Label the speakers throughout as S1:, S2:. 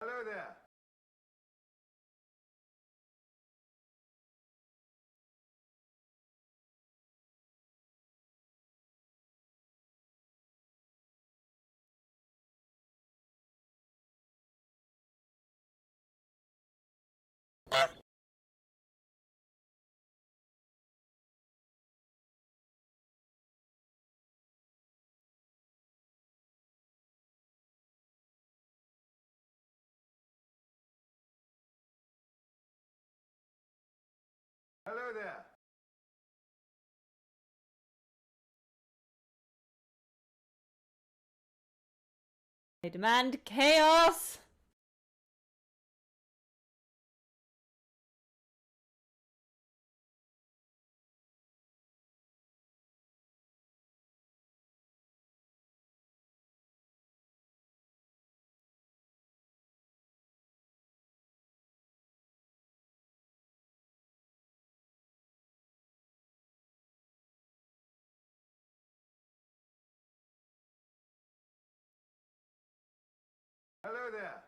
S1: Hello there. Hello there.
S2: I demand chaos!
S1: Hello there.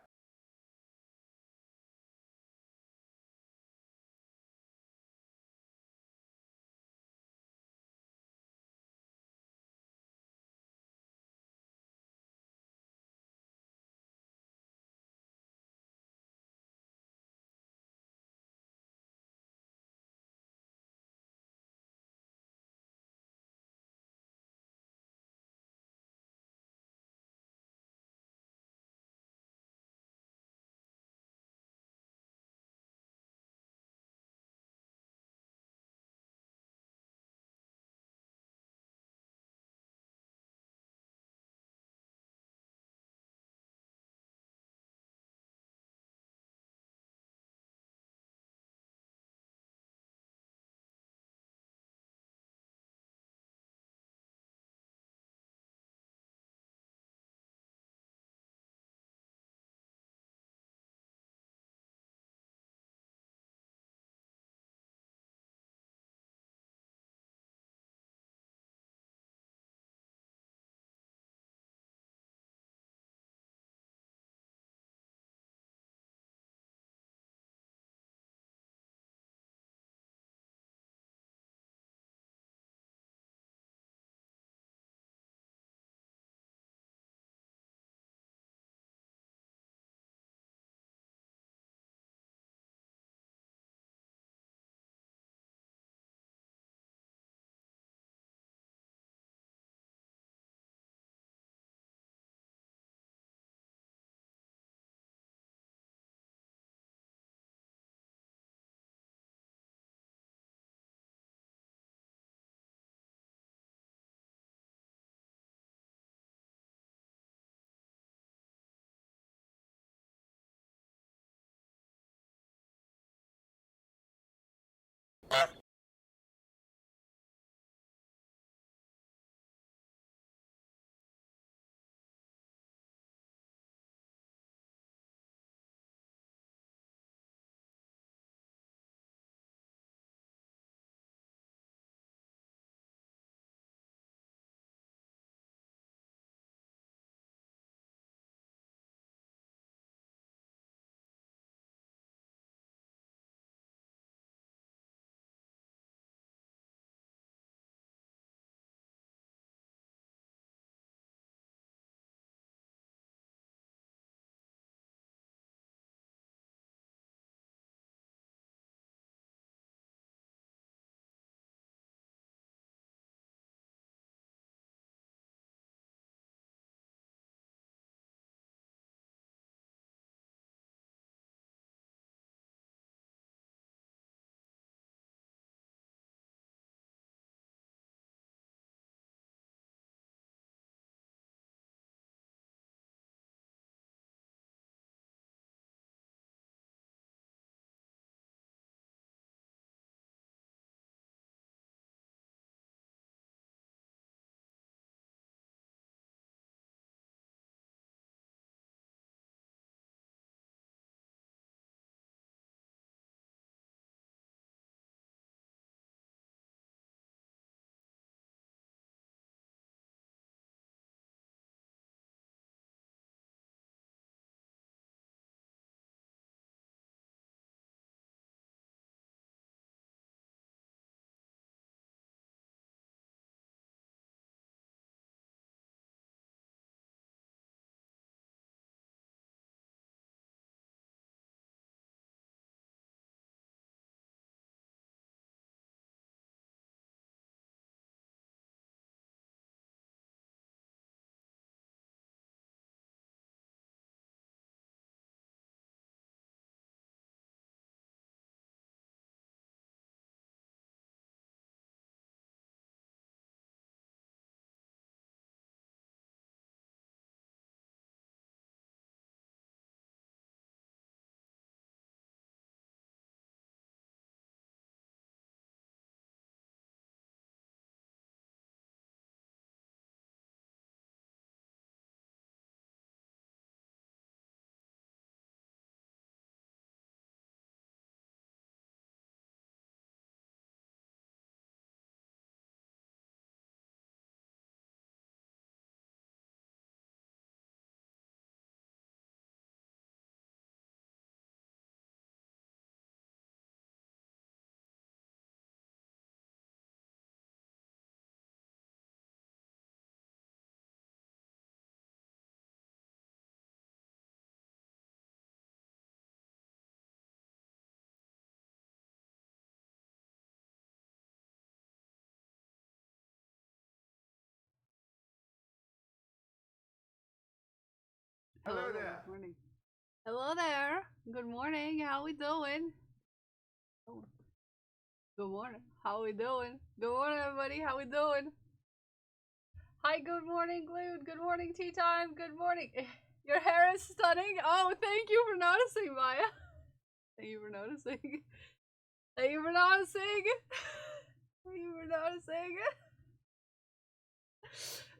S1: Hello there.
S3: Good morning. Hello there. Good morning. How we doing? Oh. Good morning. How we doing? Good morning, everybody. How we doing? Hi. Good morning, Glued. Good morning, Tea Time. Good morning. Your hair is stunning. Oh, thank you for noticing, Maya. Thank you for noticing. Thank you for noticing. Thank you for noticing.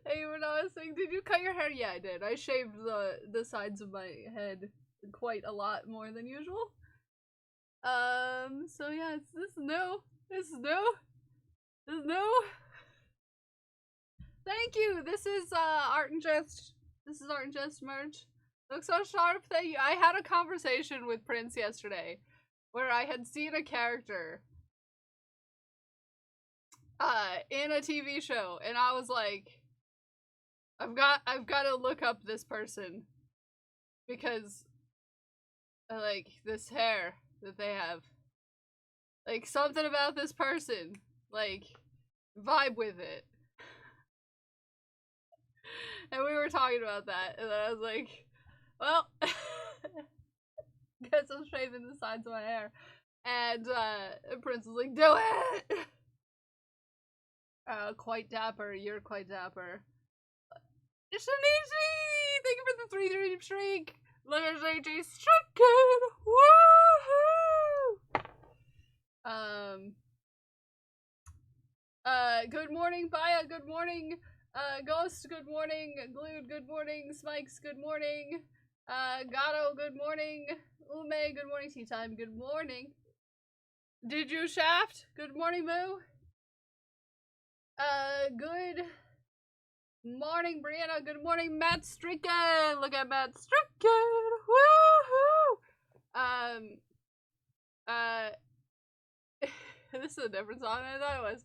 S3: Hey, you were noticing? Did you cut your hair? Yeah, I did. I shaved the sides of my head quite a lot more than usual. So yeah, this is new. This is new. This is new. Thank you. This is Art and Jest. This is Art and Jest merch. Looks so sharp. Thank you. I had a conversation with Prince yesterday where I had seen a character in a TV show, and I was like, I've got to look up this person because I like this hair that they have. Like something about this person, like vibe with it. And we were talking about that, and I was like, well, guess I'm shaving the sides of my hair. And Prince was like, do it! Quite dapper, you're quite dapper. Shinichi! Thank you for the 3-dream streak! Look at Shinichi stricken! Woohoo! Good morning, Baya, good morning. Ghost, good morning. Glued, good morning. Smikes, good morning. Gato, good morning. Ume, good morning. Tea Time, good morning. Did you shaft? Good morning, Moo. Good morning, Brianna. Good morning, Matt Stricken. Look at Matt Stricken. Woohoo! This is a different song than I thought it was.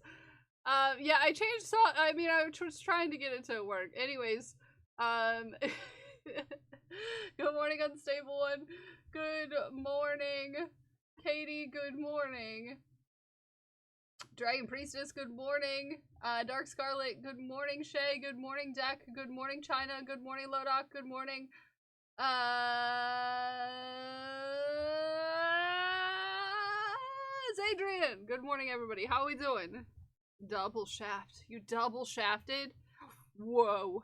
S3: Yeah, I changed song. I mean, I was trying to get it to work. Anyways, good morning, Unstable One. Good morning, Katie. Good morning. Dragon Priestess, good morning. Dark Scarlet, good morning. Shay, good morning. Deck, good morning. China, good morning. Lodok, good morning. It's Adrian. Good morning, everybody. How are we doing? Double shaft. You double shafted? Whoa.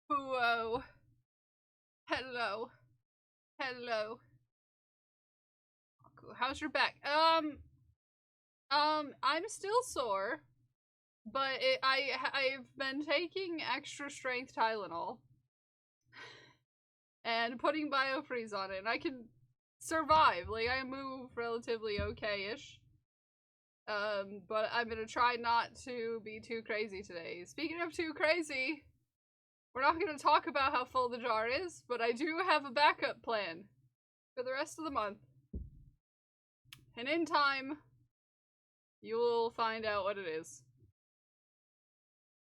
S3: Whoa. Hello. Hello. How's your back? I'm still sore, but I've been taking extra strength Tylenol and putting BioFreeze on it, and I can survive. Like, I move relatively okay-ish. But I'm gonna try not to be too crazy today. Speaking of too crazy, we're not gonna talk about how full the jar is, but I do have a backup plan for the rest of the month. And in time, you will find out what it is.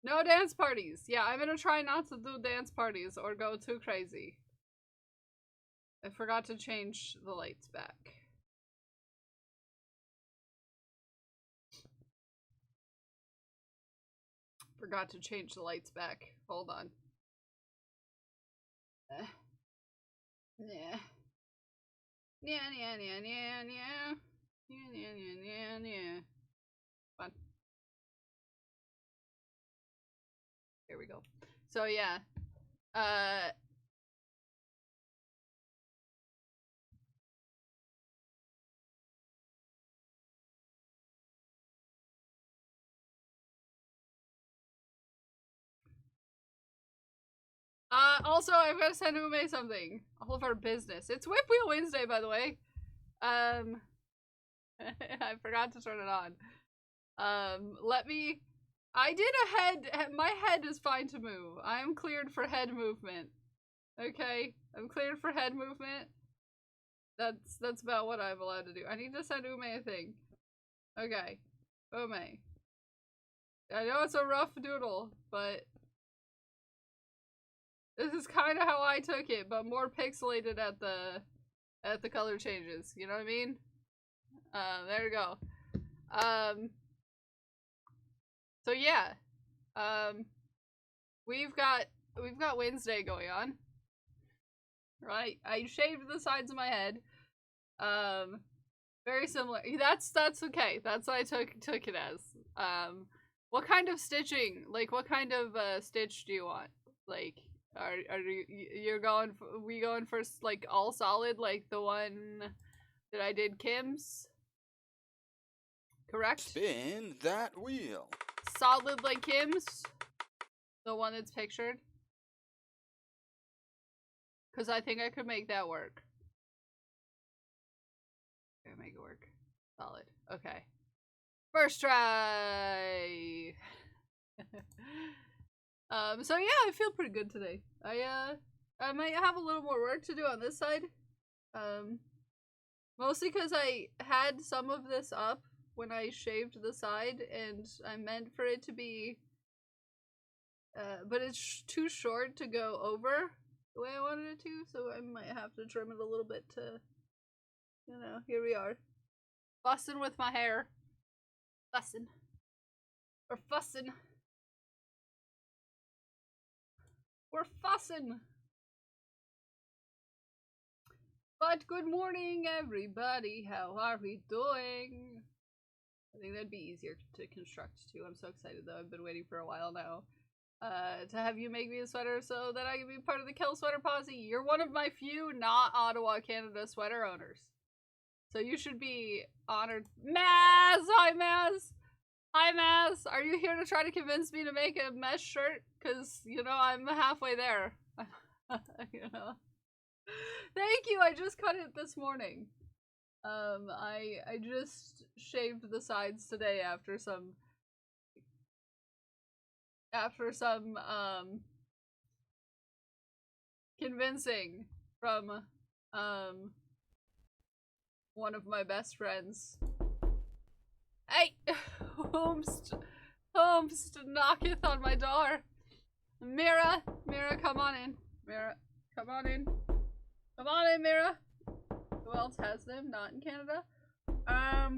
S3: No dance parties. Yeah, I'm gonna try not to do dance parties or go too crazy. I forgot to change the lights back. Forgot to change the lights back. Hold on. Yeah. Yeah. Fun. Here we go. So yeah. Also, I've got to send Ume something. All of our business. It's Whip Wheel Wednesday, by the way. I forgot to turn it on. I did a head. My head is fine to move. I am cleared for head movement. Okay? I'm cleared for head movement. That's about what I'm allowed to do. I need to send Ume a thing. Okay. Ume. I know it's a rough doodle, but this is kind of how I took it, but more pixelated at the color changes. You know what I mean? There you go. So yeah. We've got Wednesday going on. right? I shaved the sides of my head. Very similar. That's okay. That's what I took it as. What kind of stitching? Like, what kind of stitch do you want? Like, are you're going? We going for like all solid, like the one that I did Kim's? Correct.
S4: Spin that wheel.
S3: Solid like Kim's, the one that's pictured. Cause I think I could make that work. Make it work. Solid. Okay. First try. So yeah, I feel pretty good today. I might have a little more work to do on this side. Mostly because I had some of this up when I shaved the side, and I meant for it to be, but it's too short to go over the way I wanted it to, so I might have to trim it a little bit to, you know, here we are. Fussing with my hair. Fussing. We're fussing. We're fussing. But good morning, everybody. How are we doing? I think that'd be easier to construct too. I'm so excited though. I've been waiting for a while now to have you make me a sweater so that I can be part of the Kel Sweater Posse. You're one of my few not Ottawa, Canada sweater owners. So you should be honored. Maz! Hi, Maz! Hi, Maz! Are you here to try to convince me to make a mesh shirt? Because, you know, I'm halfway there. You know. Thank you! I just cut it this morning. I just shaved the sides today after some convincing from one of my best friends. Hey! Holmes knocketh on my door. Mira, come on in. Mira, come on in. Come on in, Mira. Who else has them? Not in Canada.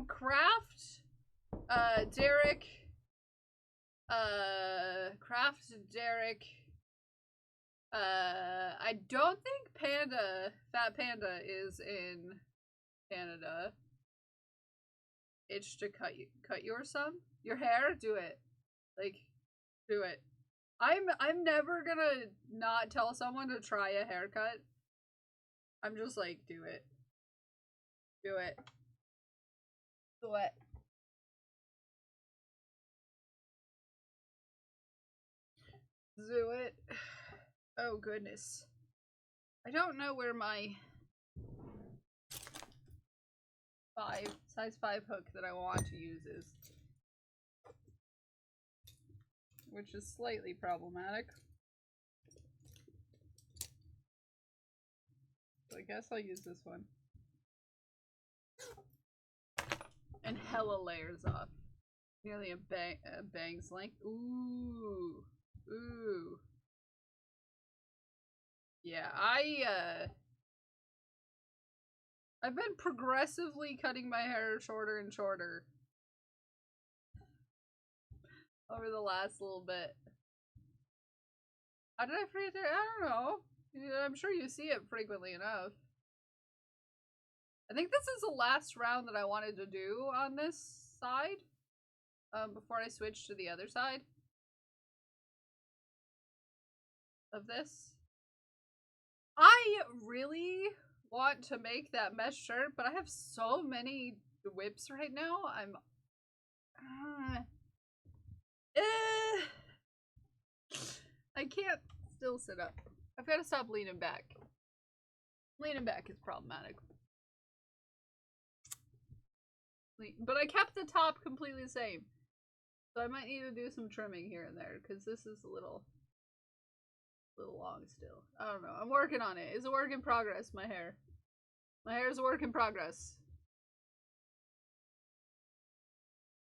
S3: Craft, Derek, Derek, I don't think Fat Panda is in Canada. Itch to cut your hair? Do it. Like, do it. I'm never gonna not tell someone to try a haircut. I'm just like, do it. Do it. Do it. Do it. Oh goodness. I don't know where my size 5 hook that I want to use is. Which is slightly problematic. So I guess I'll use this one. And hella layers off. Nearly a bang's length. Ooh. Ooh. Yeah, I've been progressively cutting my hair shorter and shorter over the last little bit. How did I forget there? I don't know. I'm sure you see it frequently enough. I think this is the last round that I wanted to do on this side. Before I switch to the other side of this. I really want to make that mesh shirt, but I have so many whips right now. I can't still sit up. I've got to stop leaning back. Leaning back is problematic. But I kept the top completely the same. So I might need to do some trimming here and there, because this is a little long still. I don't know. I'm working on it. It's a work in progress, my hair. My hair is a work in progress.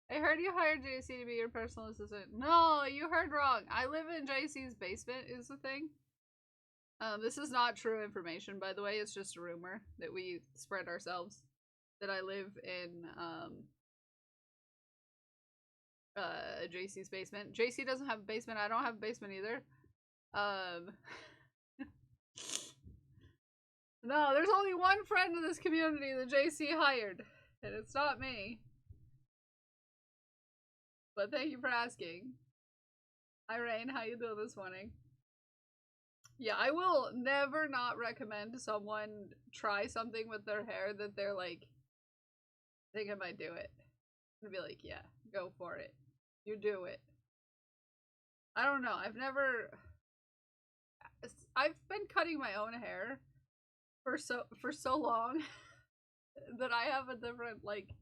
S3: I heard you hired JC to be your personal assistant. No, you heard wrong. I live in JC's basement is the thing. This is not true information, by the way. It's just a rumor that we spread ourselves. That I live in, JC's basement. JC doesn't have a basement. I don't have a basement either. No, there's only one friend in this community that JC hired, and it's not me. But thank you for asking. Hi Rain, how you doing this morning? Yeah, I will never not recommend someone try something with their hair that they're like, I think I might do it. I'm gonna be like, yeah, go for it. You do it. I don't know, I've been cutting my own hair for so long that I have a different, like,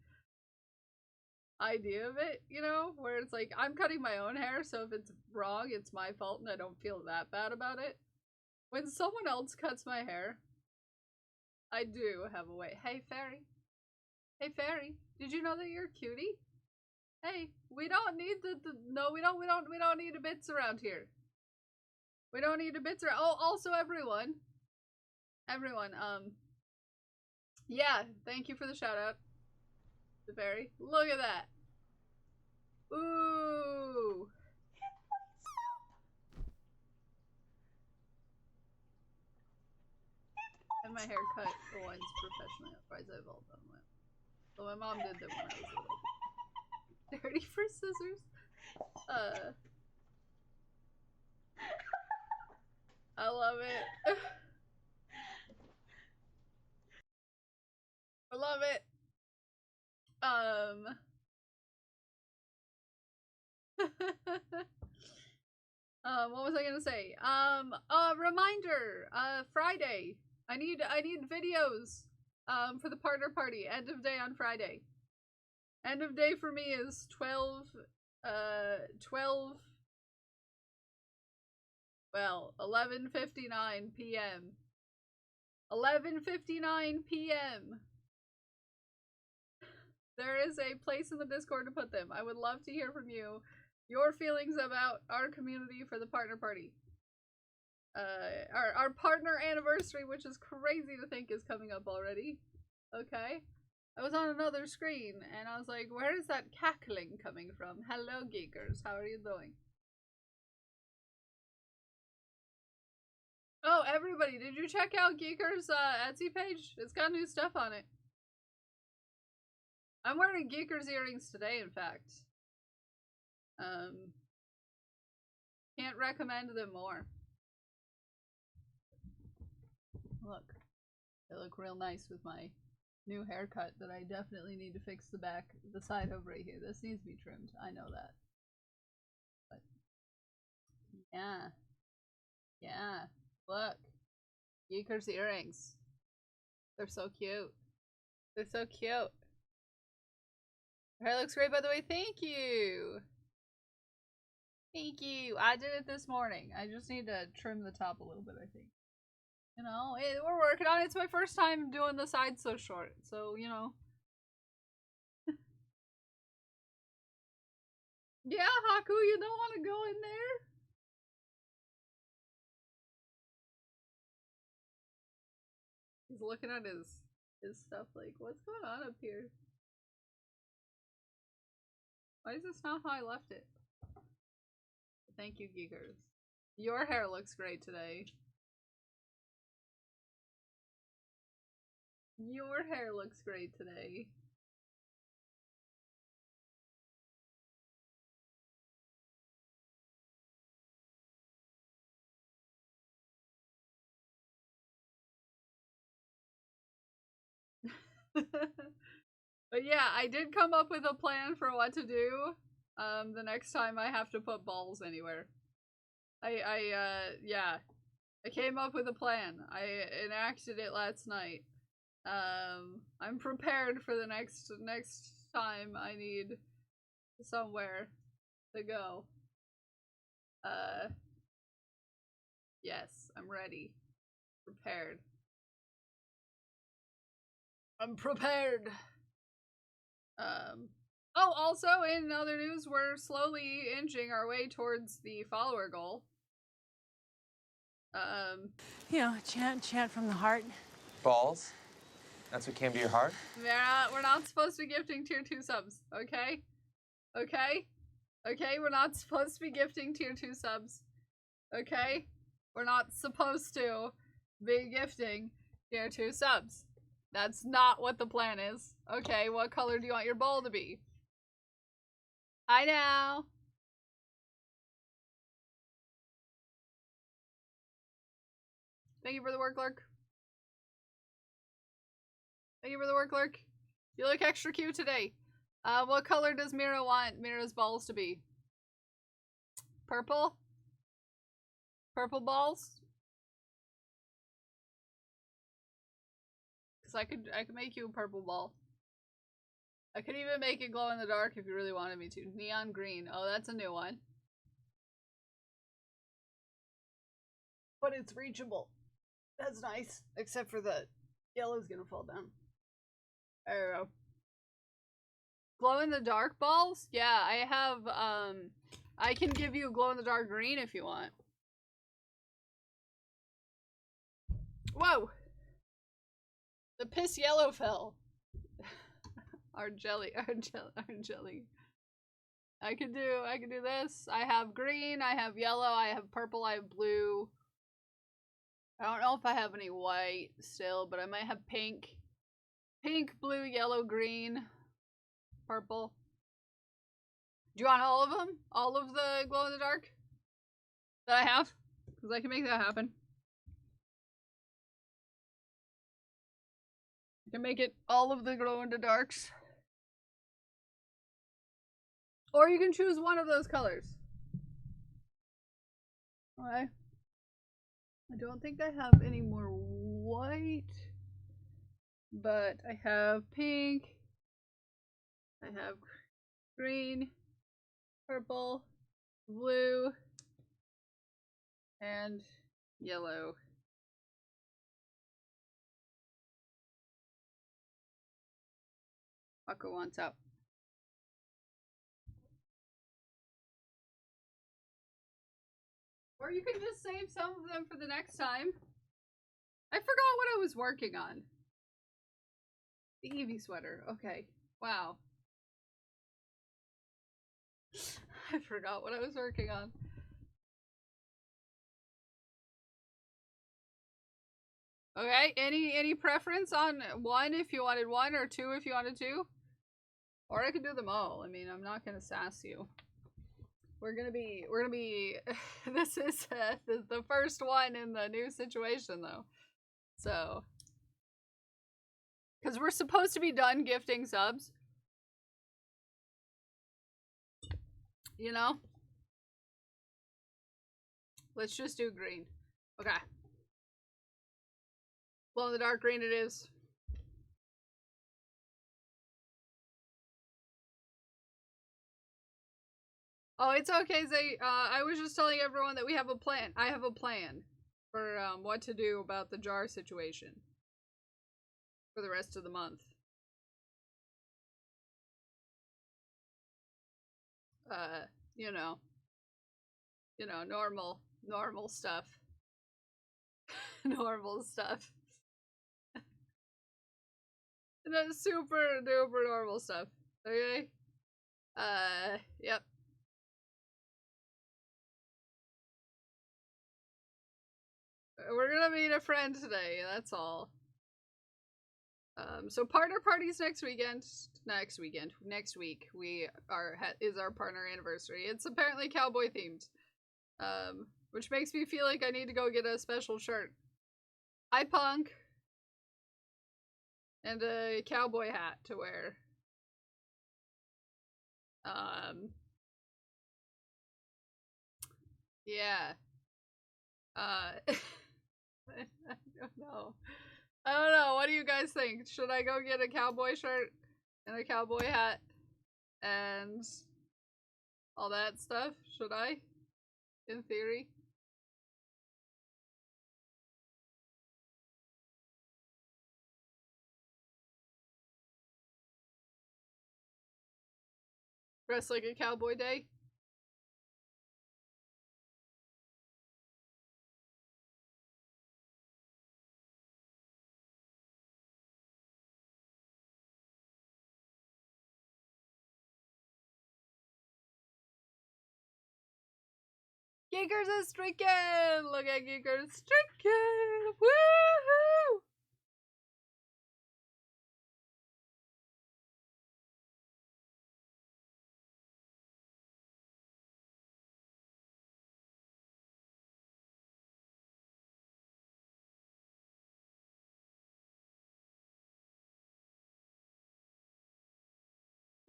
S3: idea of it, you know, where it's like I'm cutting my own hair, so if it's wrong it's my fault and I don't feel that bad about it. When someone else cuts my hair, I do have a way. Hey Fairy, did you know that you're a cutie? Hey, we don't need no, we don't need a bits around here. We don't need a bits around. Oh, also everyone, yeah, thank you for the shout out. The Fairy. Look at that. Ooh. And my hair cut the ones professionally, otherwise I've all done them. So my mom did them when I was little. Dirty for scissors? I love it. I love it. What was I gonna say? Reminder, Friday. I need videos, for the partner party. End of day on Friday. End of day for me is 11:59 p.m. 11:59 p.m. There is a place in the Discord to put them. I would love to hear from you. Your feelings about our community for the partner party. Our partner anniversary, which is crazy to think is coming up already. Okay. I was on another screen and I was like, where is that cackling coming from? Hello geekers, how are you doing? Oh, everybody, did you check out Geekers' Etsy page? It's got new stuff on it. I'm wearing Geekers earrings today, in fact. Can't recommend them more. Look. They look real nice with my new haircut that I definitely need to fix the side over right here. This needs to be trimmed. I know that. But, yeah. Yeah. Look. Geekers earrings. They're so cute. They're so cute. Her hair looks great, by the way. Thank you. Thank you. I did it this morning. I just need to trim the top a little bit, I think. You know, we're working on it. It's my first time doing the sides so short. So, you know. Yeah, Haku, you don't want to go in there? He's looking at his stuff like, what's going on up here? Why is this not how I left it? Thank you, Geekers. Your hair looks great today. Your hair looks great today. But yeah, I did come up with a plan for what to do the next time I have to put balls anywhere. Yeah. I came up with a plan. I enacted it last night. I'm prepared for the next time I need somewhere to go. Yes, I'm ready. Prepared. I'm prepared. Oh, also in other news, we're slowly inching our way towards the follower goal.
S5: You know, chant from the heart.
S6: Balls? That's what came to your heart?
S3: We're not supposed to be gifting tier 2 subs, okay? Okay? Okay, we're not supposed to be gifting tier 2 subs. Okay? We're not supposed to be gifting Tier 2 subs. That's not what the plan is. Okay, what color do you want your bowl to be? Hi now. Thank you for the work, Lurk. Thank you for the work, Lurk. You look extra cute today. What color does Mira want Mira's balls to be? Purple? Purple balls? Cause I could make you a purple ball. I could even make it glow in the dark if you really wanted me to. Neon green. Oh, that's a new one. But it's reachable. That's nice. Except for the yellow's gonna fall down. There we go. Glow in the dark balls? Yeah, I have, I can give you glow in the dark green if you want. Whoa! The piss yellow fell. Our jelly. I can do this. I have green, I have yellow, I have purple, I have blue. I don't know if I have any white still, but I might have pink. Pink, blue, yellow, green, purple. Do you want all of them? All of the glow in the dark that I have? Because I can make that happen. I can make it all of the glow in the darks. Or you can choose one of those colors. Okay. I don't think I have any more white. But I have pink. I have green, purple, blue, and yellow. Paco wants out. Or you can just save some of them for the next time. I forgot what I was working on. The Eevee sweater. Okay. Wow. I forgot what I was working on. Okay, any preference on one if you wanted one, or two if you wanted two? Or I could do them all. I mean, I'm not gonna sass you. We're gonna be this is the first one in the new situation though. So, because we're supposed to be done gifting subs. You know? Let's just do green. Okay. Glow in the dark green it is. Oh, it's okay, Zay. I was just telling everyone that we have a plan. I have a plan for what to do about the jar situation for the rest of the month. You know, normal stuff. Normal stuff. No, super duper normal stuff. Okay? Yep. We're gonna meet a friend today, that's all. So partner parties next week. Is our partner anniversary. It's apparently cowboy themed. Which makes me feel like I need to go get a special shirt. Hi, Punk. And a cowboy hat to wear. Yeah. I don't know. I don't know. What do you guys think? Should I go get a cowboy shirt and a cowboy hat and all that stuff? Should I? In theory. Dress like a cowboy day? Geekers is stricken! Look at Geekers stricken! Woohoo!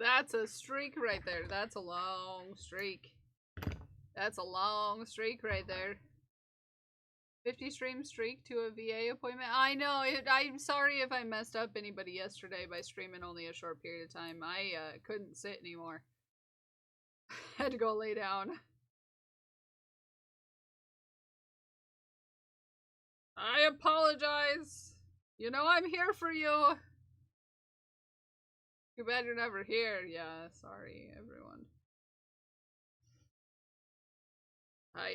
S3: That's a streak right there. That's a long streak. That's a long streak right there. 50 stream streak to a VA appointment. I know. I'm sorry if I messed up anybody yesterday by streaming only a short period of time. I couldn't sit anymore. Had to go lay down. I apologize. You know I'm here for you. Too bad you're never here. Yeah, sorry, everyone. I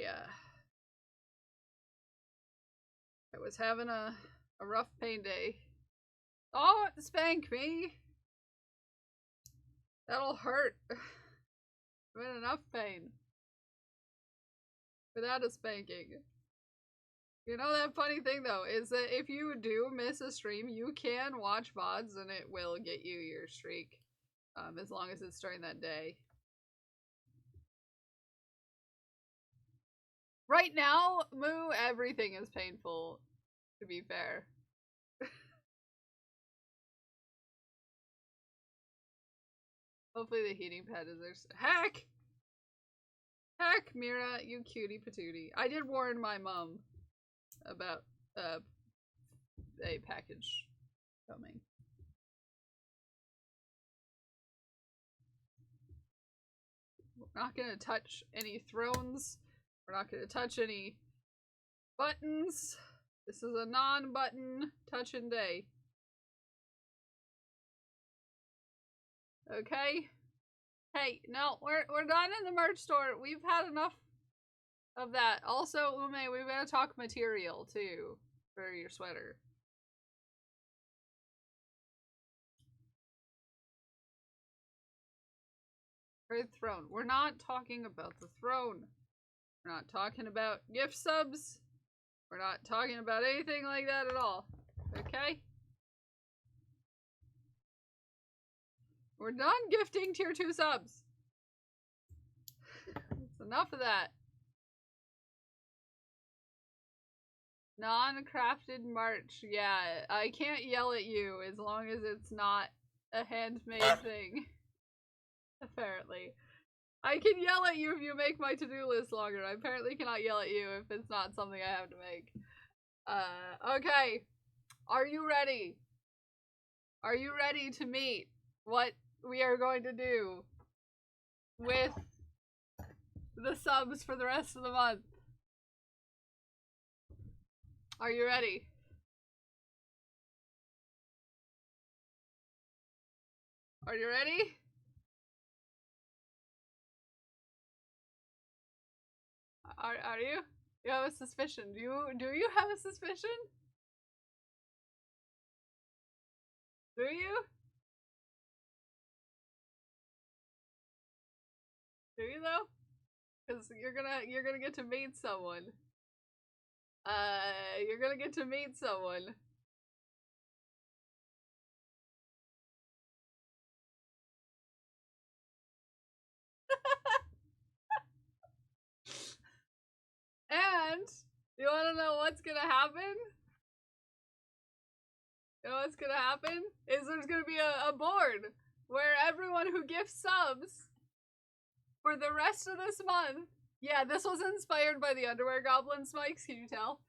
S3: was having a rough pain day. Oh, spank me. That'll hurt. I'm in enough pain without a spanking. You know that funny thing though is that if you do miss a stream, you can watch VODs and it will get you your streak, as long as it's during that day. Right now, Moo, everything is painful, to be fair. Hopefully the heating pad is there. Heck! Heck, Mira, you cutie patootie. I did warn my mom about a package coming. We're not gonna touch any thrones. We're not gonna touch any buttons. This is a non-button touching day. Okay? Hey, no, we're done in the merch store. We've had enough of that. Also, Ume, we've got to talk material too for your sweater. For the throne. We're not talking about the throne. We're not talking about gift subs. We're not talking about anything like that at all. Okay? We're done gifting tier 2 subs. It's enough of that. Non-crafted merch. Yeah, I can't yell at you as long as it's not a handmade thing. Apparently. I can yell at you if you make my to-do list longer. I apparently cannot yell at you if it's not something I have to make. Okay. Are you ready? Are you ready to meet what we are going to do with the subs for the rest of the month? Are you ready? Are you ready? Are you? You have a suspicion. Do you have a suspicion? Do you? Do you though? Because you're gonna get to meet someone. You're gonna get to meet someone. And you wanna know what's gonna happen? You know what's gonna happen? Is there's gonna be a board where everyone who gifts subs for the rest of this month. Yeah, this was inspired by the Underwear Goblin spikes, can you tell?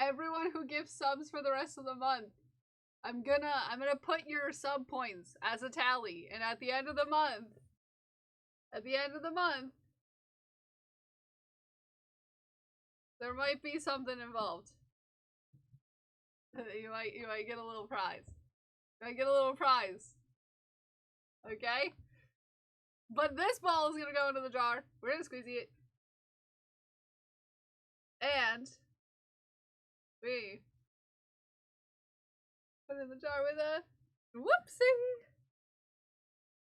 S3: Everyone who gifts subs for the rest of the month, I'm gonna put your sub points as a tally, and at the end of the month, there might be something involved. You might get a little prize. You might get a little prize. Okay? But this ball is gonna go into the jar. We're gonna squeeze it. And we put it in the jar with a whoopsie.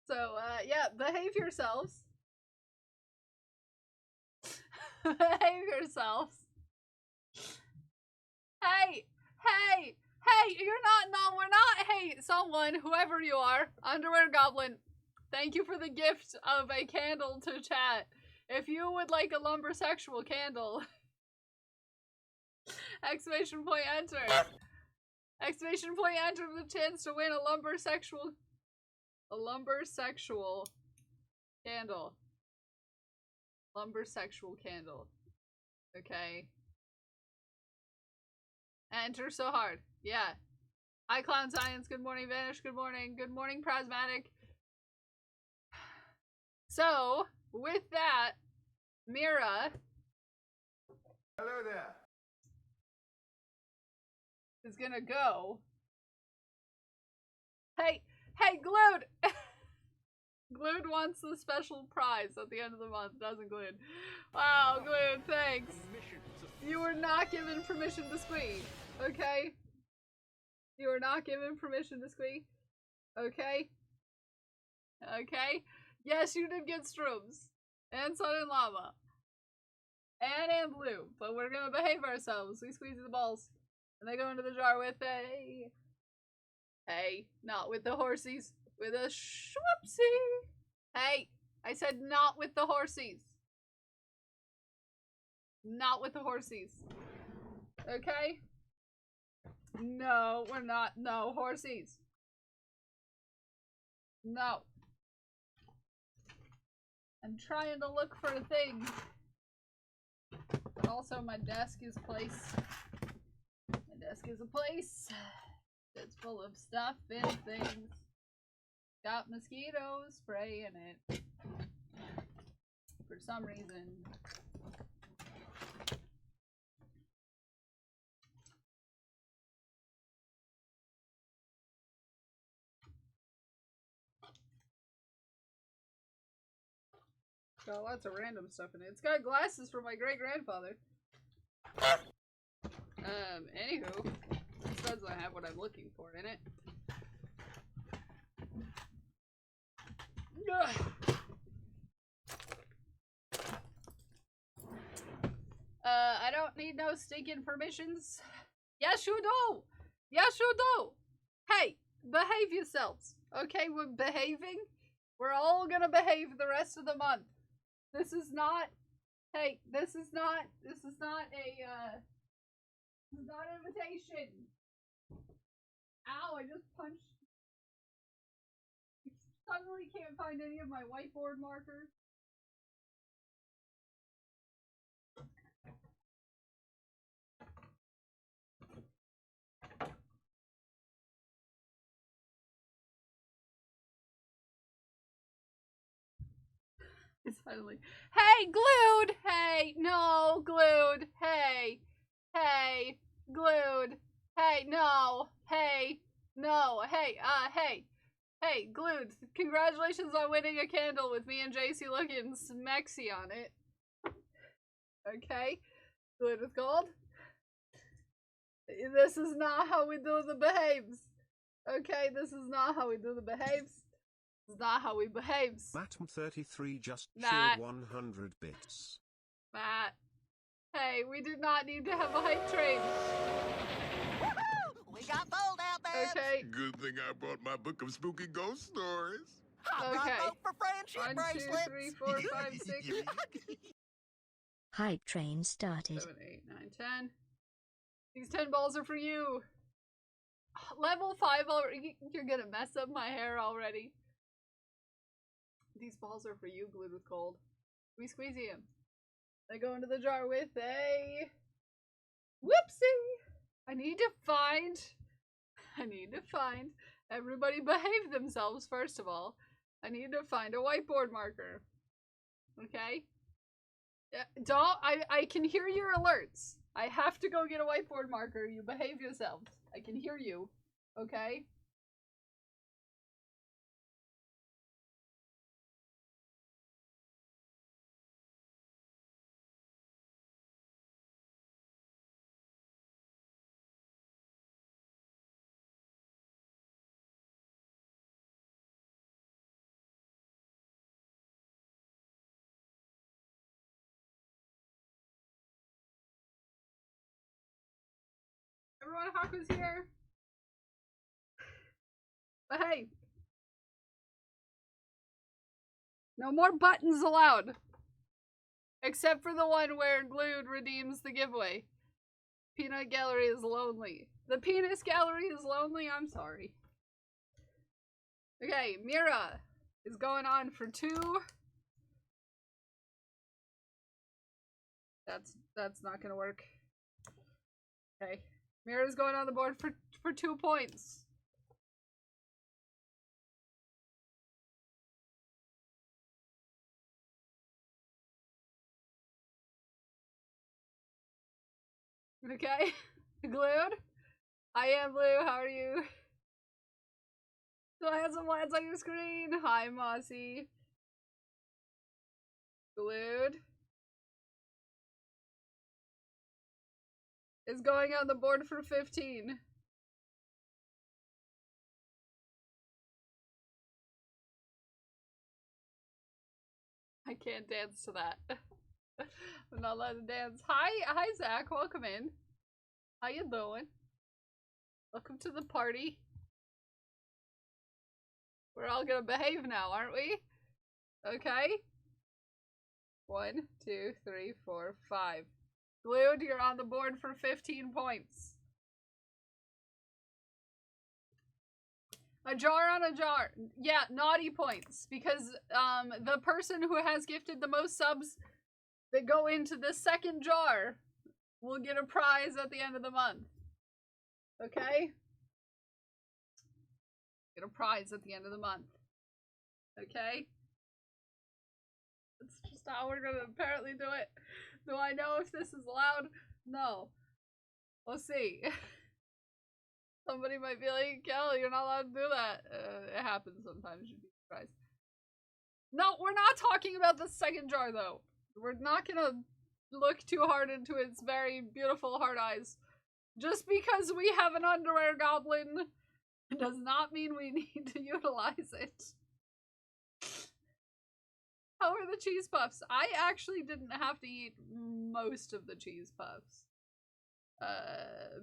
S3: So yeah, behave yourselves. Behave yourselves. Hey, we're not, hey, someone, whoever you are, Underwear Goblin, thank you for the gift of a candle to chat. If you would like a lumbersexual candle, exclamation point enter. Exclamation point enter for the chance to win a lumbersexual A lumbersexual candle. Lumbersexual candle. Okay. Enter so hard. Yeah. Hi, Clown Science. Good morning, Vanish. Good morning. Good morning, Prasmatic. So, with that, Mira
S1: Hello there.
S3: is gonna go. Hey, Glued! Glued wants the special prize at the end of the month, doesn't Glued? Wow, Glued, thanks. You were not given permission to squee, okay? You were not given permission to squee, okay? Okay? Yes, you did get Strooms, and Sun and Llama, and Blue, but we're gonna behave ourselves. We squeeze the balls, and they go into the jar with a... Hey, not with the horsies, with a schwupsie. Hey, I said not with the horsies. Not with the horsies. Okay? No, we're not. No, horsies. No. I'm trying to look for a thing. But also my desk is placed. My desk is a place that's full of stuff and things. Got mosquito spray in it. For some reason. Got lots of random stuff in it. It's got glasses from my great-grandfather. Anywho, this doesn't have what I'm looking for in it. Ugh. I don't need no stinking permissions. Yes, you do! Yes, you do! Hey, behave yourselves. Okay, we're behaving. We're all gonna behave the rest of the month. This is not, hey, this is not a, this is not an invitation. Ow, I just punched. I suddenly can't find any of my whiteboard markers. It's finally, hey, Glued! Hey, no, Glued! Hey, Glued! Hey, no! Hey, no! Hey, hey, Glued! Congratulations on winning a candle with me and JC looking smexy on it. Okay, Glued with gold. This is not how we do the behaves. Okay, this is not how we do the behaves. This is not how we behaves.
S7: Matt33 just
S3: Matt.
S7: shared 100 bits.
S3: Matt. Hey, we did not need to have a hype train.
S8: Woohoo! We got bold out there.
S3: Okay.
S1: Good thing I brought my book of spooky ghost stories.
S8: Hot rod
S3: Okay.
S8: vote for friendship
S3: 1, 2,
S8: bracelets.
S3: 3, 4, 5, 6,
S9: Hype train started.
S3: 7, 8, 9, 10. These 10 balls are for you. Level 5 already. You're gonna mess up my hair already. These balls are for you, Glued with gold. We squeezy him. They go into the jar with a whoopsie. I need to find. Everybody behave themselves first of all. I need to find a whiteboard marker. Okay? Don't. I can hear your alerts. I have to go get a whiteboard marker. You behave yourselves. I can hear you. Okay? Everyone, Haku's here. Behave. No more buttons allowed. Except for the one where Glued redeems the giveaway. Peanut Gallery is lonely. The penis gallery is lonely? I'm sorry. Okay, Mira is going on for 2. That's not gonna work. Okay. Mira's going on the board for 2 points. Okay. Glued? I am Blue, how are you? So I have some lines on your screen. Hi, Mossy. Glued. Is going on the board for 15. I can't dance to that. I'm not allowed to dance. Hi Zach, welcome in. How you doing? Welcome to the party. We're all gonna behave now, aren't we? Okay. 1, 2, 3, 4, 5. Glued, you're on the board for 15 points. A jar on a jar. Yeah, naughty points. Because the person who has gifted the most subs that go into the second jar will get a prize at the end of the month. Okay? Get a prize at the end of the month. Okay? That's just how we're gonna apparently do it. Do I know if this is allowed? No. We'll see. Somebody might be like, Kelly, you're not allowed to do that. It happens sometimes, you'd be surprised. No, we're not talking about the second jar, though. We're not gonna look too hard into its very beautiful hard eyes. Just because we have an underwear goblin does not mean we need to utilize it. How are the cheese puffs? I actually didn't have to eat most of the cheese puffs.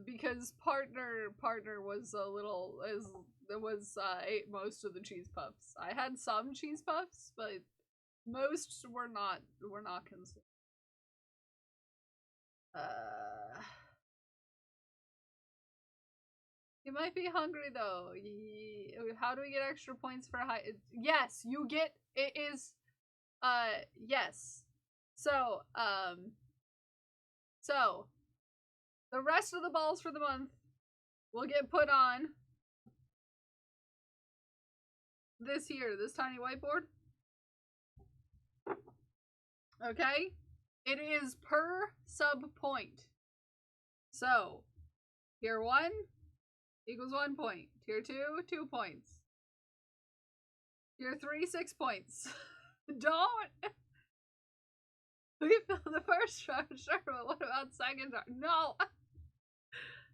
S3: Because partner was a little, ate most of the cheese puffs. I had some cheese puffs, but most were not consumed. You might be hungry though. How do we get extra points for high? Yes, you get, it is, yes. So, the rest of the balls for the month will get put on this tiny whiteboard. Okay? It is per sub point. So, tier 1 equals 1 point. Tier 2, 2 points. Tier 3, 6 points. Don't! We filled the first jar, sure, but what about second jar? No!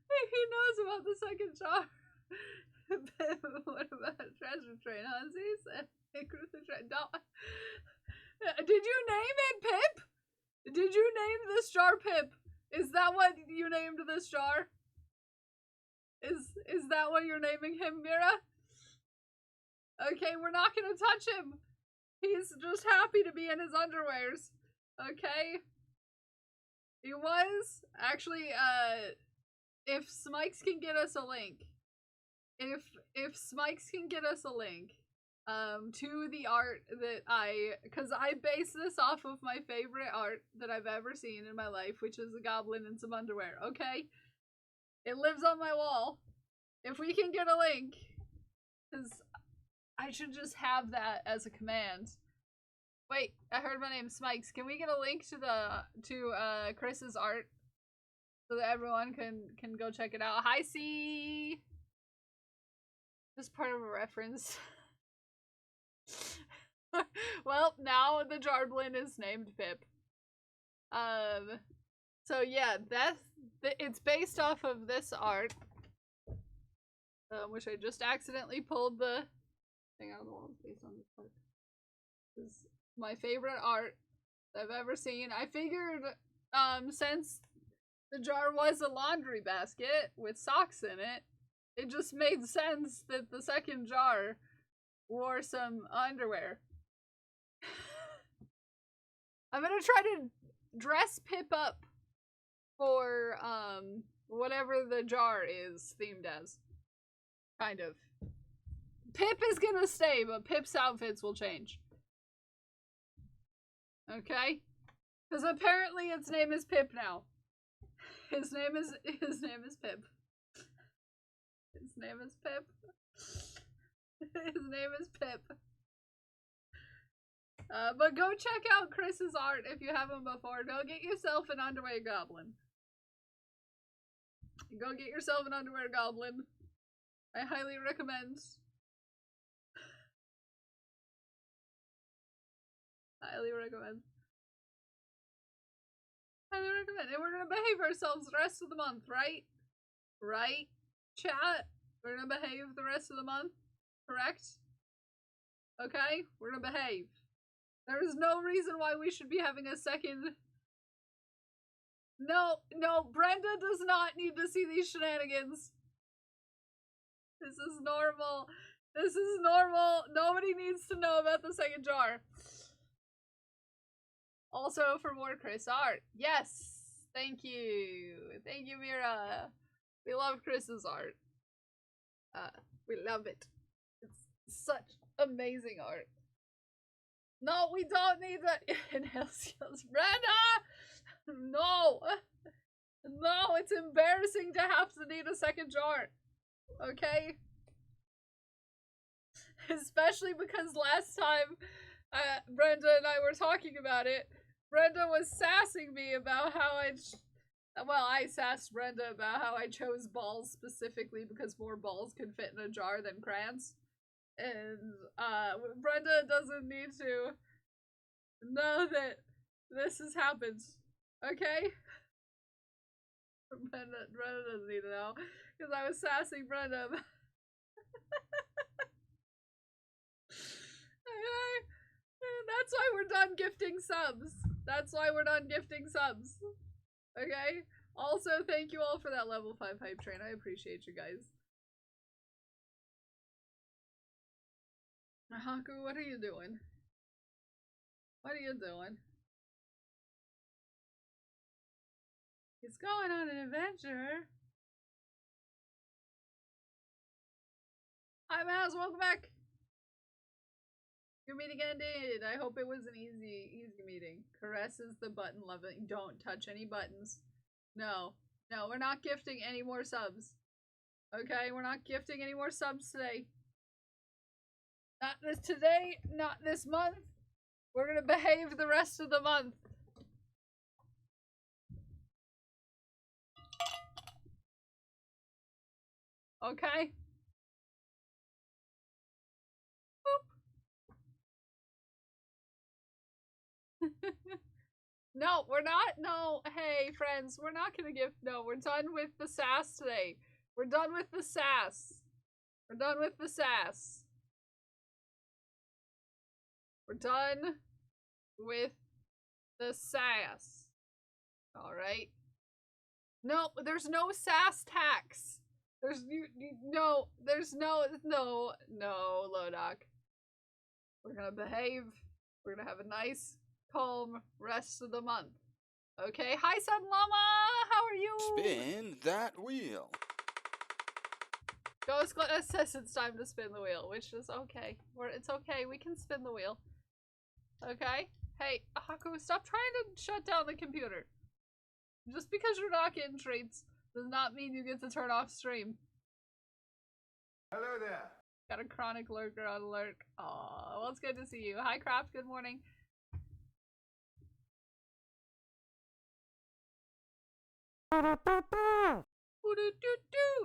S3: He knows about the second jar. What about treasure train, Hunsies? Don't. Did you name it Pip? Did you name this jar Pip? Is that what you named this jar? Is that what you're naming him, Mira? Okay, we're not gonna touch him. He's just happy to be in his underwears. Okay? He was actually, if Smikes can get us a link, if Smikes can get us a link, to the art that cause I base this off of my favorite art that I've ever seen in my life, which is a goblin in some underwear, okay? It lives on my wall. If we can get a link, cause I should just have that as a command. Wait, I heard my name, Smikes. Can we get a link to Chris's art so that everyone can go check it out? Hi, C. Just part of a reference. Well, now the Jarblin is named Pip. So yeah, it's based off of this art, which I just accidentally pulled the thing out of the wall. It's based on this art. This is my favorite art I've ever seen. I figured, since the jar was a laundry basket with socks in it, it just made sense that the second jar wore some underwear. I'm gonna try to dress Pip up for, whatever the jar is themed as. Kind of. Pip is gonna stay, but Pip's outfits will change. Okay? Because apparently its name is Pip now. His name is Pip. His name is Pip. His name is Pip. But go check out Chris's art if you haven't before. Go get yourself an underwear goblin. Go get yourself an underwear goblin. I highly recommend. Highly recommend. Highly recommend. And we're gonna behave ourselves the rest of the month, right? Right? Chat? We're gonna behave the rest of the month? Correct? Okay? We're gonna behave. There is no reason why we should be having a second. No, Brenda does not need to see these shenanigans. This is normal. This is normal. Nobody needs to know about the second jar. Also, for more Chris art. Yes! Thank you. Thank you, Mira. We love Chris's art. We love it. It's such amazing art. No, we don't need that. Inhale skills. Brenda! No! No, it's embarrassing to have to need a second jar. Okay? Especially because last time Brenda and I were talking about it, Brenda was sassing me about how I sassed Brenda about how I chose balls specifically because more balls could fit in a jar than crayons. And Brenda doesn't need to know that this has happened. Okay? Brenda doesn't need to know because I was sassing Brenda. Okay? That's why we're done gifting subs. That's why we're done gifting subs. Okay? Also, thank you all for that level 5 hype train. I appreciate you guys. Haku, what are you doing? What are you doing? He's going on an adventure. Hi, Maz, welcome back. Your meeting ended. I hope it was an easy meeting. Caresses the button loving. Don't touch any buttons. No, we're not gifting any more subs. Okay, we're not gifting any more subs today. Not this today, not this month. We're gonna behave the rest of the month. Okay? No, we're not. No, hey, friends, we're not gonna give. No, we're done with the sass today. We're done with the sass. We're done with the sass. We're done with the sass. Alright? No, there's no sass tax. There's no, Lodok. We're gonna behave. We're gonna have a nice, calm rest of the month. Okay? Hi, Sun Llama! How are you?
S4: Spin that wheel.
S3: Ghost Glenn says it's time to spin the wheel, which is okay. It's okay, we can spin the wheel. Okay? Hey, Haku, stop trying to shut down the computer. Just because you're not getting treats does not mean you get to turn off stream.
S1: Hello there.
S3: Got a chronic lurker on lurk. Aw, well, it's good to see you. Hi, Craft, good morning.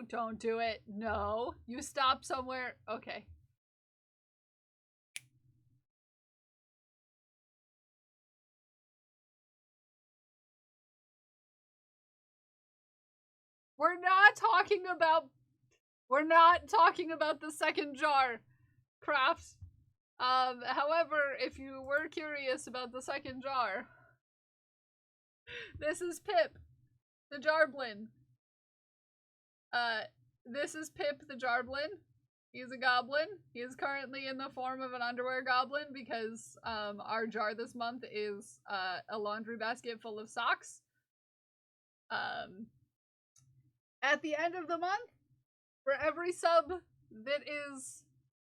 S3: Don't do it. No. You stop somewhere. Okay. We're not talking about the second jar, Craft. However, if you were curious about the second jar, this is Pip, the Jarblin. This is Pip the Jarblin. He's a goblin. He is currently in the form of an underwear goblin because our jar this month is a laundry basket full of socks. At the end of the month, for every sub that is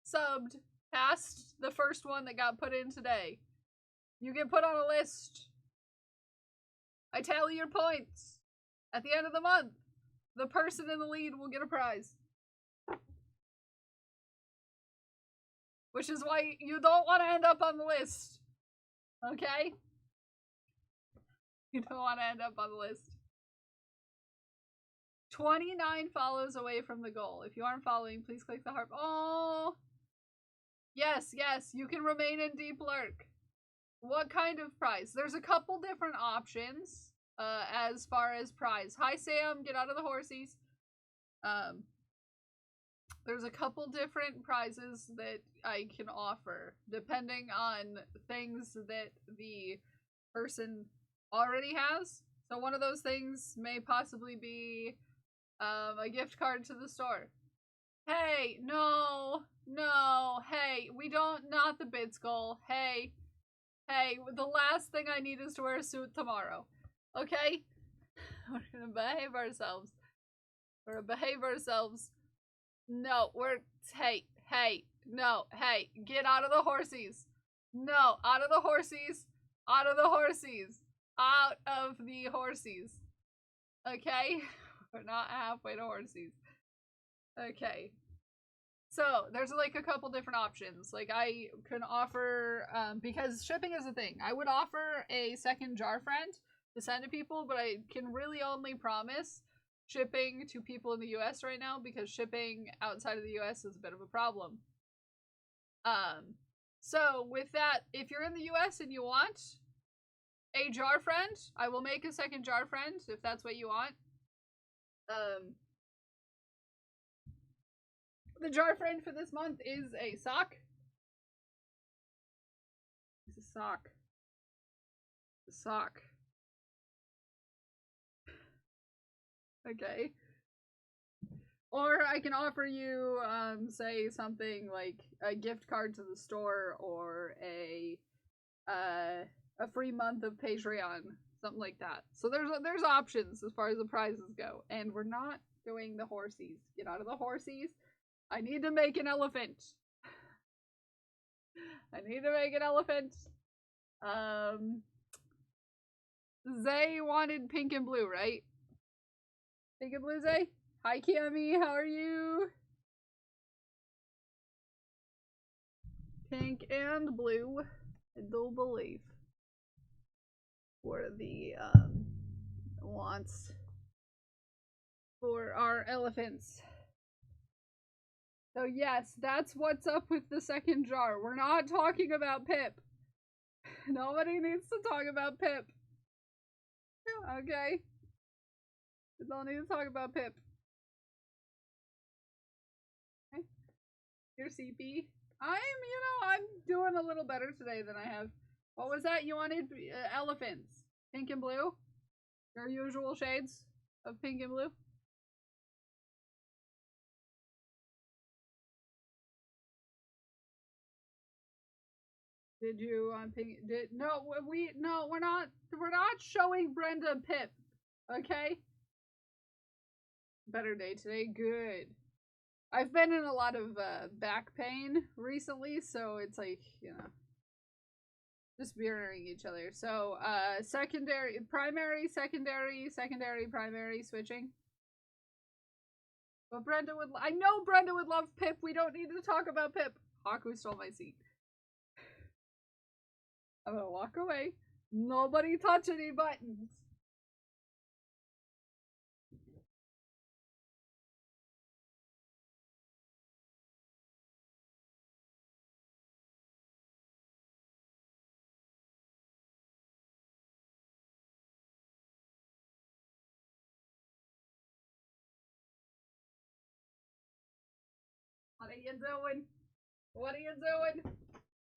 S3: subbed past the first one that got put in today, you get put on a list. I tally your points. At the end of the month, the person in the lead will get a prize. Which is why you don't want to end up on the list. Okay? You don't want to end up on the list. 29 follows away from the goal. If you aren't following, please click the heart. Oh! Yes, you can remain in Deep Lurk. What kind of prize? There's a couple different options as far as prize. Hi, Sam. Get out of the horsies. There's a couple different prizes that I can offer, depending on things that the person already has. So one of those things may possibly be a gift card to the store. Hey, no, hey, we don't, not the bits goal. Hey, the last thing I need is to wear a suit tomorrow. Okay? We're gonna behave ourselves. No, no, hey, get out of the horsies. No, out of the horsies. Out of the horsies. Okay? We're not halfway to horsies. Okay. So, there's like a couple different options. Like, I can offer, because shipping is a thing. I would offer a second jar friend to send to people, but I can really only promise shipping to people in the US right now, because shipping outside of the US is a bit of a problem. So with that, if you're in the US and you want a jar friend, I will make a second jar friend if that's what you want. The jar friend for this month is a sock. It's a sock. A sock. Okay. Or I can offer you, say something like a gift card to the store, or a free month of Patreon, something like that. So there's options as far as the prizes go, and we're not doing the horsies. Get out of the horsies. I need to make an elephant. Zay wanted pink and blue, right? Pink and blue, Zay? Hi, Kiami, how are you? Pink and blue, I do believe, for the wants for our elephants. So yes, that's what's up with the second jar. We're not talking about Pip. Nobody needs to talk about Pip. Okay? We don't need to talk about Pip. Okay. Here, CP. I'm doing a little better today than I have. What was that? You wanted elephants. Pink and blue? Your usual shades of pink and blue? Did you on pink? No, we're not showing Brenda Pip. Okay? Better day today. Good. I've been in a lot of back pain recently, so it's like, just mirroring each other. So, secondary, primary, secondary, primary, switching. But I know Brenda would love Pip. We don't need to talk about Pip. Haku stole my seat. I'm gonna walk away. Nobody touch any buttons. What are you doing? What are you doing?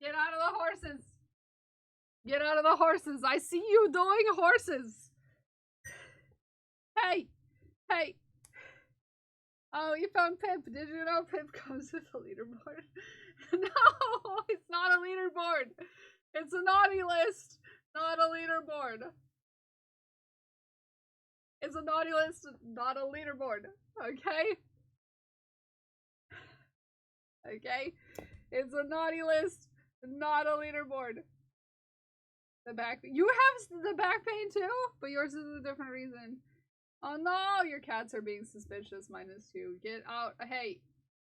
S3: Get out of the horses! Get out of the horses! I see you doing horses! Hey! Hey! Oh, you found Pip. Did you know Pip comes with a leaderboard? No! It's not a leaderboard! It's a naughty list! Not a leaderboard! It's a naughty list, not a leaderboard. Okay? Okay? It's a naughty list, not a leaderboard. The back. You have the back pain too, but yours is a different reason. Oh no, your cats are being suspicious. -2. Get out. Hey,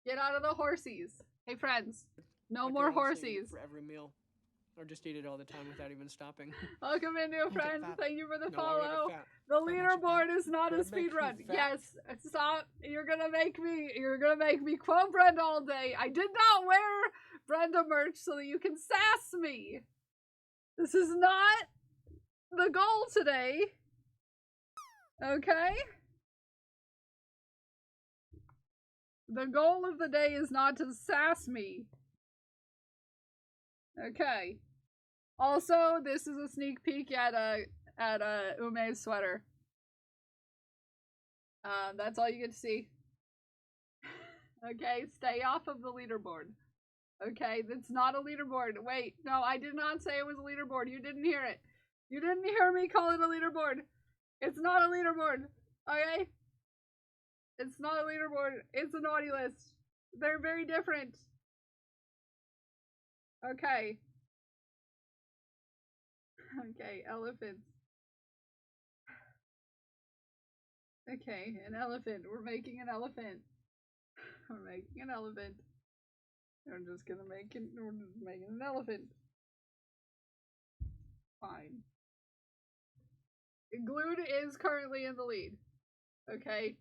S3: get out of the horsies. Hey, friends. No more horsies.
S9: For every meal. Or just eat it all the time without even stopping.
S3: Welcome in, new
S9: get
S3: friends.
S9: fat.
S3: Thank you for the
S9: No, I wanna get
S3: follow.
S9: fat.
S3: The
S9: That much
S3: leaderboard
S9: fat.
S3: is not a
S9: Gonna make
S3: speed run.
S9: me fat.
S3: Yes, stop. You're gonna make me quote Brenda all day. I did not wear Brenda merch so that you can sass me. This is not the goal today. Okay? The goal of the day is not to sass me. Okay. Also, this is a sneak peek at Ume's sweater. That's all you get to see. Okay, stay off of the leaderboard. Okay, that's not a leaderboard. Wait, no, I did not say it was a leaderboard. You didn't hear it. You didn't hear me call it a leaderboard. It's not a leaderboard. Okay? It's not a leaderboard. It's a naughty list. They're very different. Okay. Okay, elephants. Okay, an elephant. We're making an elephant. We're making an elephant. We're just gonna make it. We're just making an elephant. Fine. Glued is currently in the lead. Okay?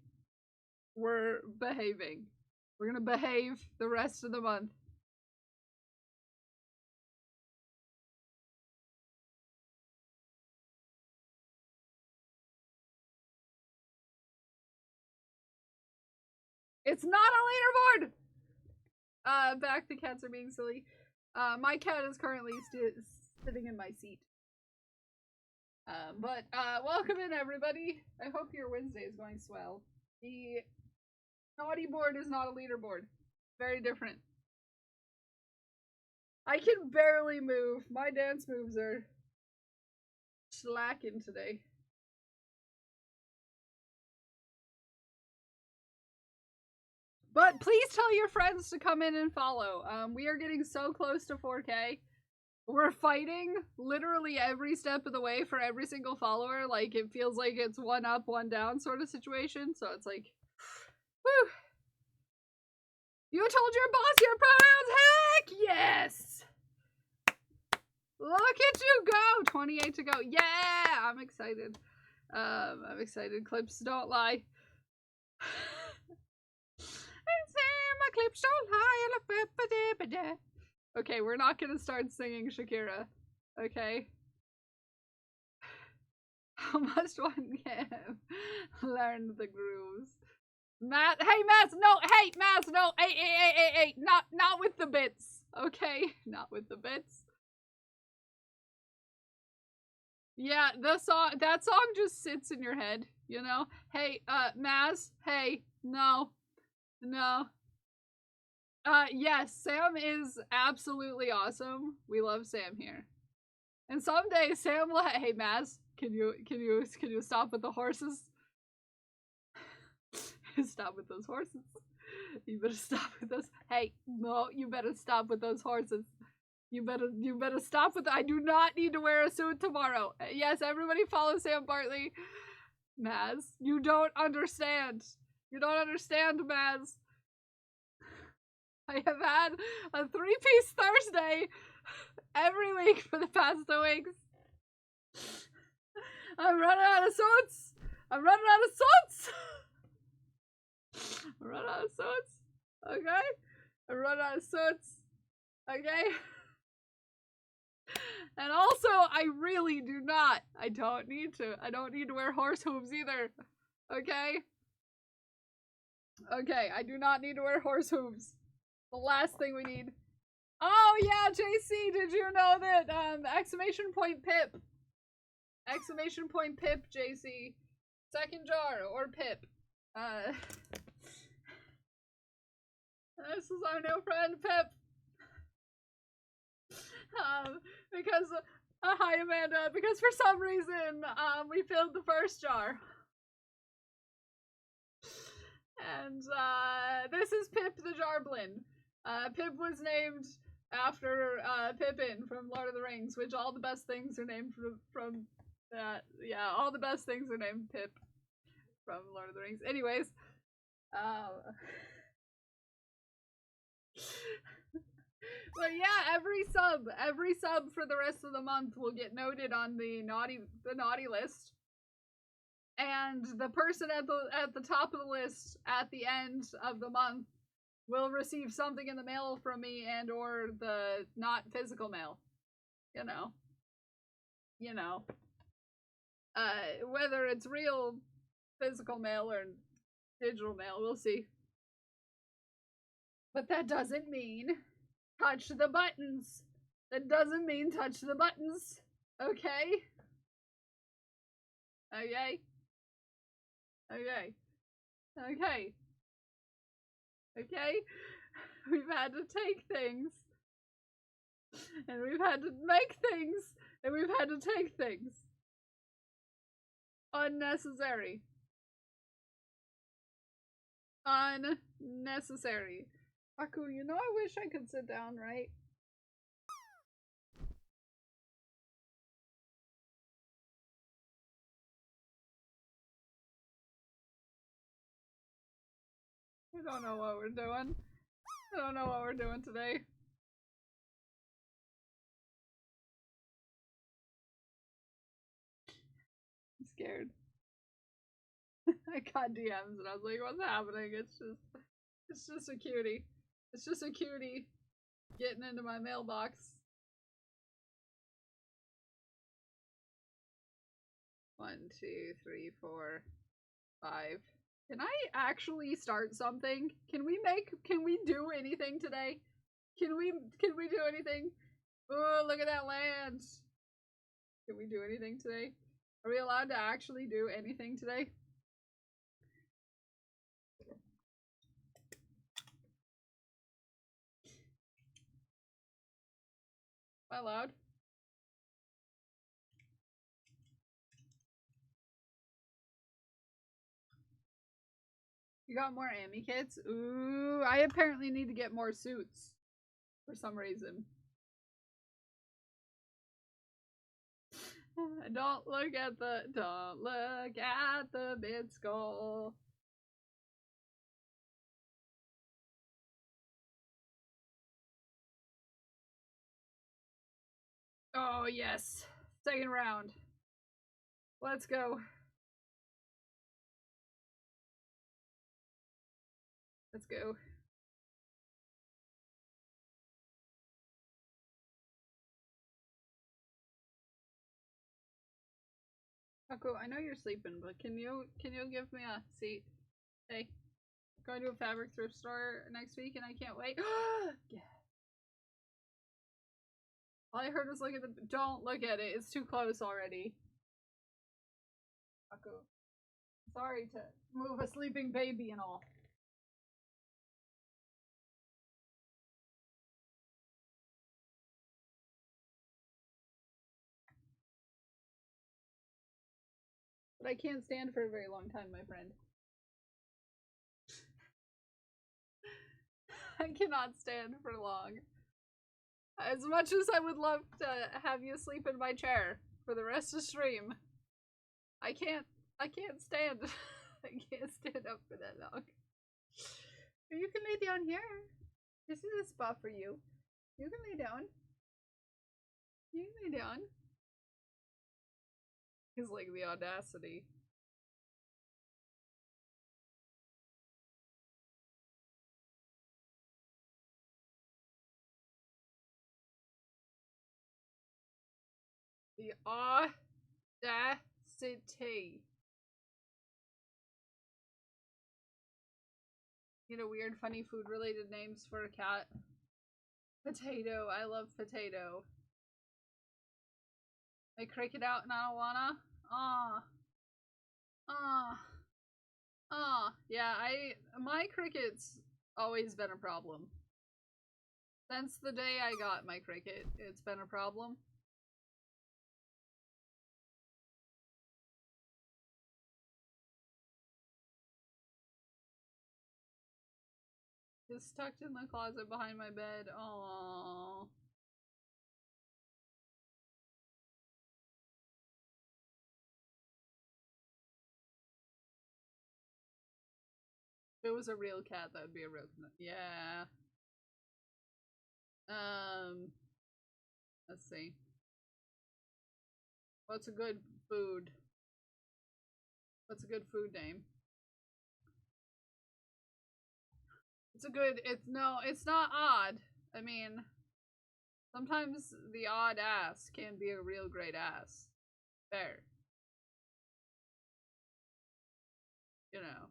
S3: We're behaving. We're gonna behave the rest of the month. It's not a leaderboard! Back the cats are being silly. My cat is currently sitting in my seat. But welcome in, everybody. I hope your Wednesday is going swell. The naughty board is not a leaderboard. Very different. I can barely move. My dance moves are slacking today. But please tell your friends to come in and follow. We are getting so close to 4K. We're fighting literally every step of the way for every single follower. Like, it feels like it's one up, one down sort of situation. So it's like, whew. You told your boss your pronouns? Heck yes! Look at you go! 28 to go. Yeah! I'm excited. I'm excited. Clips don't lie. My clips don't lie. Okay, we're not gonna start singing Shakira. Okay. How much one can learn the grooves? Matt, hey Matt, no, hey Matt, no, hey, not with the bits. Okay, not with the bits. Yeah, that song just sits in your head, you know? Hey, Maz, hey, no. Yes, Sam is absolutely awesome. We love Sam here. And someday Sam will, hey Maz, can you stop with the horses? Stop with those horses. You better stop with those. Hey, no, you better stop with those horses. You better stop with. I do not need to wear a suit tomorrow. Yes, everybody follow Sam Bartley. Maz, you don't understand. You don't understand, Maz. I have had a 3-piece Thursday every week for the past 2 weeks. I'm running out of suits. I'm running out of suits. I'm running out of suits. Okay? I'm running out of suits. Okay? And also, I really do not. I don't need to wear horse hooves either. Okay? Okay, I do not need to wear horse hooves. The last thing we need. Oh yeah, JC, did you know that, exclamation point Pip. Exclamation point Pip, JC. Second jar, or Pip. This is our new friend, Pip. Because, hi Amanda, because for some reason, we filled the first jar. And, this is Pip the Jarblin. Pip was named after Pippin from Lord of the Rings, which all the best things are named from that. Yeah, all the best things are named Pip from Lord of the Rings. Anyways, but yeah, every sub for the rest of the month will get noted on the naughty list. And the person at the top of the list at the end of the month will receive something in the mail from me and or the not physical mail. You know. Whether it's real physical mail or digital mail, we'll see. But that doesn't mean touch the buttons. That doesn't mean touch the buttons. Okay? Okay? Okay. Okay. Okay? We've had to take things. And we've had to make things. And we've had to take things. Unnecessary. Unnecessary. Aku, you know I wish I could sit down, right? I don't know what we're doing. I don't know what we're doing today. I'm scared. I got DMs and I was like, what's happening? It's just a cutie. It's just a cutie getting into my mailbox. 1, 2, 3, 4, 5. Can I actually start something? Can we do anything today? Can we do anything? Oh, look at that land. Can we do anything today? Are we allowed to actually do anything today? Am I allowed? You got more Amy kits? Ooh, I apparently need to get more suits. For some reason. Don't look at the bid skull. Oh yes. Second round. Let's go. Let's go. Aku, I know you're sleeping, but can you give me a seat? Hey, going to a fabric thrift store next week and I can't wait. Yeah. All I heard was look at the. Don't look at it. It's too close already. Aku, sorry to move a sleeping baby and all. But I can't stand for a very long time, my friend. I cannot stand for long. As much as I would love to have you sleep in my chair for the rest of stream, I can't stand. I can't stand up for that long. But you can lay down here. This is a spot for you. You can lay down. You can lay down. He's like the audacity. The audacity. You know, weird, funny food-related names for a cat. Potato. I love potato. I cricket out and I don't wanna. Yeah, my cricket's always been a problem. Since the day I got my cricket, it's been a problem. It's tucked in the closet behind my bed. Aww. If it was a real cat, that would be a real yeah. Let's see. What's a good food? What's a good food name? It's a good, it's not odd. I mean, sometimes the odd ass can be a real great ass. Fair. You know.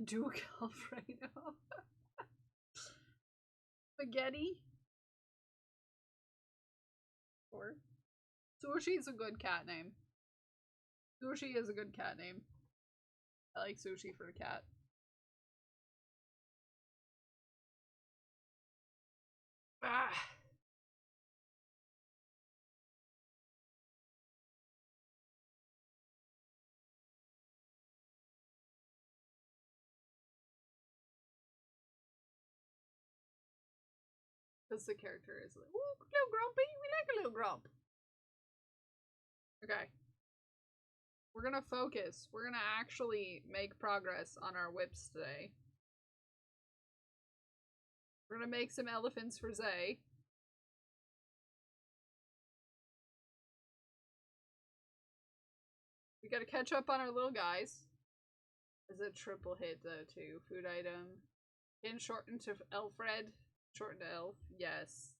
S3: Duke Alfredo. Spaghetti. Or Sushi's a good cat name. Sushi is a good cat name. I like sushi for a cat. Ah. Because the character is like, ooh, little grumpy. We like a little grump. Okay. We're gonna focus. We're gonna actually make progress on our whips today. We're gonna make some elephants for Zay. We gotta catch up on our little guys. Is a triple hit though too. Food item. In shortened to Alfred. Shortened to Elf. Yes.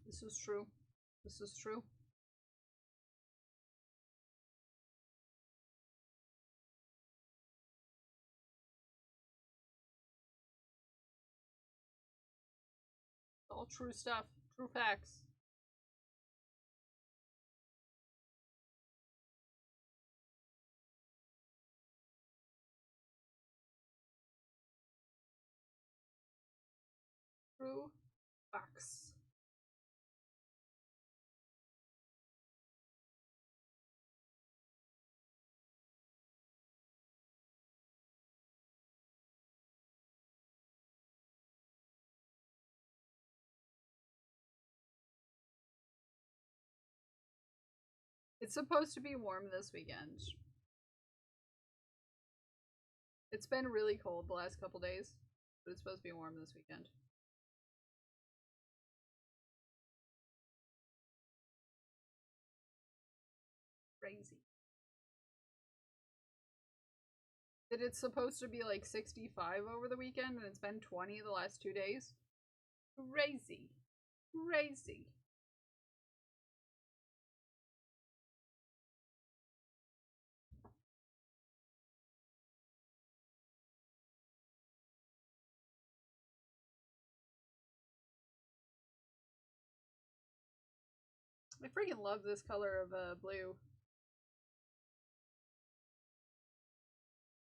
S3: This is true. This is true. All true stuff. True facts. True facts. It's supposed to be warm this weekend. It's been really cold the last couple days, but it's supposed to be warm this weekend. Crazy. That it's supposed to be like 65 over the weekend and it's been 20 the last 2 days. Crazy. Crazy. I freaking love this color of blue.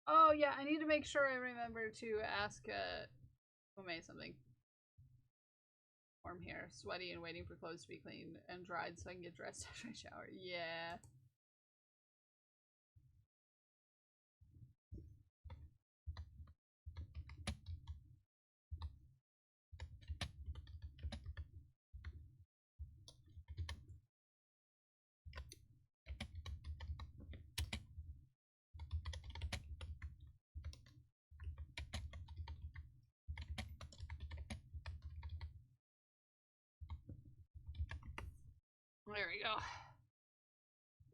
S3: Oh yeah, I need to make sure I remember to ask Ume something. Warm here, sweaty and waiting for clothes to be cleaned and dried so I can get dressed after I shower. Yeah. There we go.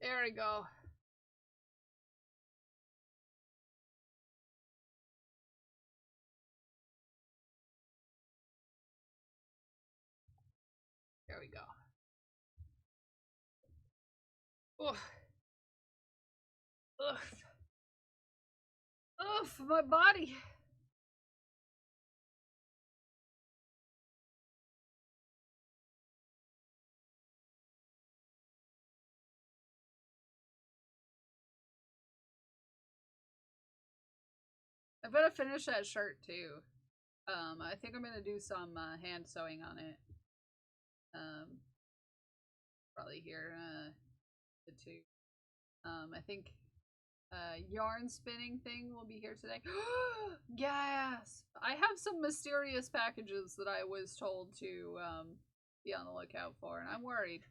S3: There we go. There we go. Ugh. Ugh. Ugh, my body. I've got to finish that shirt too. I think I'm gonna do some hand sewing on it. Probably here, the two. I think yarn spinning thing will be here today. Yes! I have some mysterious packages that I was told to be on the lookout for, and I'm worried.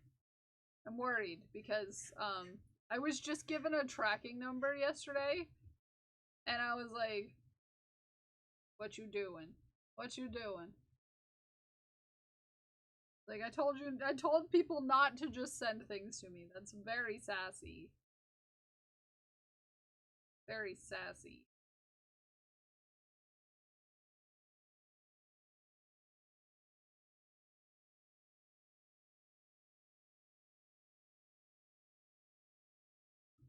S3: I'm worried because I was just given a tracking number yesterday, and I was like, what you doing? What you doing? Like, I told people not to just send things to me. That's very sassy. Very sassy.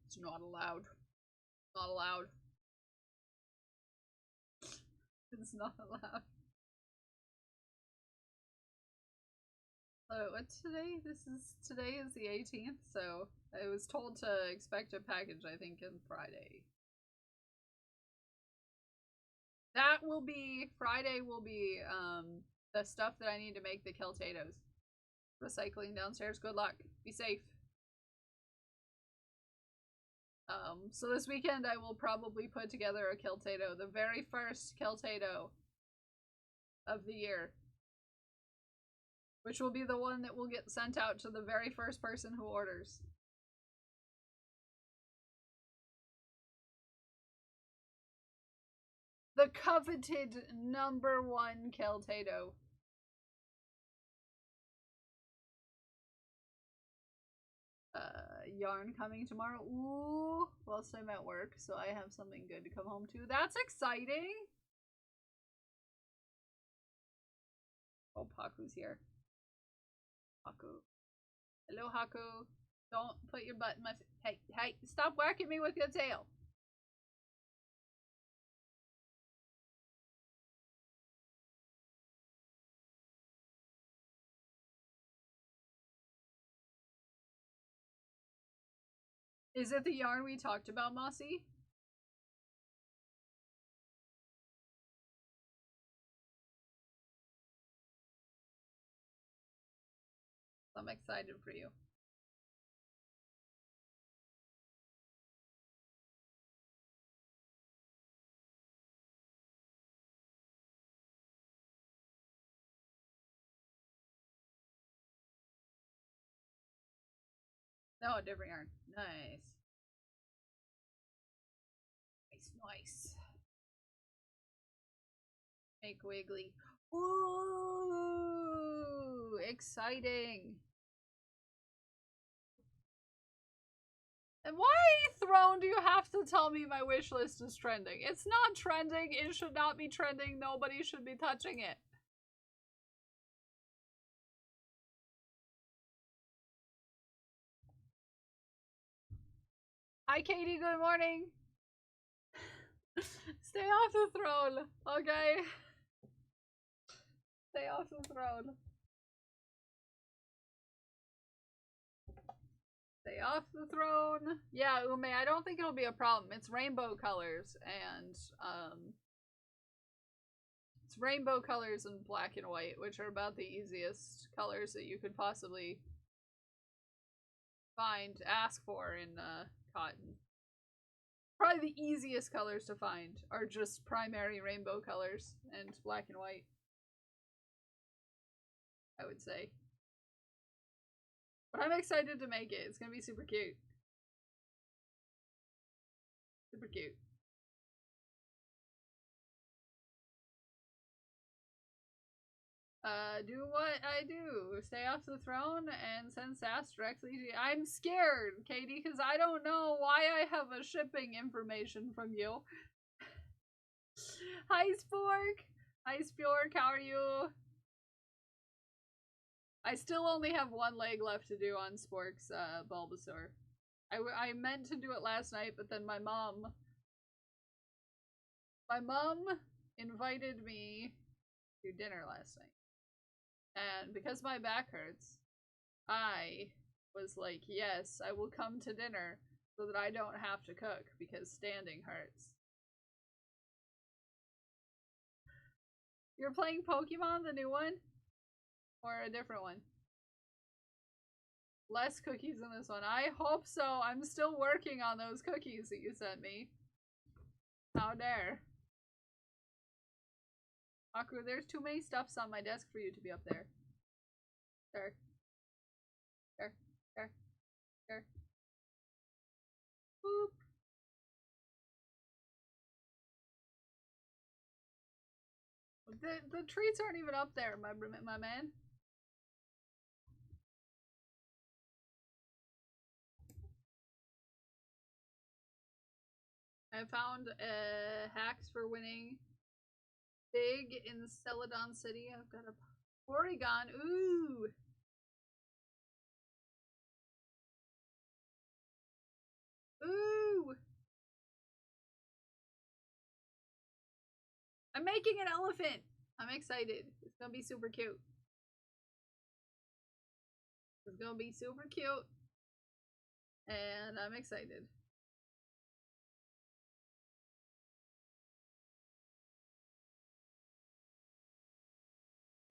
S3: It's not allowed. Not allowed. It's not allowed. What's today? Today is the 18th, so I was told to expect a package, I think, on Friday. Friday will be, the stuff that I need to make the Keltatos. Recycling downstairs. Good luck. Be safe. So this weekend I will probably put together a Keltato. The very first Keltato of the year. Which will be the one that will get sent out to the very first person who orders. The coveted #1 Keltato. Yarn coming tomorrow. Ooh, whilst I'm at work, so I have something good to come home to. That's exciting! Oh, Haku's here. Haku. Hello, Haku. Don't put your butt in my hey, stop whacking me with your tail. Is it the yarn we talked about, Mossy? I'm excited for you. No, different yarn. Nice. Nice. Make wiggly. Ooh, exciting. And why, Throne, do you have to tell me my wish list is trending? It's not trending. It should not be trending. Nobody should be touching it. Hi, Katie. Good morning. Stay off the throne, okay? Stay off the throne. Stay off the throne. Yeah, Ume, I don't think it'll be a problem. It's rainbow colors, and, it's rainbow colors and black and white, which are about the easiest colors that you could possibly ask for in, cotton. Probably the easiest colors to find are just primary rainbow colors and black and white, I would say. But I'm excited to make it. It's gonna be super cute. Super cute. Do what I do. Stay off the throne and send sass directly to you. I'm scared, Katie, because I don't know why I have a shipping information from you. Hi, Spork! Hi, Spork, how are you? I still only have one leg left to do on Spork's Bulbasaur. I meant to do it last night, but then my mom invited me to dinner last night. And because my back hurts, I was like, yes, I will come to dinner so that I don't have to cook because standing hurts. You're playing Pokemon, the new one? Or a different one? Less cookies in this one. I hope so. I'm still working on those cookies that you sent me. How dare. Aku, there's too many stuffs on my desk for you to be up there. There. There. There. There. Boop. The treats aren't even up there, my man. I found hacks for winning big in Celadon City. I've got a Porygon. Ooh. Ooh. I'm making an elephant. I'm excited. It's gonna be super cute. It's gonna be super cute. And I'm excited.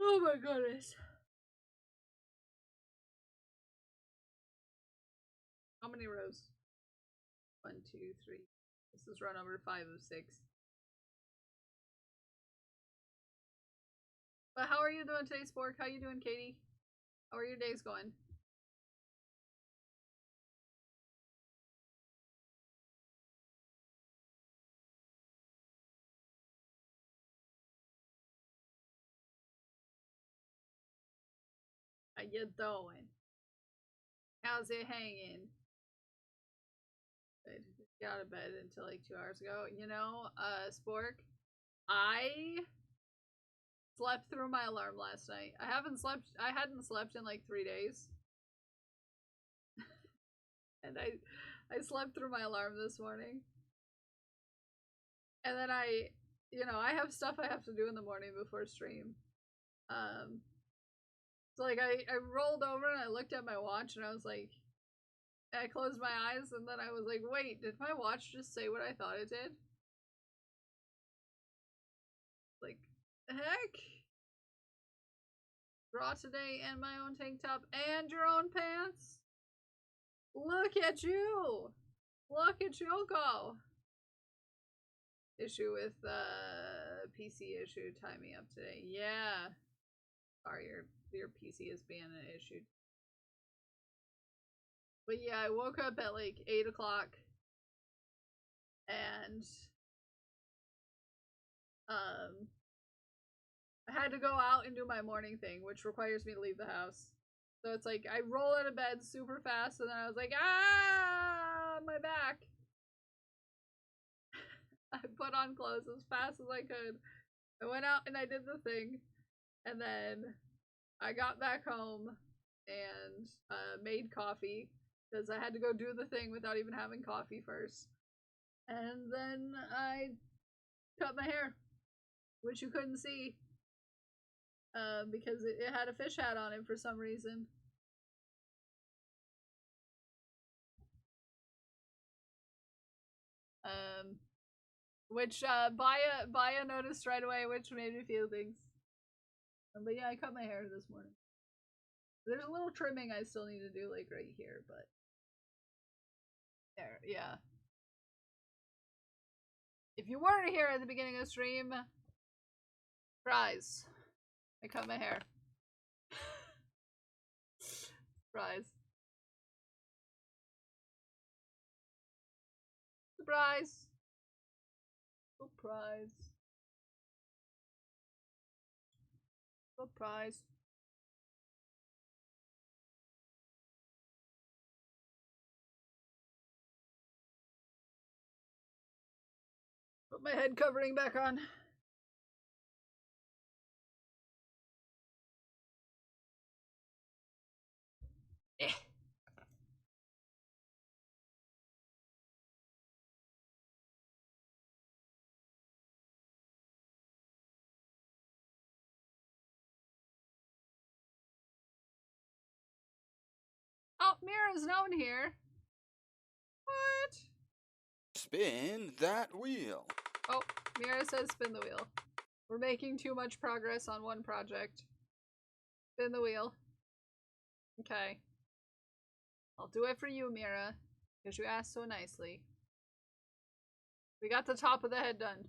S3: Oh my goodness. How many rows? 1, 2, 3. This is run number 5 of 6. But how are you doing today, Spork? How you doing, Katie? How are your days going? How you doing? How's it hanging? Good. Got out of bed until like 2 hours ago. You know, Spork, I slept through my alarm last night. I hadn't slept in like 3 days. And I slept through my alarm this morning. And then I have stuff I have to do in the morning before stream. So like I rolled over and I looked at my watch and I was like, I closed my eyes and then I was like, wait, did my watch just say what I thought it did? Like, heck? Draw today and my own tank top and your own pants? Look at you! Look at you go! Issue with PC issue, tie me up today. Yeah. Sorry, your PC is being an issue. But yeah, I woke up at like 8 o'clock and I had to go out and do my morning thing, which requires me to leave the house. So it's like I roll out of bed super fast and then I was like, ah, my back. I put on clothes as fast as I could. I went out and I did the thing. And then I got back home and made coffee because I had to go do the thing without even having coffee first. And then I cut my hair, which you couldn't see because it had a fish hat on it for some reason. Which Baya noticed right away, which made me feel things. But yeah, I cut my hair this morning. There's a little trimming I still need to do, like right here, but there, yeah. If you weren't here at the beginning of the stream, surprise. I cut my hair. Surprise. Surprise. Surprise. Surprise. Put my head covering back on. Eh. Oh, Mira's known here. What?
S4: Spin that wheel.
S3: Oh, Mira says spin the wheel. We're making too much progress on one project. Spin the wheel. Okay. I'll do it for you, Mira, because you asked so nicely. We got the top of the head done.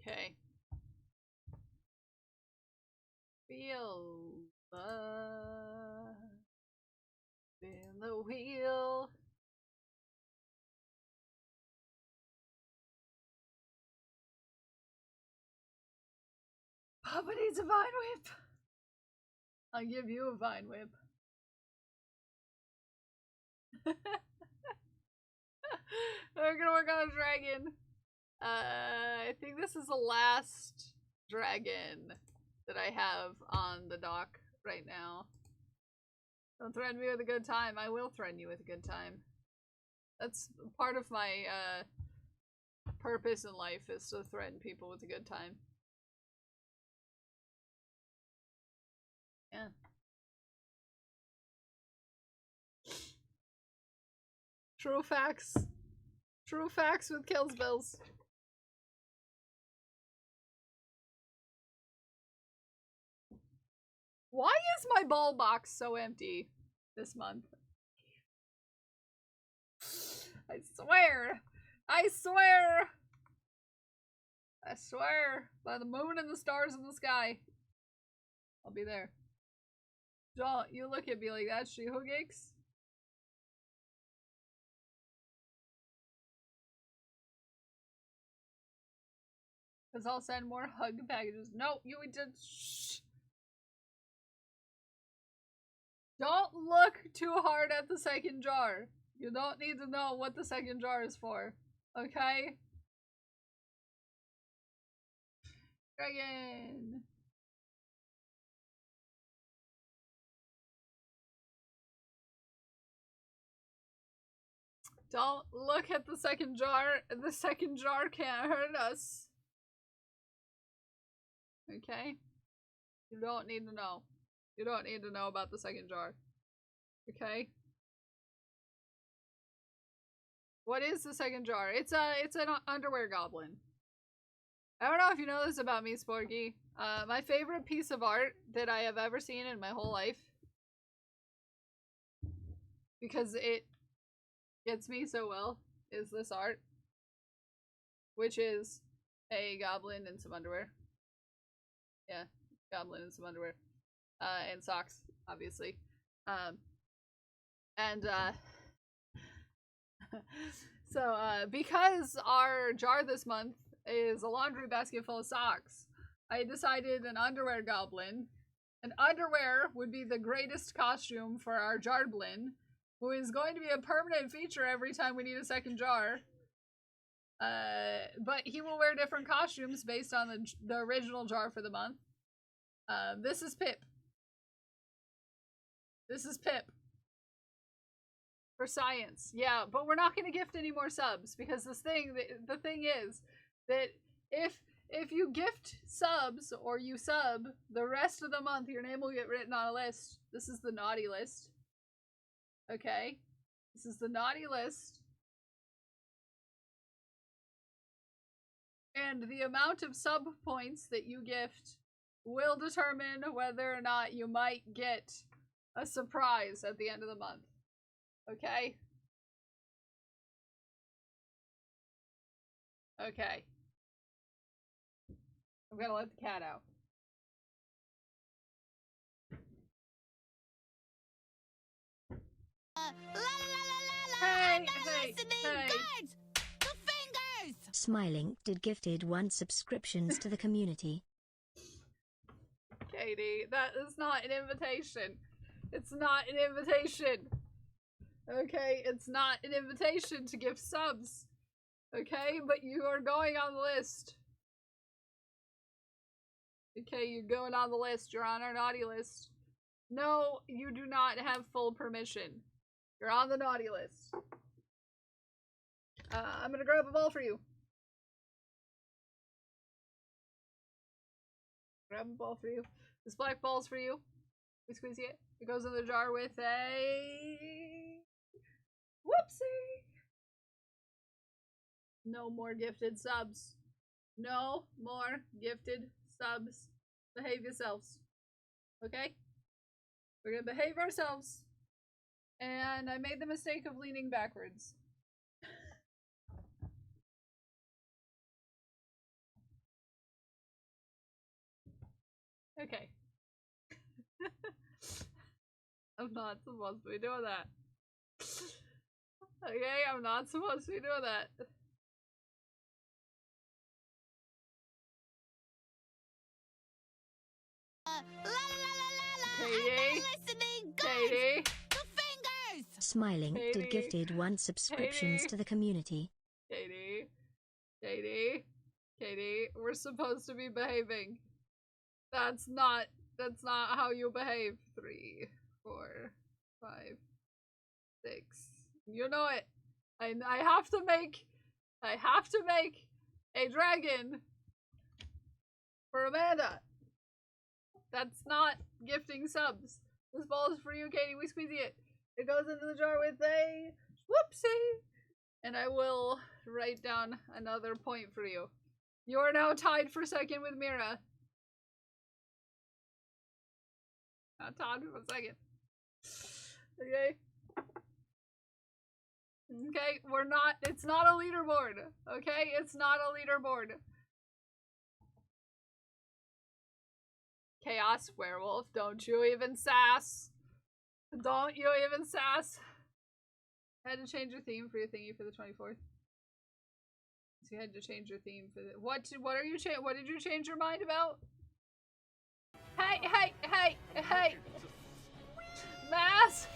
S3: Okay. Wheel. Spin the wheel. Papa needs a vine whip. I'll give you a vine whip. We're gonna work on a dragon. I think this is the last dragon that I have on the dock right now. Don't threaten me with a good time. I will threaten you with a good time. That's part of my purpose in life, is to threaten people with a good time. Yeah. True facts. True facts with kills bills. Why is my ball box so empty this month? I swear. I swear. I swear. By the moon and the stars in the sky. I'll be there. Don't you look at me like that, She-Ho-Geeks. Because I'll send more hug packages. No, you did. Shh. Don't look too hard at the second jar. You don't need to know what the second jar is for. Okay? Dragon. Don't look at the second jar. The second jar can't hurt us. Okay? You don't need to know. You don't need to know about the second jar. Okay? What is the second jar? It's an underwear goblin. I don't know if you know this about me, Sporky. My favorite piece of art that I have ever seen in my whole life, because it gets me so well, is this art. Which is a goblin in some underwear. Yeah, goblin in some underwear. And socks, obviously. So, because our jar this month is a laundry basket full of socks, I decided an underwear goblin. And underwear would be the greatest costume for our Jardblin, who is going to be a permanent feature every time we need a second jar. But he will wear different costumes based on the original jar for the month. This is Pip. This is Pip. For science. Yeah, but we're not going to gift any more subs, because the thing is that if you gift subs or you sub, the rest of the month your name will get written on a list. This is the naughty list. Okay? This is the naughty list. And the amount of sub points that you gift will determine whether or not you might get a surprise at the end of the month. Okay? Okay. I'm gonna let the cat out. Hey, hey, hey.
S8: The fingers!
S10: Smiling did gifted 1 subscriptions to the community.
S3: Katie, that is not an invitation. It's not an invitation. Okay, it's not an invitation to gift subs. Okay, but you are going on the list. Okay, you're going on the list. You're on our naughty list. No, you do not have full permission. You're on the naughty list. I'm gonna grab a ball for you. Grab a ball for you. This black ball's for you. We squeeze it. It goes in the jar with a Whoopsie! No more gifted subs. No more gifted subs. Behave yourselves. Okay? We're gonna behave ourselves. And I made the mistake of leaning backwards. Okay. I'm not supposed to be doing that. Okay, I'm not supposed to be doing that. Katie? Katie?
S8: The fingers!
S10: Smiling
S3: Katie.
S10: did gifted 1 subscriptions
S3: Katie.
S10: to the community.
S3: Katie? Katie? Katie? We're supposed to be behaving. That's not how you behave. 3, 4, 5, 6. You know it. I have to make a dragon for Amanda. That's not gifting subs. This ball is for you, Katie. We squeezy it. It goes into the jar with a whoopsie. And I will write down another point for you. You are now tied for second with Mira. Not tied for second. Okay. Okay, it's not a leaderboard. Okay, it's not a leaderboard. Chaos Werewolf, don't you even sass. Don't you even sass. I had to change your theme for your thingy for the 24th. So you had to change your theme for the— what did you change your mind about? Hey! Mass!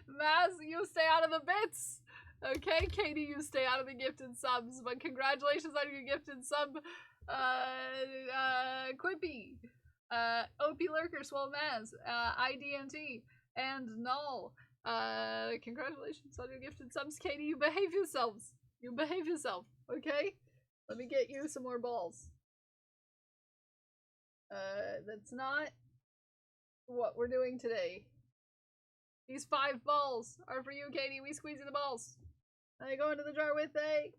S3: Mass, you stay out of the bits! Okay, Katie, you stay out of the gifted subs, but congratulations on your gifted sub, Quippy, OP Lurker, Swell Maz, IDNT, and Null. Congratulations on your gifted subs, Katie. You behave yourselves. You behave yourself, okay? Let me get you some more balls. That's not what we're doing today. These 5 balls are for you, Katie. We squeeze in the balls. I go into the jar with a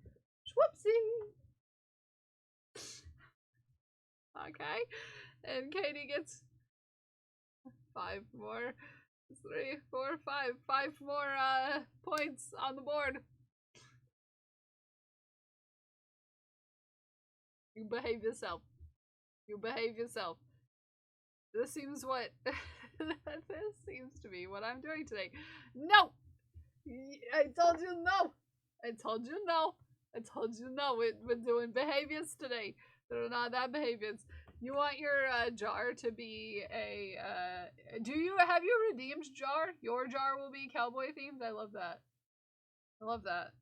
S3: whoopsie. Okay. And Katie gets 5 more. 3, 4, 5. 5 more points on the board. You behave yourself. You behave yourself. This seems what this seems to be what I'm doing today. No! I told you no! I told you no! I told you no! We're doing behaviors today. They're not that behaviors. You want your jar to be a have you redeemed jar? Your jar will be cowboy themed? I love that. I love that.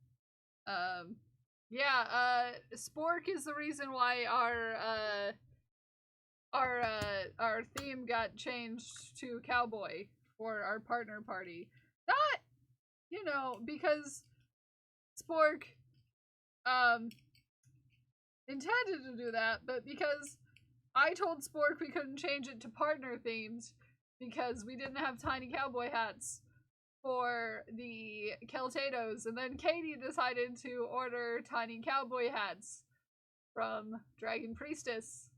S3: Yeah, Spork is the reason why our theme got changed to cowboy for our partner party. Not, you know, because Spork intended to do that, but because I told Spork we couldn't change it to partner themed because we didn't have tiny cowboy hats for the Keltados, and then Katie decided to order tiny cowboy hats from Dragon Priestess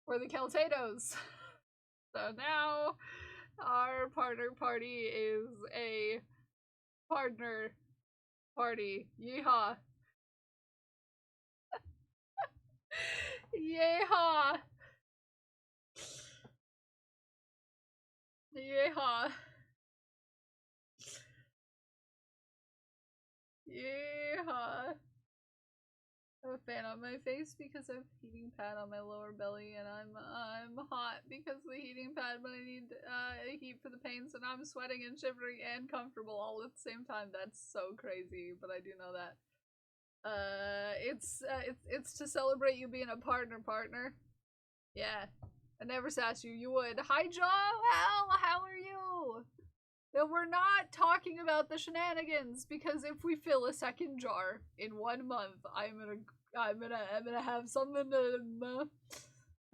S3: for the Keltados. So now our partner party is a partner party. Yeehaw. Yeehaw. Yeehaw. Yeehaw. I have a fan on my face because I have a heating pad on my lower belly, and I'm hot because of the heating pad, but I need heat for the pains, and I'm sweating and shivering and comfortable all at the same time. That's so crazy, but I do know that. It's to celebrate you being a partner. Yeah, I never sassed you. You would. Hi, Joe. How are you? And we're not talking about the shenanigans, because if we fill a second jar in 1 month, I'm gonna have something to,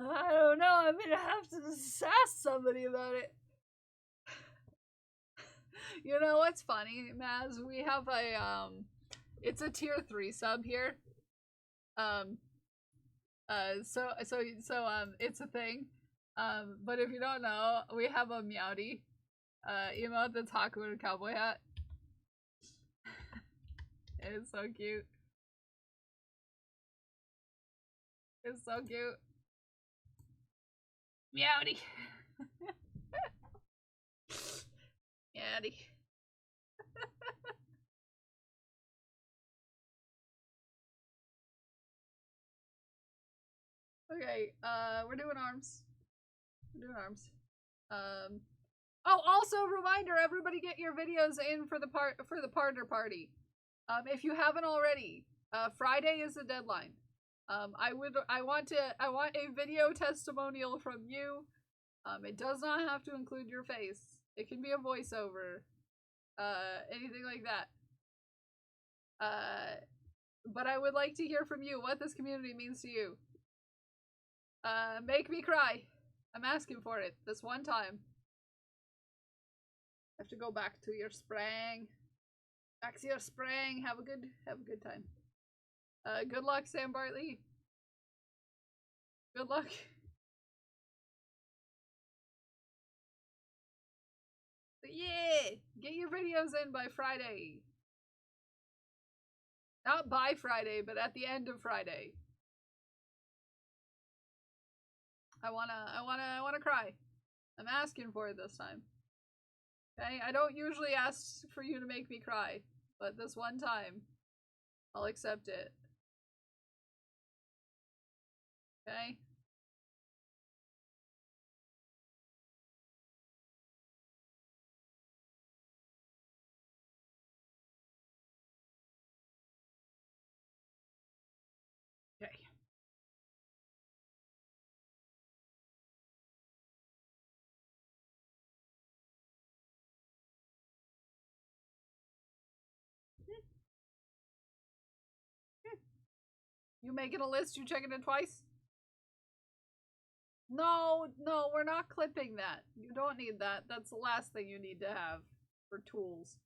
S3: I don't know, I'm gonna have to sass somebody about it. You know what's funny, Maz? We have a it's a tier 3 sub here. So it's a thing. But if you don't know, we have a Meowdy emote that's Haku in a cowboy hat. It's so cute. It's so cute. Meowdy. Meowdy. Okay, we're doing arms. We're doing arms. Oh, also reminder, everybody get your videos in for the partner party. If you haven't already, Friday is the deadline. I want a video testimonial from you. It does not have to include your face. It can be a voiceover. Anything like that. But I would like to hear from you what this community means to you. Make me cry. I'm asking for it this one time. Have to go back to your spring. Back to your spring. Have a good time. Good luck, Sam Bartley. Good luck. But yeah, get your videos in by Friday. Not by Friday, but at the end of Friday. I wanna cry. I'm asking for it this time. Okay, I don't usually ask for you to make me cry, but this one time, I'll accept it. Okay? Okay. You making a list? You checking it twice? No, we're not clipping that. You don't need that. That's the last thing you need to have for tools.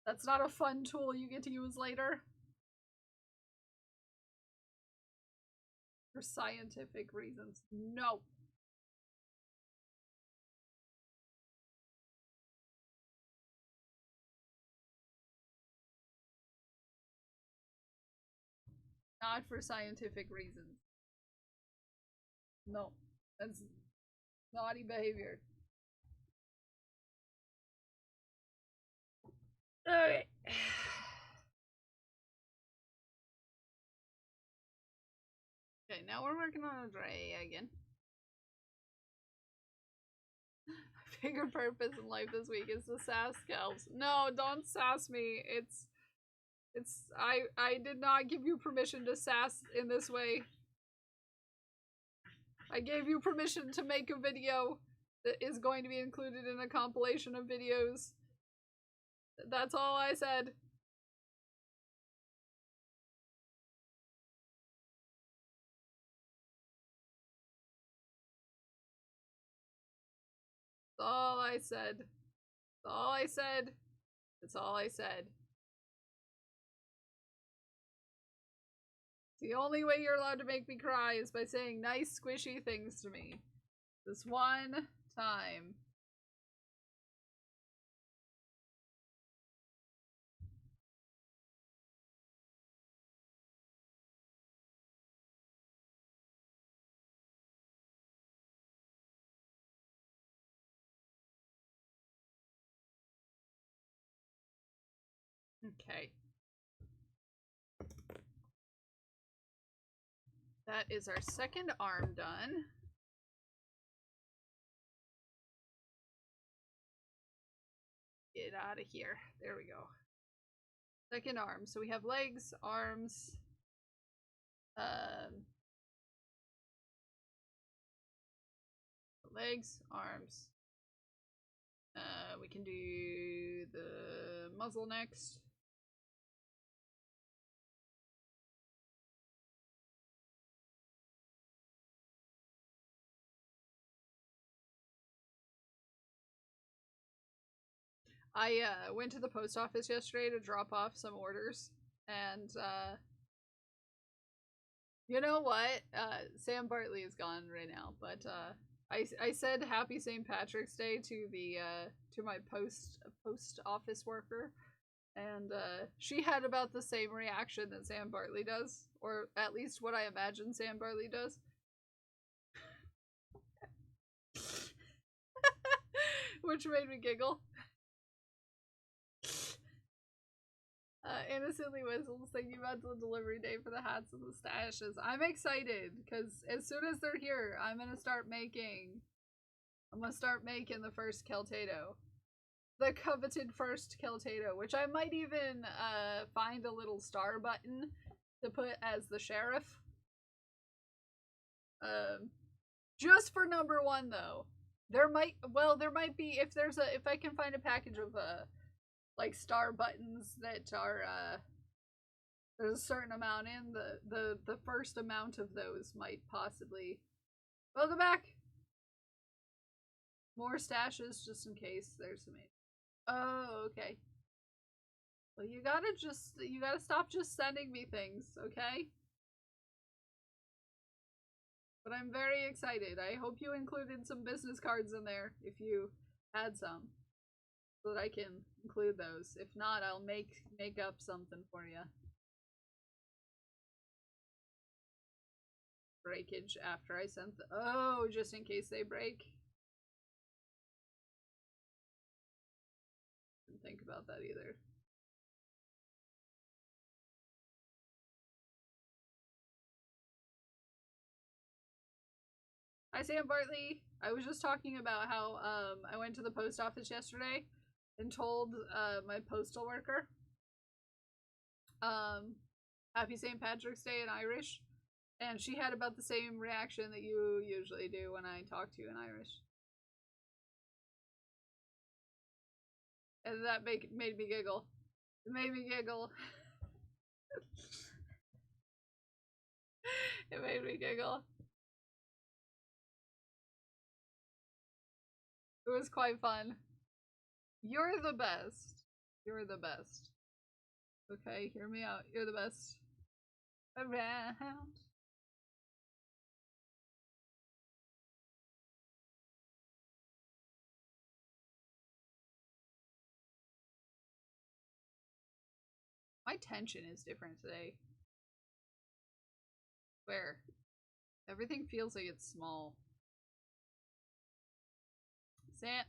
S3: That's not a fun tool you get to use later. For scientific reasons. No. Not for scientific reasons. No. That's naughty behavior. Okay. Okay, now we're working on a Dre again. My bigger purpose in life this week is to sass Kelps. No, don't sass me. I did not give you permission to sass in this way. I gave you permission to make a video that is going to be included in a compilation of videos. That's all I said. That's all I said. That's all I said. That's all I said. The only way you're allowed to make me cry is by saying nice, squishy things to me. This one time. Okay. That is our second arm done. Get out of here. There we go. Second arm. So we have legs, arms, legs, arms. We can do the muzzle next. I went to the post office yesterday to drop off some orders, and you know what? Sam Bartley is gone right now, but I said Happy St. Patrick's Day to the to my post office worker, and she had about the same reaction that Sam Bartley does, or at least what I imagine Sam Bartley does. Which made me giggle. Innocently Whistles, thinking about the delivery day for the hats and the stashes. I'm excited, because as soon as they're here, I'm gonna start making the first Keltado. The coveted first Keltado, which I might even find a little star button to put as the sheriff. Just for number 1 though. There might be, if I can find a package of like star buttons that are there's a certain amount in, the first amount of those might possibly. Welcome back. More stashes just in case there's some. Oh, okay. Well, you gotta stop just sending me things, okay? But I'm very excited. I hope you included some business cards in there if you had some, so that I can include those. If not, I'll make up something for you. Breakage after I sent the— oh, just in case they break. Didn't think about that either. Hi, Sam Bartley. I was just talking about how I went to the post office yesterday and told my postal worker Happy St. Patrick's Day in Irish, and she had about the same reaction that you usually do when I talk to you in Irish. And that made me giggle. It made me giggle. It made me giggle. It was quite fun. You're the best. You're the best. Okay, hear me out. You're the best. Around. My tension is different today. Where? Everything feels like it's small.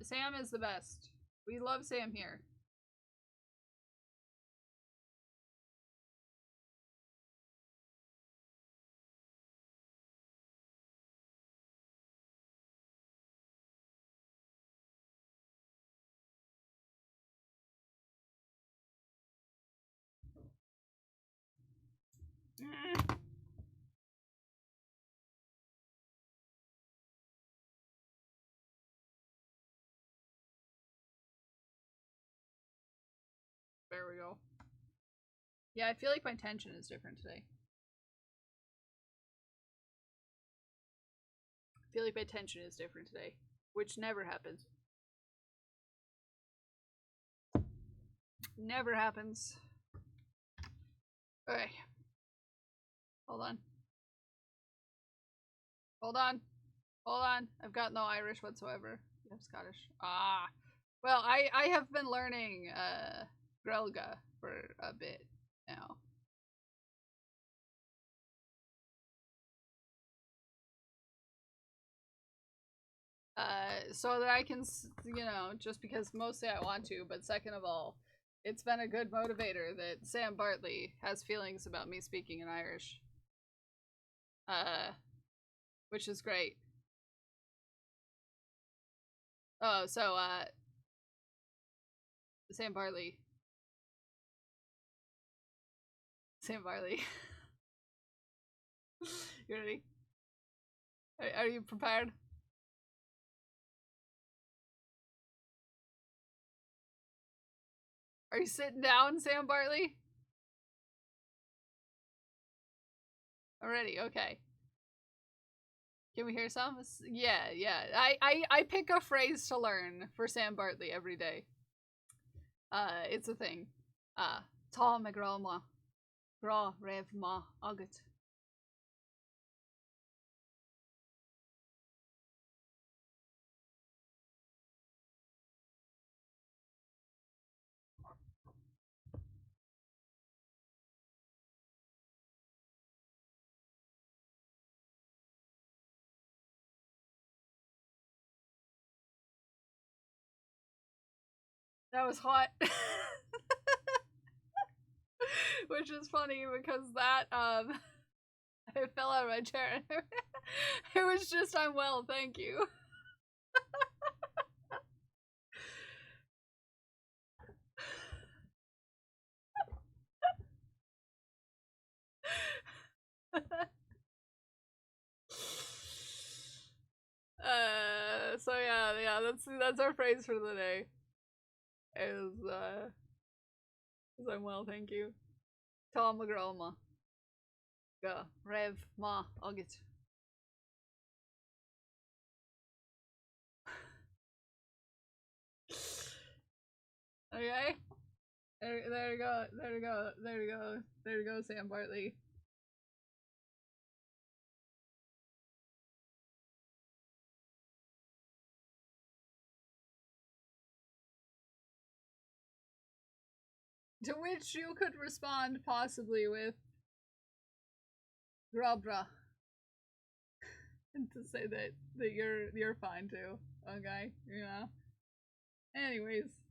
S3: Sam is the best. We love Sam here. There we go. Yeah, I feel like my tension is different today. I feel like my tension is different today, which never happens. Never happens. Okay. Hold on. Hold on. Hold on. I've got no Irish whatsoever. I'm Scottish. Ah. Well, I have been learning Grelga for a bit now. So that I can, you know, just because mostly I want to, but second of all, it's been a good motivator that Sam Bartley has feelings about me speaking in Irish. Which is great. Oh, so, Sam Bartley. Sam Bartley. You ready? Are you prepared? Are you sitting down, Sam Bartley? Already, okay. Can we hear some? Yeah. I pick a phrase to learn for Sam Bartley every day. It's a thing. Tá me gra ma. Gra rev ma agat. That was hot. Which is funny because that, I fell out of my chair. It was just, I'm well, thank you. So yeah, that's our phrase for the day. Is I'm well, thank you. Tá me gra ma. Ga rev ma agit. Okay. There you go. There you go. There you go. There you go, Sam Bartley. To which you could respond possibly with Grabra. And to say that you're fine too. Okay, you know. Anyways.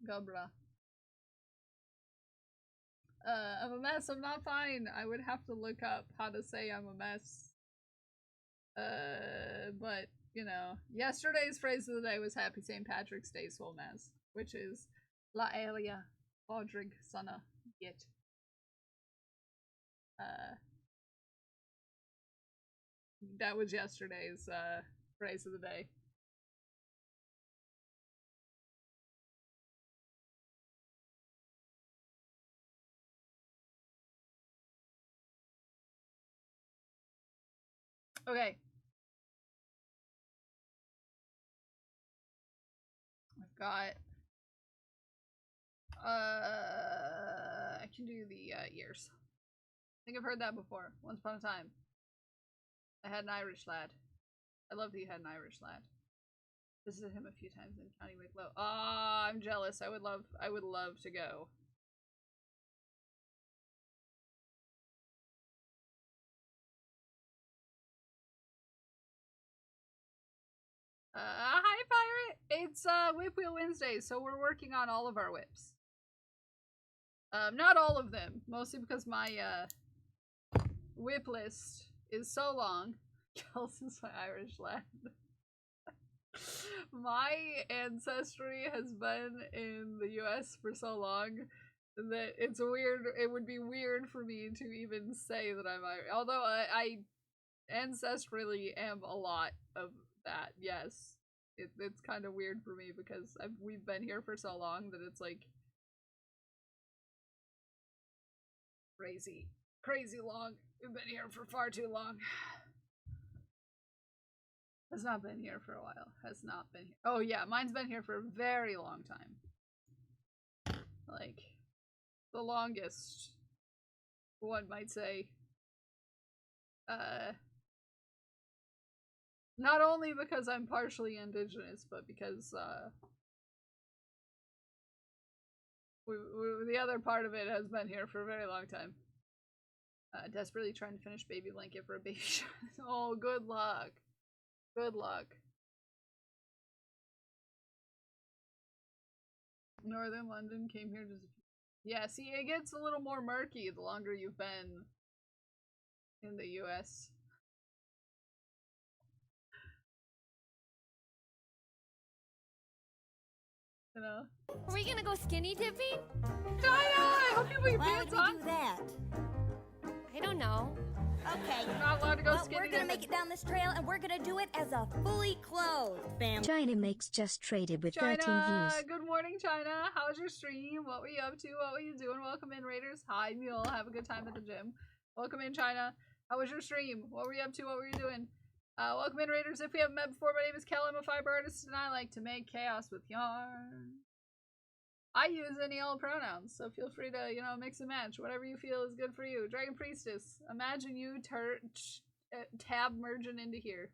S3: Gabra. I'm a mess, I'm not fine. I would have to look up how to say I'm a mess. But, you know, yesterday's phrase of the day was Happy St. Patrick's Day, Soul Mass, which is La Elia Bodrig Sana Git. That was yesterday's, phrase of the day. Okay. I've got I can do the ears. I think I've heard that before. Once upon a time. I had an Irish lad. I love that you had an Irish lad. Visited him a few times in County Wicklow. Ah, I'm jealous. I would love to go. Hi Pirate! It's Whip Wheel Wednesday, so we're working on all of our whips. Not all of them, mostly because my whip list is so long. Kelsey's my Irish lad. My ancestry has been in the US for so long that it's weird. It would be weird for me to even say that I'm Irish. Although I ancestrally am a lot of that, yes. It's kind of weird for me because we've been here for so long that it's like crazy long. We've been here for far too long. Has not been here for a while. Has not been here. Oh yeah, mine's been here for a very long time. Like, the longest, one might say. Not only because I'm partially indigenous, but because, the other part of it has been here for a very long time. Desperately trying to finish Baby Blanket for a baby shower. Oh, good luck. Good luck. Northern London came here just... Yeah, see, it gets a little more murky the longer you've been in the US. You know?
S8: Are we gonna go skinny dipping?
S3: I hope you put your
S8: Why
S3: pants
S8: would
S3: on.
S8: we do that? I don't know. Okay.
S3: Not about to go
S8: Well,
S3: skinny
S8: we're gonna make
S3: dipping.
S8: it down this trail, and we're gonna do it as a fully clothed family.
S10: China Makes just traded with 13
S3: China,
S10: views.
S3: good morning, China. How was your stream? What were you up to? What were you doing? Welcome in, Raiders. Hi, Mule. Have a good time at the gym. Welcome in, China. How was your stream? What were you up to? What were you doing? Welcome in, Raiders. If we haven't met before, my name is Kel. I'm a fiber artist, and I like to make chaos with yarn. I use any all pronouns, so feel free to, you know, mix and match. Whatever you feel is good for you. Dragon Priestess, imagine you tab merging into here.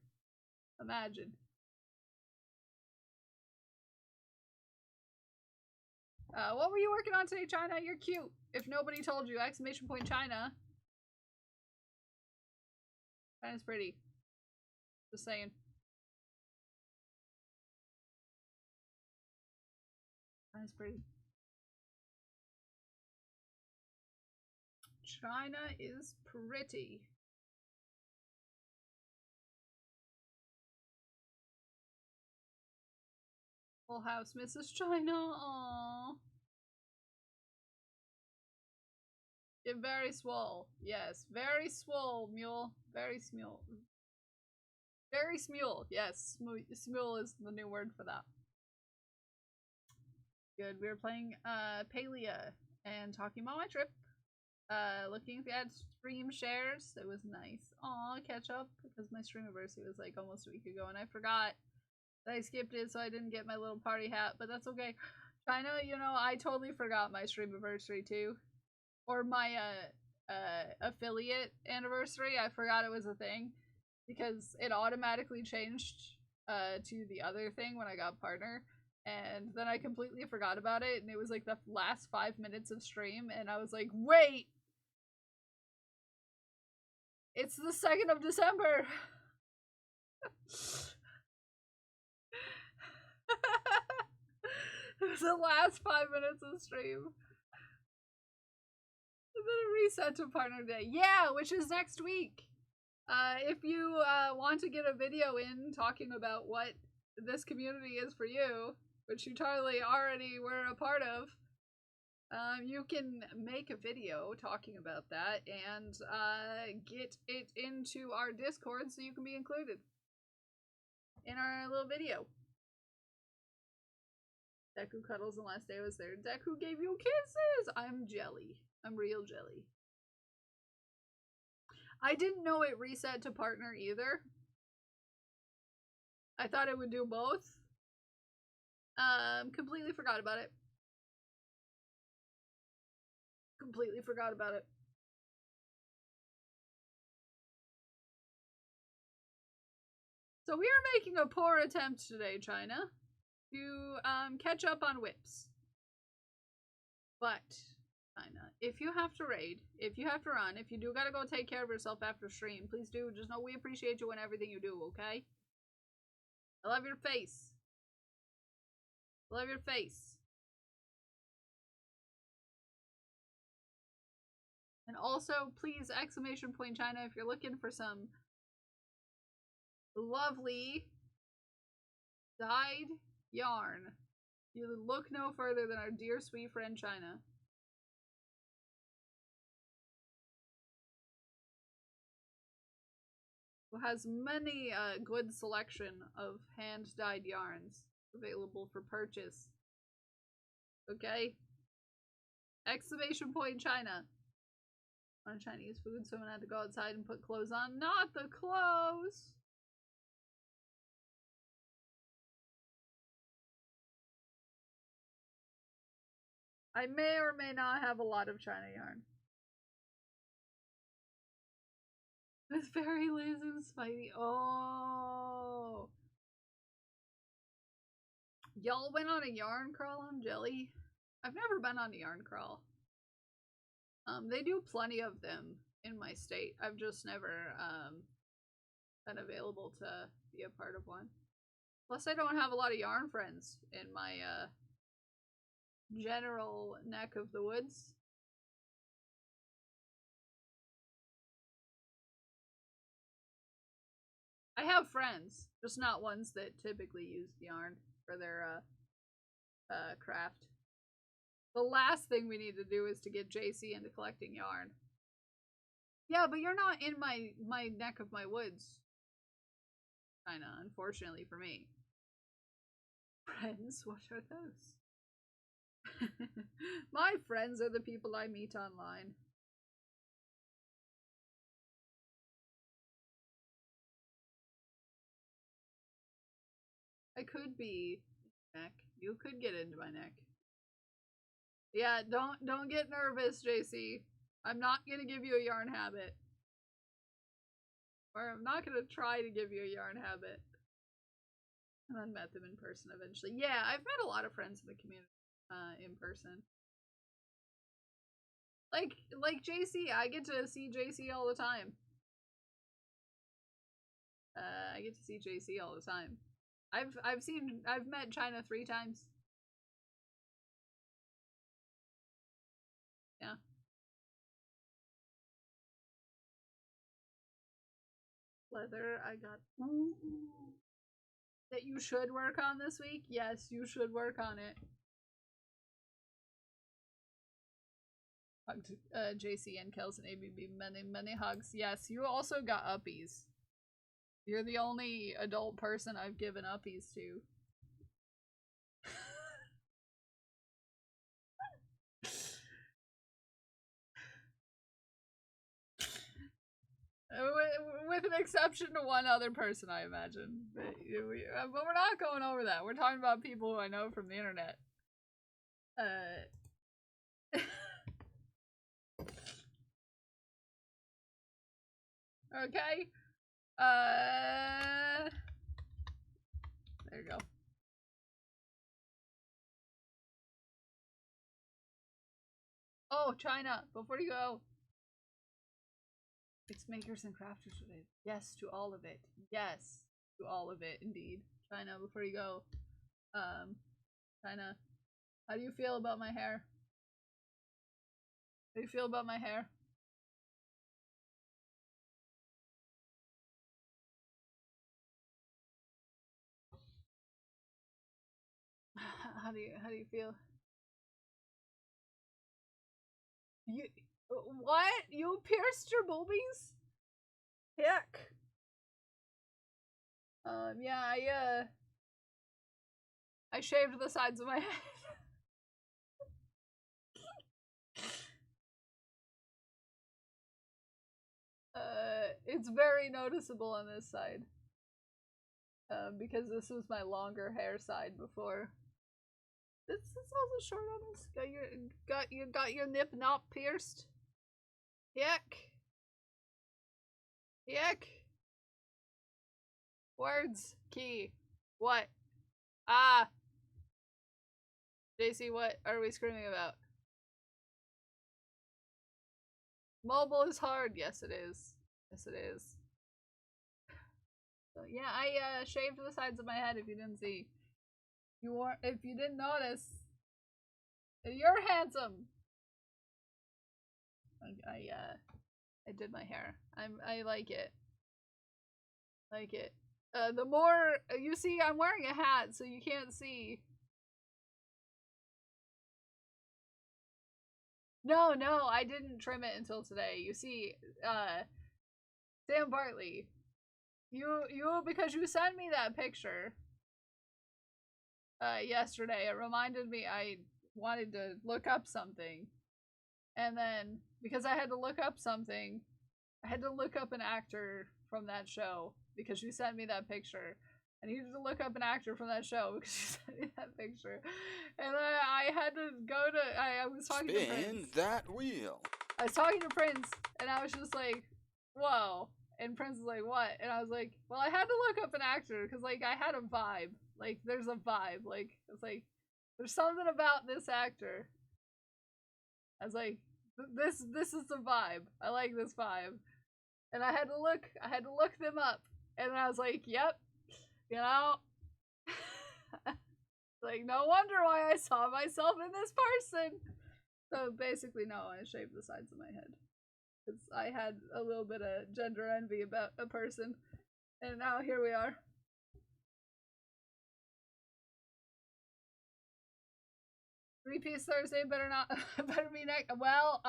S3: Imagine. What were you working on today, China? You're cute. If nobody told you, exclamation point China. China's pretty. Just saying. China's pretty. China is pretty. Full house, Mrs. China. Aww. Get very swole. Yes, very swole, mule. Very smule. Very smule. Yes, smule is the new word for that. Good. We were playing Palia and talking about my trip. Looking at stream shares. It was nice. Aw, catch up because my stream anniversary was like almost a week ago and I forgot that I skipped it, so I didn't get my little party hat, but that's okay. China, you know, I totally forgot my stream anniversary too. Or my affiliate anniversary. I forgot it was a thing because it automatically changed to the other thing when I got partner. And then I completely forgot about it, and it was like the last 5 minutes of stream, and I was like, wait! It's the 2nd of December! It was the last 5 minutes of stream. And then it reset to partner day. Yeah, which is next week! If you want to get a video in talking about what this community is for you, which you totally already were a part of, you can make a video talking about that and get it into our Discord so you can be included in our little video. Deku cuddles the last day I was there. Deku gave you kisses! I'm jelly. I'm real jelly. I didn't know it reset to partner either. I thought it would do both. Completely forgot about it. Completely forgot about it. So we are making a poor attempt today, China, to catch up on whips. But, China, if you have to raid, if you have to run, if you do gotta go take care of yourself after stream, please do. Just know we appreciate you in everything you do, okay? I love your face. Love your face. And also, please, exclamation point China, if you're looking for some lovely dyed yarn, you look no further than our dear sweet friend China. Who has many good selection of hand-dyed yarns available for purchase. Okay? Exclamation point China. On Chinese food, someone had to go outside and put clothes on. Not the clothes! I may or may not have a lot of China yarn. With Fairy Liz and Spidey. Oh! Y'all went on a yarn crawl on Jelly? I've never been on a yarn crawl. They do plenty of them in my state. I've just never been available to be a part of one. Plus, I don't have a lot of yarn friends in my general neck of the woods. I have friends, just not ones that typically use yarn for their craft. The last thing we need to do is to get JC into collecting yarn. Yeah, but you're not in my neck of my woods. Kinda, unfortunately for me. Friends? What are those? My friends are the people I meet online. I could be neck. You could get into my neck. Yeah, don't get nervous, JC. I'm not gonna give you a yarn habit. Or I'm not gonna try to give you a yarn habit. And then met them in person eventually. Yeah, I've met a lot of friends in the community in person. Like JC, I get to see JC all the time. I get to see JC all the time. I've met China 3 times. Yeah. Leather, I got that you should work on this week. Yes, you should work on it. Hugged JC and Kels and ABB, many hugs. Yes, you also got uppies. You're the only adult person I've given uppies to. With an exception to one other person, I imagine. But we're not going over that. We're talking about people who I know from the internet. Okay. There you go. Oh, China, before you go. It's makers and crafters related. Yes, to all of it. Yes, to all of it, indeed. China, before you go. China, how do you feel about my hair? How do you feel about my hair? How do you feel? You what? You pierced your boobies? Heck. Yeah, I shaved the sides of my head. It's very noticeable on this side. Because this was my longer hair side before. This is also short on this. Got your nip not pierced. Yuck. Yuck. Words. Key. What? Ah. JC, what are we screaming about? Mobile is hard. Yes, it is. Yes, it is. So, yeah, I shaved the sides of my head if you didn't see. If you didn't notice, you're handsome. I did my hair. I like it. Like it. The more you see, I'm wearing a hat, so you can't see. No, I didn't trim it until today. You see, Sam Bartley, because you sent me that picture yesterday, it reminded me I wanted to look up something. And then, because I had to look up something, I had to look up an actor from that show because you sent me that picture. I needed to look up an actor from that show because you sent me that picture. And then I had to go to, I was talking to Prince.
S4: Spin that wheel.
S3: I was talking to Prince, and I was just like, whoa. And Prince was like, what? And I was like, well, I had to look up an actor because, like, I had a vibe. Like, there's a vibe. Like, it's like, there's something about this actor. I was like, this is the vibe. I like this vibe. And I had to look them up. And I was like, yep. You know? Like, no wonder why I saw myself in this person. So basically, no, I shaved the sides of my head. Because I had a little bit of gender envy about a person. And now here we are. Three-piece Thursday better be next. Well,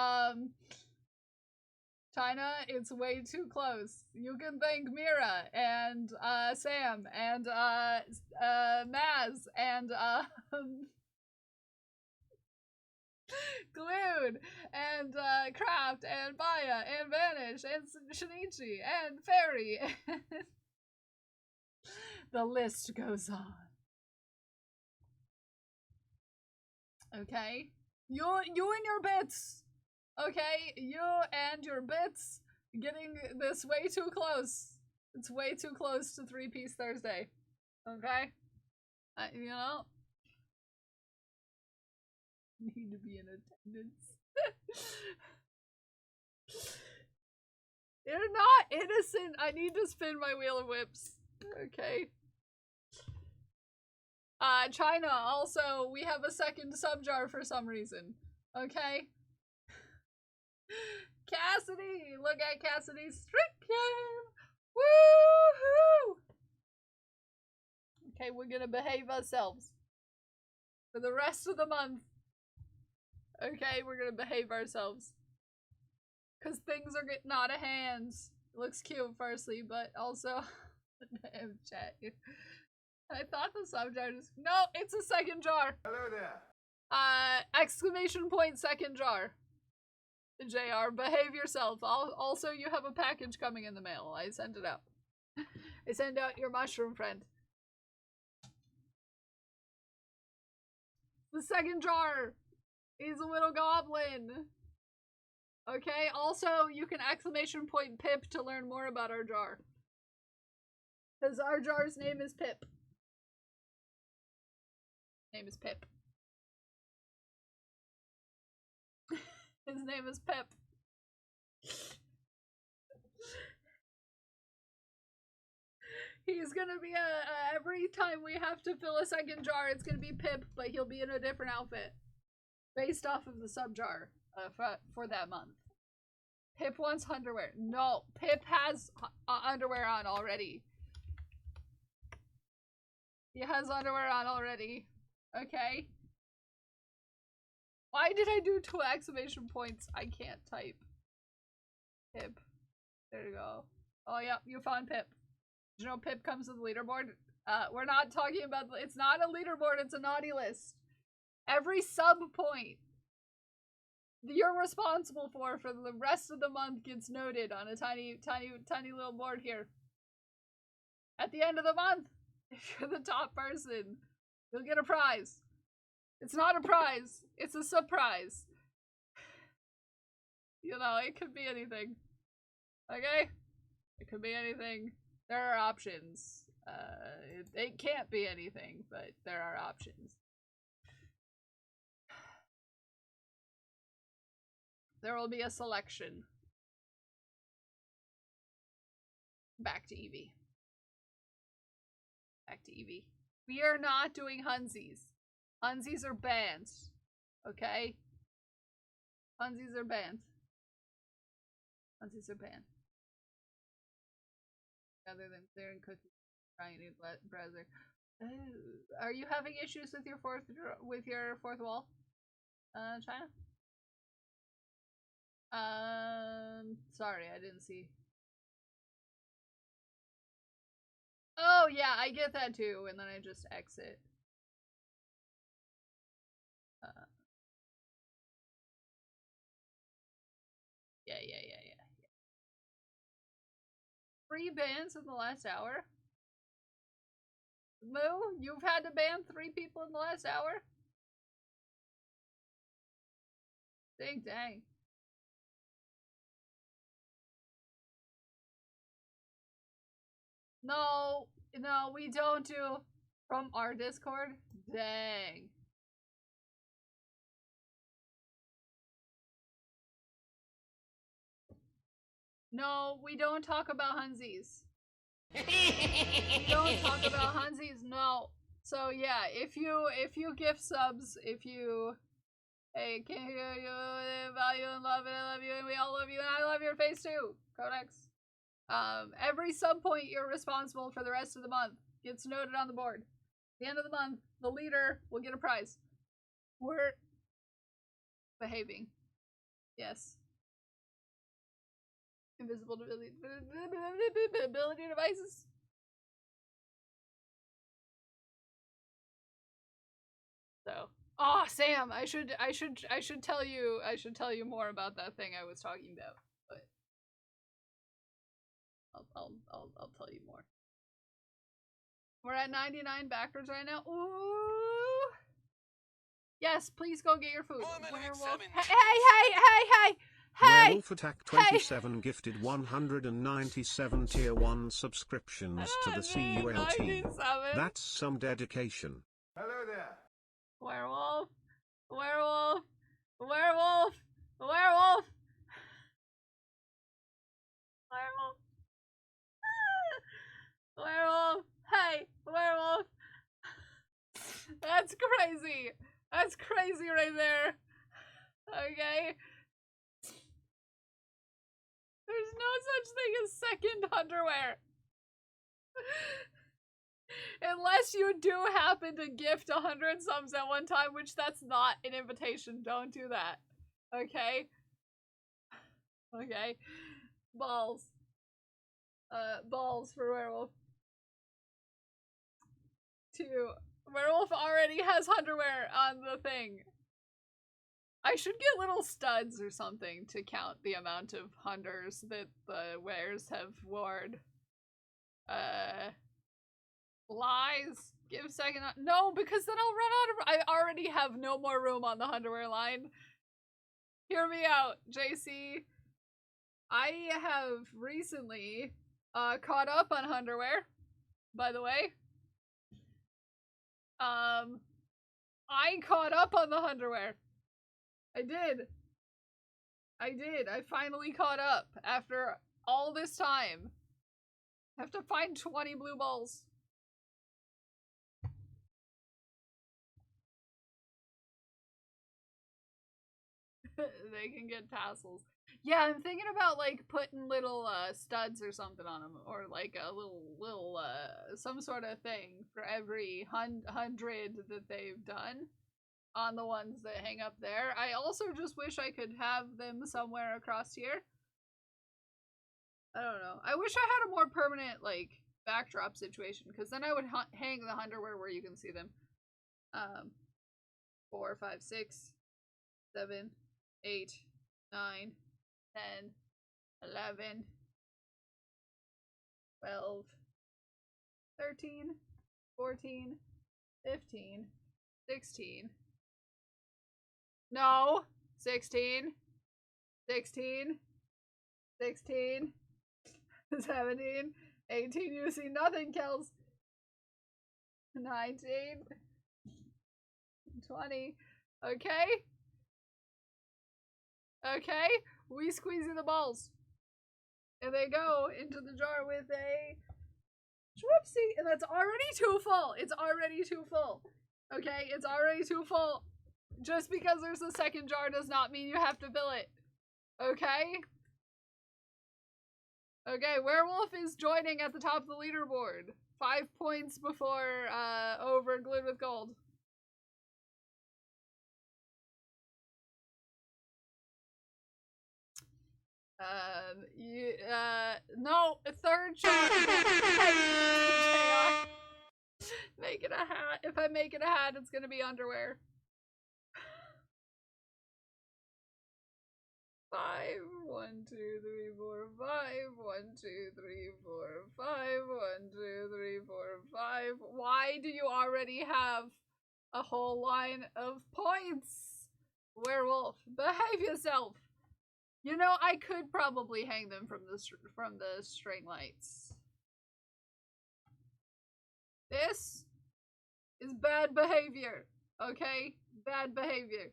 S3: China, it's way too close. You can thank Mira and Sam and Maz and Glued and Craft and Baya and Vanish and Shinichi and Fairy. The list goes on. Okay? You and your bits. Okay? You and your bits getting this way too close. It's way too close to 3-Piece Thursday. Okay? You know? Need to be in attendance. You're not innocent. I need to spin my wheel of whips. Okay. China, also, we have a second subjar for some reason. Okay? Cassidy! Look at Cassidy's stricken! Woohoo! Okay, we're gonna behave ourselves. For the rest of the month. Okay, we're gonna behave ourselves. Cause things are getting out of hands. It looks cute, firstly, but also... Damn, chat. I thought the subjar is... No, it's a second jar!
S1: Hello there!
S3: Exclamation point second jar. JR, behave yourself. Also, you have a package coming in the mail. I sent it out. I sent out your mushroom friend. The second jar is a little goblin. Okay, also, you can exclamation point Pip to learn more about our jar. Because our jar's name is Pip. Name is Pip. His name is Pip. He's gonna be every time we have to fill a second jar, it's gonna be Pip, but he'll be in a different outfit. Based off of the sub jar for that month. Pip wants underwear. No, Pip has underwear on already. He has underwear on already. Okay. Why did I do 2 exclamation points? I can't type. Pip. There you go. Oh, yeah, you found Pip. Did you know Pip comes with the leaderboard? We're not talking about... It's not a leaderboard, it's a naughty list. Every sub point you're responsible for the rest of the month gets noted on a tiny little board here. At the end of the month, if you're the top person, you'll get a prize. It's not a prize, it's a surprise. You know, it could be anything. Okay? It could be anything. There are options. It can't be anything, but there are options. There will be a selection. Back to Eevee. Back to Eevee. We are not doing Hunsies. Hunsies are banned. Okay? Hunsies are banned. Hunsies are banned. Other than clearing cookies, trying a new browser. Are you having issues with your fourth wall? China? Sorry, I didn't see. Oh, yeah, I get that too, and then I just exit. Yeah. 3 bans in the last hour? Moo, you've had to ban 3 people in the last hour? Dang. No, we don't do from our Discord. Dang. No, we don't talk about Hunsies. We don't talk about Hunsies, no. So yeah, if you gift subs, hey, can't hear you, value and love it, I love you, and we all love you, and I love your face too, Codex. Every sub point you're responsible for the rest of the month gets noted on the board. At the end of the month, the leader will get a prize. We're behaving. Yes. Invisible ability devices. So, oh, Sam, I should tell you more about that thing I was talking about, but I'll tell you more. We're at 99 backers right now. Ooh. Yes, please go get your food. Werewolf. Hey!
S7: Werewolf Attack 27 gifted 197 tier 1 subscriptions to the CUL team. That's some dedication.
S1: Hello there.
S3: Werewolf. Werewolf. Werewolf. Werewolf. Werewolf. Werewolf. Hey, werewolf. That's crazy. That's crazy right there. Okay. There's no such thing as second underwear. Unless you do happen to gift 100 subs at one time, which that's not an invitation. Don't do that. Okay? Okay. Balls. Balls for werewolf. 2. Werewolf already has underwear on the thing. I should get little studs or something to count the amount of hunters that the wares have worn. Lies. Give second. No, because then I'll run out of. I already have no more room on the underwear line. Hear me out, JC. I have recently caught up on underwear, by the way. I caught up on the underwear. I did. I finally caught up after all this time. I have to find 20 blue balls. They can get tassels. Yeah, I'm thinking about like putting little studs or something on them, or like a little some sort of thing for every 100 that they've done on the ones that hang up there. I also just wish I could have them somewhere across here. I don't know. I wish I had a more permanent like backdrop situation, because then I would hang the underwear where you can see them. 4, 5, 6, 7, 8, 9, 10, 11, 12, 13, 14, 15, 16. No! 16, 16, 16, 17, 18. You see nothing, Kels. 19, 20. Okay? Okay? We squeezing the balls. And they go into the jar with a whoopsie. And that's already too full. It's already too full. Okay? It's already too full. Just because there's a second jar does not mean you have to fill it. Okay? Okay, Werewolf is joining at the top of the leaderboard. 5 points before over Glued with Gold. No, a third jar. Make it a hat. If I make it a hat, it's gonna be underwear. 5, 1, 2, 3, 4, 5, 1, 2, 3, 4, 5, 1, 2, 3, 4, 5. Why do you already have a whole line of points? Werewolf, behave yourself. You know, I could probably hang them from the string lights. This is bad behavior, okay? Bad behavior.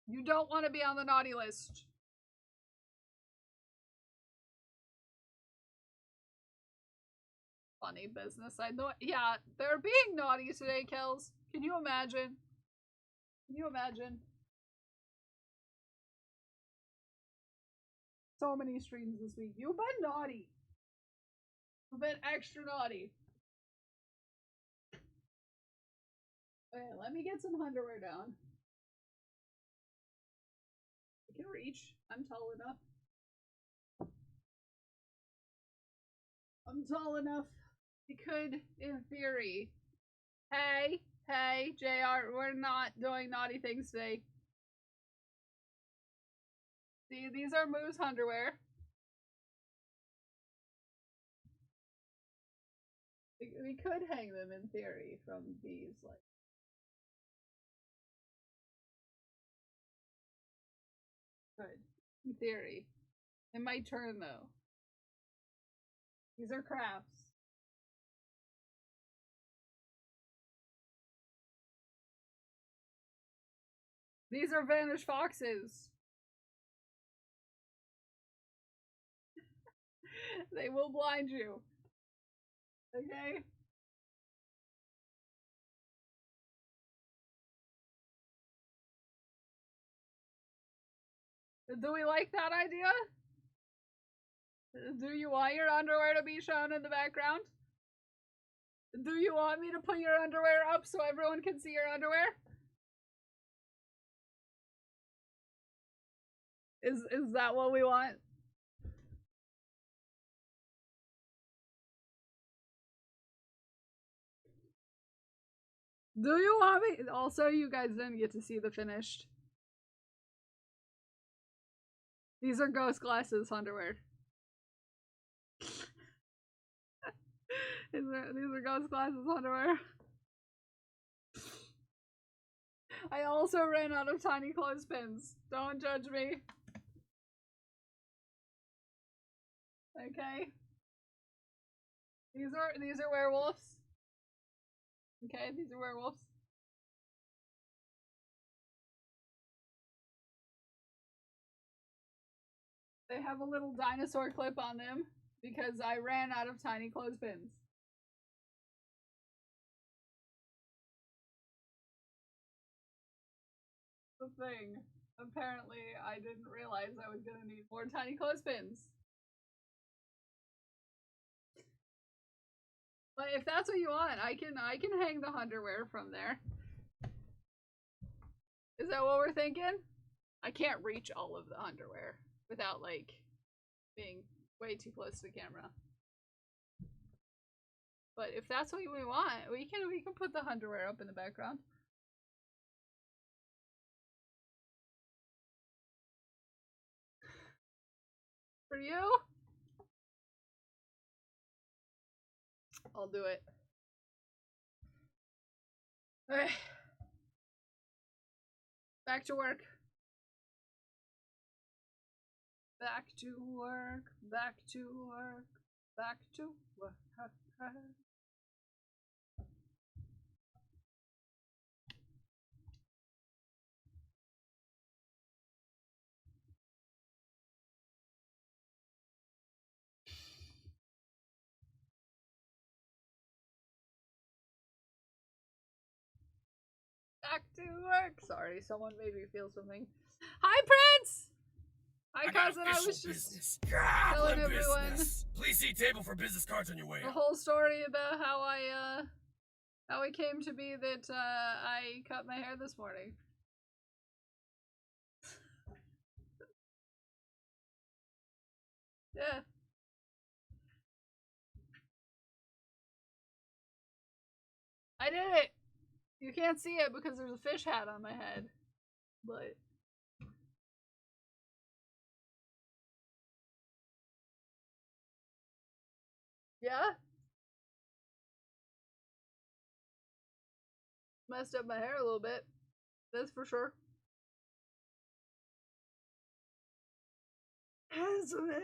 S3: You don't want to be on the naughty list. Funny business. I know. Yeah, they're being naughty today, Kels. Can you imagine? Can you imagine? So many streams this week. You've been naughty. You've been extra naughty. Okay, let me get some underwear down. can reach. I'm tall enough. I'm tall enough. We could, in theory. Hey, JR, we're not doing naughty things today. See, these are Moose underwear. We could hang them in theory from these, like. Good. In theory. It might turn though. These are crafts. These are vanished foxes. They will blind you. Okay? Do we like that idea? Do you want your underwear to be shown in the background? Do you want me to put your underwear up so everyone can see your underwear? Is that what we want? Do you want me? Also, you guys didn't get to see the finished. These are ghost glasses underwear. These are ghost glasses underwear. I also ran out of tiny clothespins. Don't judge me. Okay. These are werewolves. Okay, these are werewolves. They have a little dinosaur clip on them because I ran out of tiny clothespins. The thing. Apparently, I didn't realize I was gonna need more tiny clothespins. But if that's what you want, I can hang the underwear from there. Is that what we're thinking? I can't reach all of the underwear without like being way too close to the camera. But if that's what we want, we can put the underwear up in the background. For you? I'll do it. Alright. Back to work. Back to work. Back to work. Back to work. Back to work. Sorry, someone made me feel something. Hi, Prince! Hi, cousin. I was just telling everyone.
S11: Please see table for business cards on your way.
S3: The whole story about how it came to be that I cut my hair this morning. Yeah. I did it! You can't see it because there's a fish hat on my head. But yeah? Messed up my hair a little bit. That's for sure. Yes, man,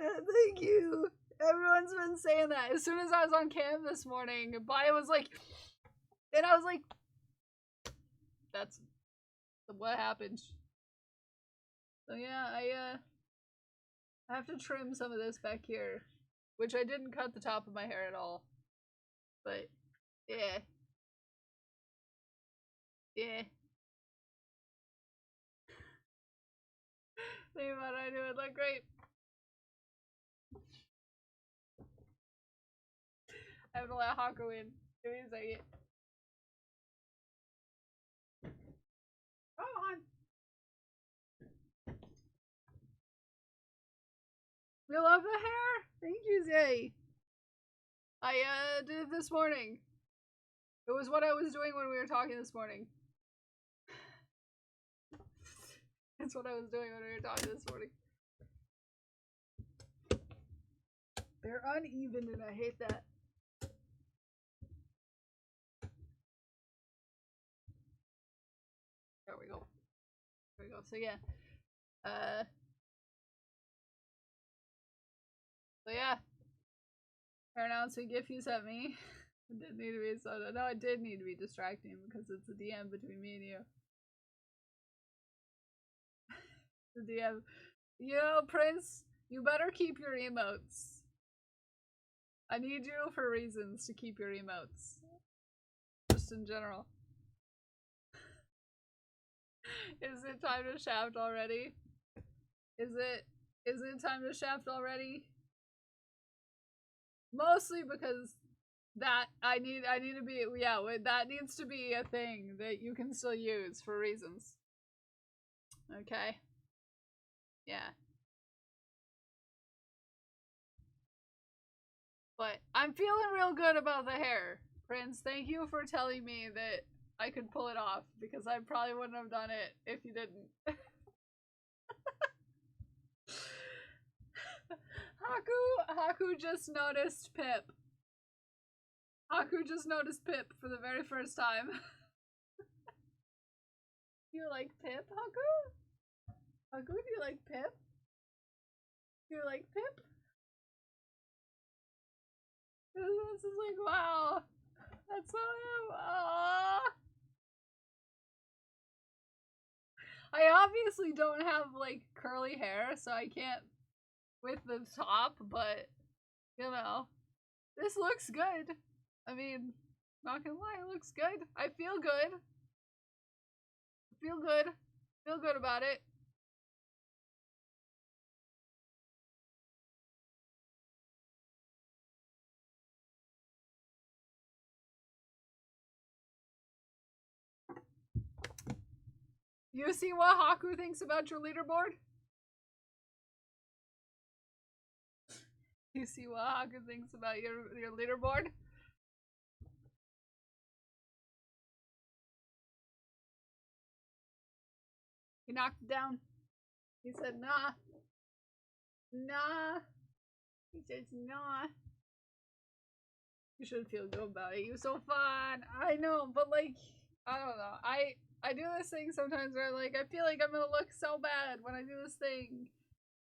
S3: thank you. Everyone's been saying that. As soon as I was on cam this morning, Baya was like, and I was like, that's what happened. So yeah, I have to trim some of this back here, which I didn't cut the top of my hair at all. But yeah. Yeah. Think about it, I do it look great. I have to let Hako in. Give me a second. Come on. We love the hair. Thank you, Zay. I did it this morning. It was what I was doing when we were talking this morning. It's what I was doing when we were talking this morning. They're uneven and I hate that. There we go. There we go. So yeah. So yeah. Our announcement gift you sent me. It didn't need to be so no, it did need to be distracting because it's a DM between me and you. The DM. You know, Prince, you better keep your emotes. I need you for reasons to keep your emotes. Just in general. Is it time to shaft already? Is it time to shaft already? Mostly because that I need to be, yeah, that needs to be a thing that you can still use for reasons. Okay. Yeah. But I'm feeling real good about the hair. Prince, thank you for telling me that I could pull it off, because I probably wouldn't have done it if you didn't. Haku just noticed Pip. Haku just noticed Pip for the very first time. You like Pip, Haku? Haku, do you like Pip? Do you like Pip? This is like, wow. That's so him. Aww. I obviously don't have, like, curly hair, so I can't with the top, but, you know, this looks good. I mean, not gonna lie, it looks good. I feel good. Feel good. Feel good about it. You see what Haku thinks about your leaderboard? You see what Haku thinks about your leaderboard? He knocked it down. He said, nah. Nah. He says, nah. You should feel good about it. He was so fun. I know, but like, I don't know. I do this thing sometimes where like, I feel like I'm gonna look so bad when I do this thing.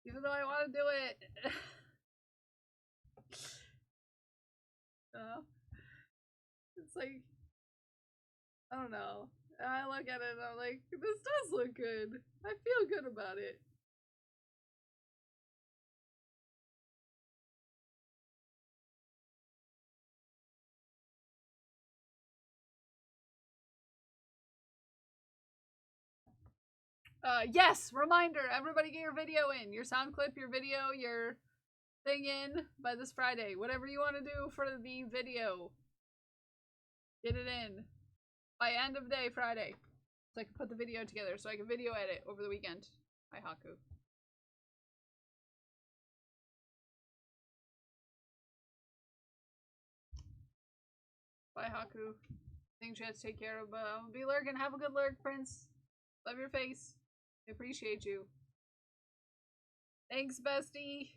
S3: Even though I want to do it. It's like, I don't know. I look at it and I'm like, this does look good. I feel good about it. Yes! Reminder! Everybody get your video in. Your sound clip, your video, your thing in by this Friday. Whatever you want to do for the video. Get it in. By end of day Friday. So I can put the video together. So I can video edit over the weekend. Hi, Haku. Bye, Haku. Things you have to take care of. Be lurking. Have a good lurk, Prince. Love your face. I appreciate you. Thanks, bestie.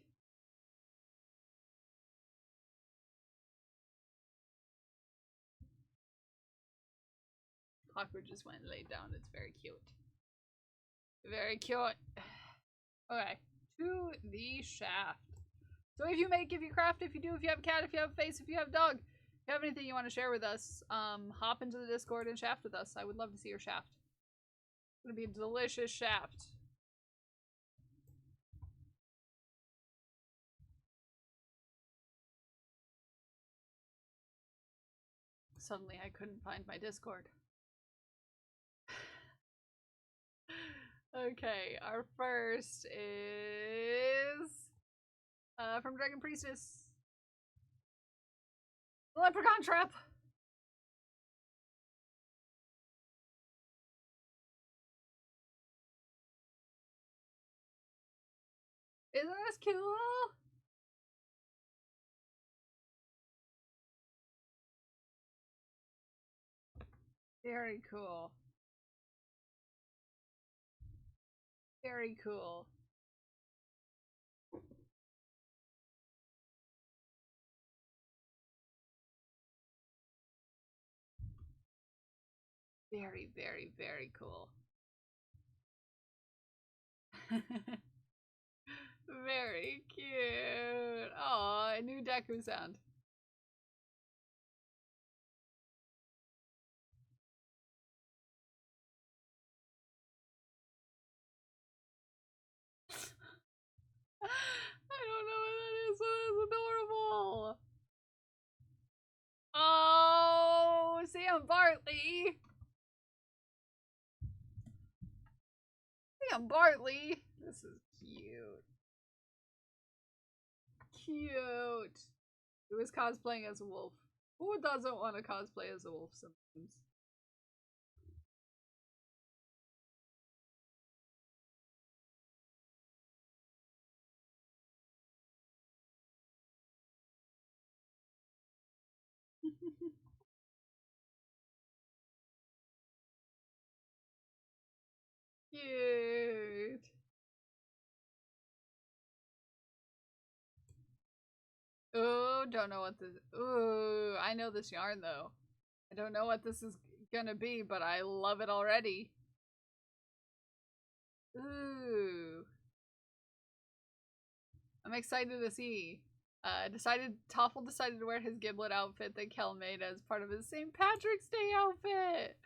S3: Haku just went and laid down. It's very cute. Very cute. Okay. To the shaft. So if you make, if you craft, if you do, if you have a cat, if you have a face, if you have a dog, if you have anything you want to share with us, hop into the Discord and shaft with us. I would love to see your shaft. It's gonna be a delicious shaft. Suddenly I couldn't find my Discord. Okay, our first is from Dragon Priestess. The Leprechaun Trap! Isn't this cool? Very cool. Very cool. Very, very, very cool. Very cute. Aw, a new Deku sound. I don't know what that is, but it's adorable. Oh, Sam Bartley. Sam Bartley. This is cute. Cute. Who is cosplaying as a wolf? Who doesn't want to cosplay as a wolf sometimes? Cute. Oh, don't know what this. Ooh, I know this yarn though. I don't know what this is gonna be, but I love it already. Ooh. I'm excited to see. Toffle decided to wear his Giblet outfit that Kel made as part of his St. Patrick's Day outfit.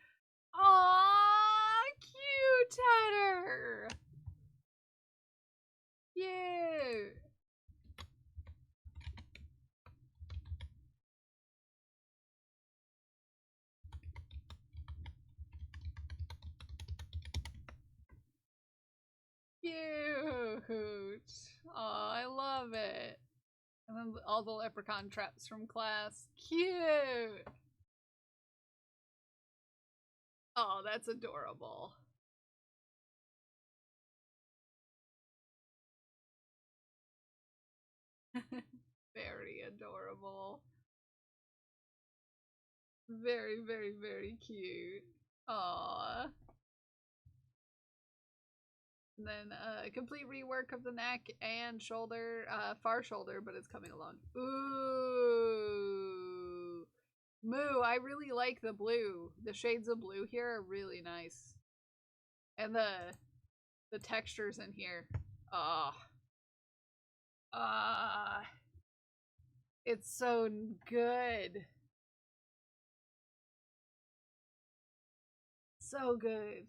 S3: Aww, cute Tedder. Cute. Cute. Oh, I love it. And then all the leprechaun traps from class. Cute. Oh, that's adorable. Very adorable. Very, very, very cute. Aww. And then a complete rework of the neck and shoulder, far shoulder, but it's coming along. Ooh. Moo, I really like the blue. The shades of blue here are really nice. And the textures in here. Ah. It's so good. So good.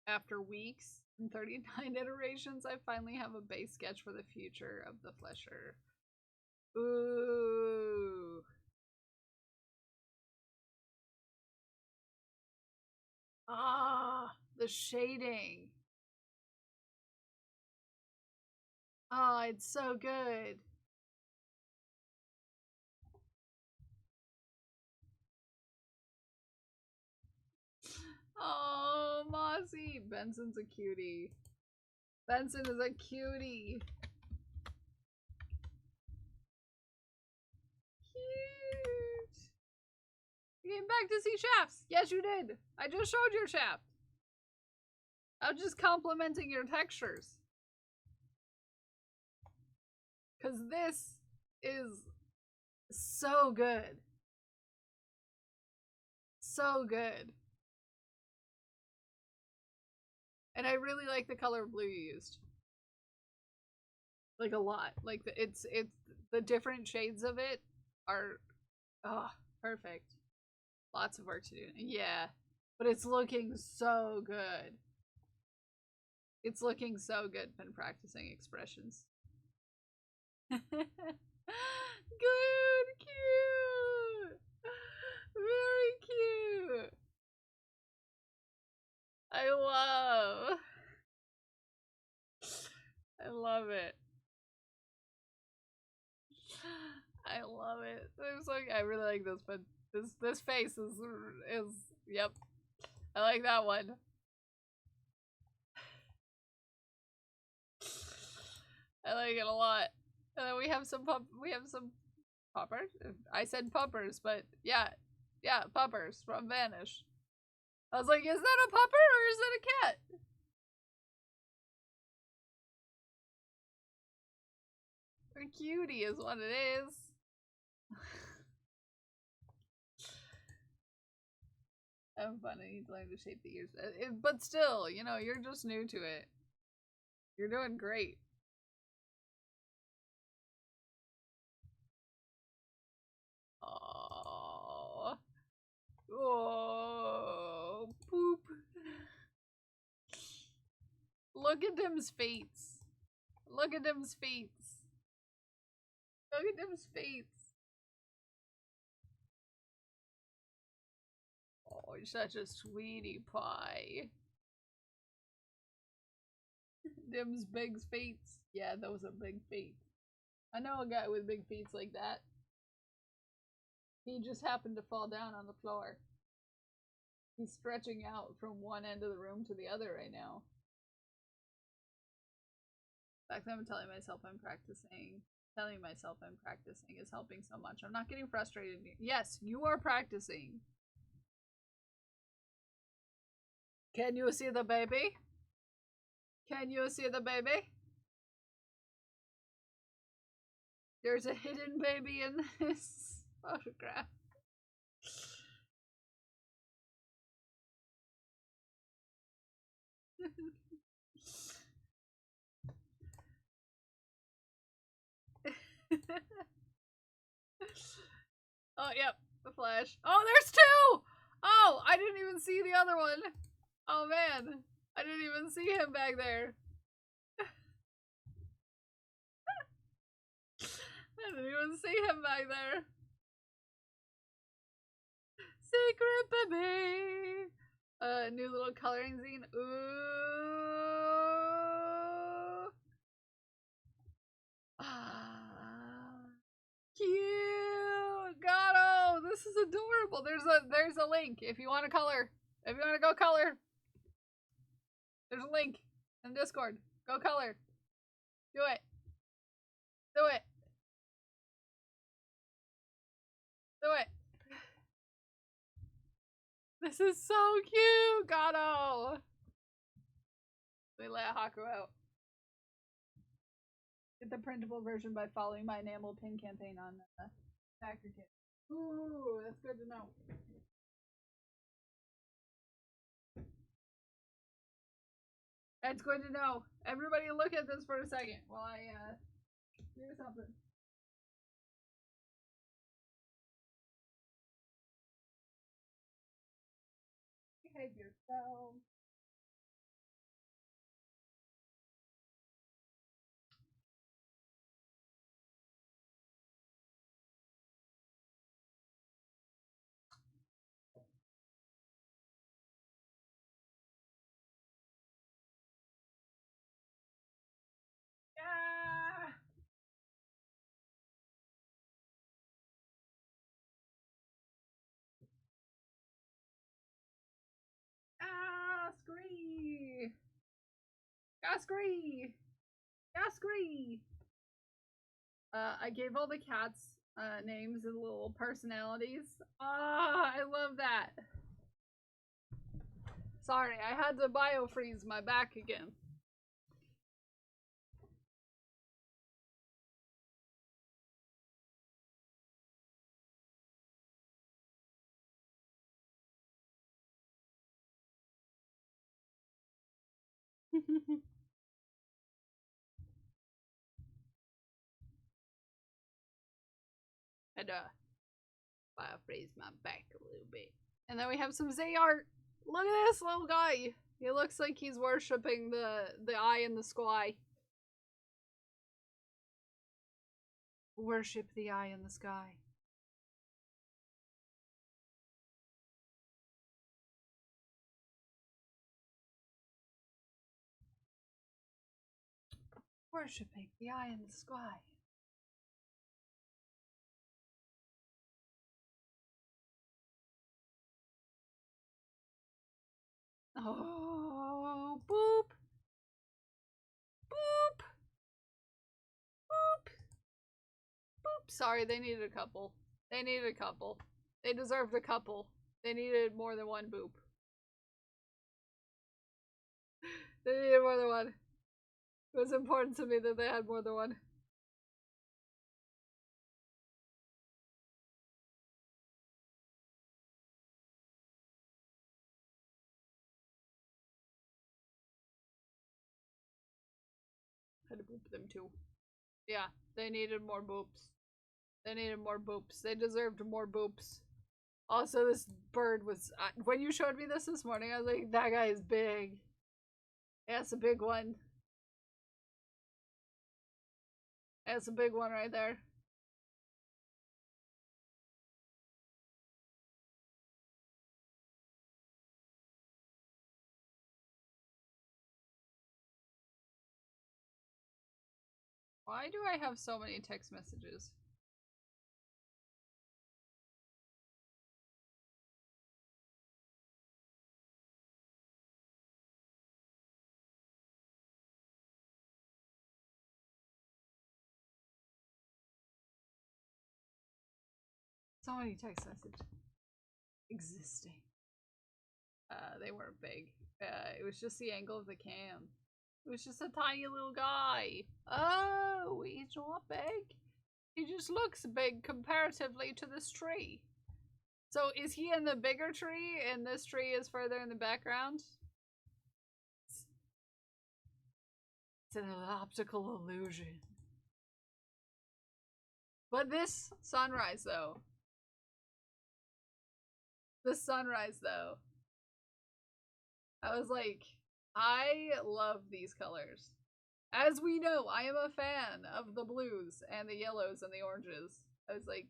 S3: After weeks and 39 iterations, I finally have a base sketch for the future of the Flesher. Ooh. Ah, the shading. Oh, it's so good. Oh, Mossy. Benson's a cutie. Benson is a cutie. Cute. You came back to see Shafts. Yes, you did. I just showed your Shaft. I was just complimenting your textures. Because this is so good. So good. And I really like the color blue you used. Like a lot. Like it's the different shades of it are perfect. Lots of work to do. Yeah. But it's looking so good. It's looking so good. Been practicing expressions. Good, cute. Very cute. I love. love it. I love it. There's like, I really like this, but this face is yep. I like that one. I like it a lot. And then we have some puppers. I said puppers, but yeah, puppers from Vanish. I was like, is that a pupper or is that a cat? A cutie is what it is. Having fun and he's learning to shape the ears. But still, you know, you're just new to it. You're doing great. Oh, oh, poop. Look at them's fates. Look at them's fates. Look at them's fates. Oh, you're such a sweetie pie. Them's big fates. Yeah, those are big feet. I know a guy with big feet like that. He just happened to fall down on the floor. He's stretching out from one end of the room to the other right now. In fact, I'm telling myself I'm practicing. Telling myself I'm practicing is helping so much. I'm not getting frustrated. Yes, you are practicing. Can you see the baby? Can you see the baby? There's a hidden baby in this photograph. Oh, yep, the Flash. Oh, there's two! Oh, I didn't even see the other one. Oh, man. I didn't even see him back there. I didn't even see him back there. Secret baby! New little coloring zine. Ooh! Cute! Gato! This is adorable. There's a link if you want to color. If you want to go color. There's a link in Discord. Go color. Do it. Do it. Do it. This is so cute, Gato. We let Haku out. Get the printable version by following my enamel pin campaign on Factor Kit. Ooh, that's good to know. That's good to know. Everybody look at this for a second while I do something. Behave yourself. Yeah. Scree! Scree! Scree! I gave all the cats names and little personalities. Ah, I love that. Sorry, I had to biofreeze my back again. Had to biofreeze my back a little bit. And then we have some Zay art. Look at this little guy. He looks like he's worshipping the eye in the sky. Worship the eye in the sky. Worshipping the eye in the sky. Oh, boop. Boop. Boop. Boop. Sorry, they needed a couple. They needed a couple. They deserved a couple. They needed more than one boop. They needed more than one. It was important to me that they had more than one. Had to boop them too. Yeah, they needed more boops. They needed more boops. They deserved more boops. Also, this bird was... when you showed me this morning, I was like, that guy is big. Yeah, it's a big one. That's a big one right there. Why do I have so many text messages? So many text messages existing. They weren't big. It was just the angle of the cam. It was just a tiny little guy. Oh, he's not big. He just looks big comparatively to this tree. So is he in the bigger tree and this tree is further in the background? It's an optical illusion. But this sunrise though. The sunrise though. I was like, I love these colors. As we know, I am a fan of the blues and the yellows and the oranges. I was like,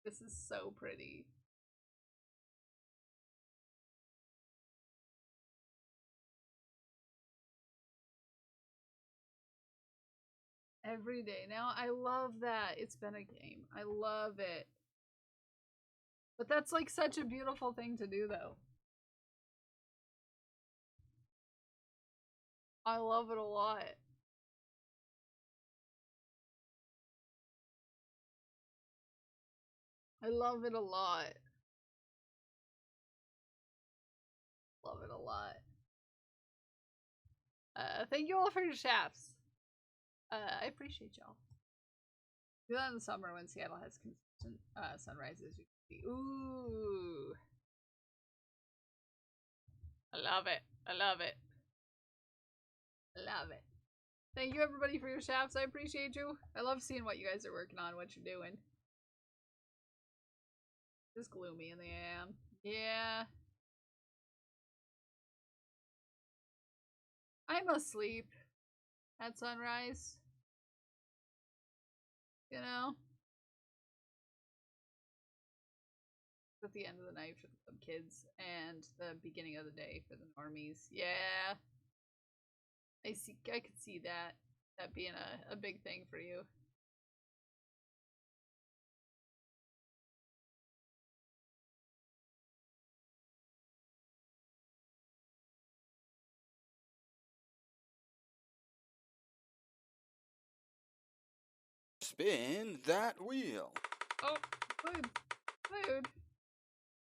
S3: this is so pretty. Every day. Now, I love that it's been a game. I love it. But that's like such a beautiful thing to do though. I love it a lot. I love it a lot. Love it a lot. Thank you all for your shafts. I appreciate y'all. Do that in the summer when Seattle has consistent sunrises. You can see. Ooh. I love it. I love it. Love it. Thank you everybody for your shafts. I appreciate you. I love seeing what you guys are working on, what you're doing. Just gloomy in the AM. Yeah. I'm asleep at sunrise. You know? At the end of the night for the kids and the beginning of the day for the normies. Yeah. I could see that being a big thing for you.
S4: Spin that wheel.
S3: Oh, Flood. Flood.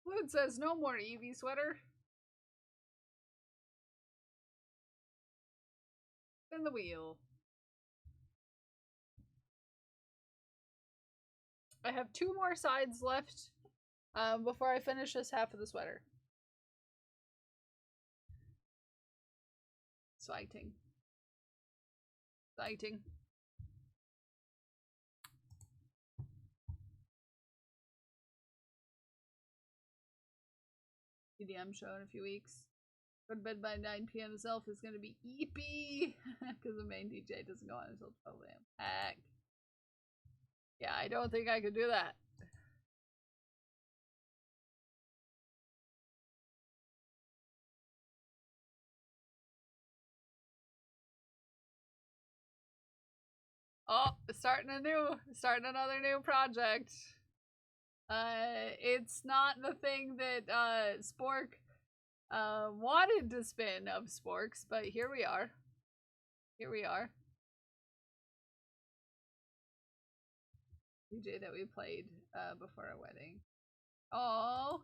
S3: Flood says no more Eevee sweater. Spin the wheel. I have 2 more sides left before I finish this half of the sweater. Exciting. Exciting. PDM show in a few weeks. Go to bed by 9 p.m. itself is gonna be eepy because the main DJ doesn't go on until 12 a.m. Heck. Yeah, I don't think I could do that. Oh, starting another new project. It's not the thing that Spork wanted to spin of Sporks, but here we are. Here we are. DJ that we played before our wedding. Oh,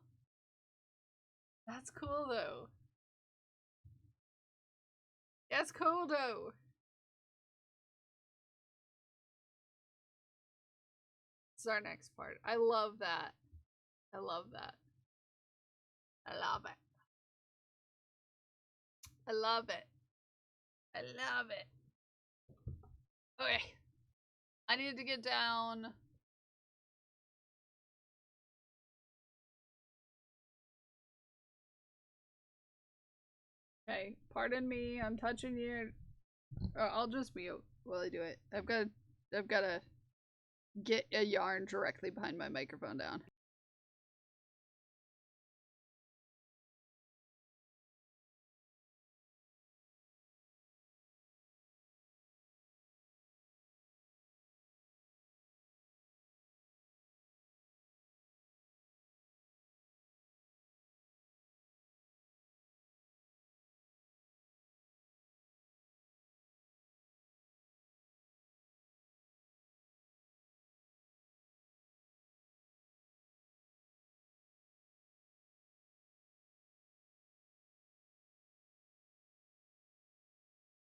S3: that's cool though. That's cool though. This is our next part. I love that. I love that. I love it. I love it. I love it. Okay. I need to get down. Okay, pardon me. I'm touching you. I'll just mute while I do it. I've got to get a yarn directly behind my microphone down.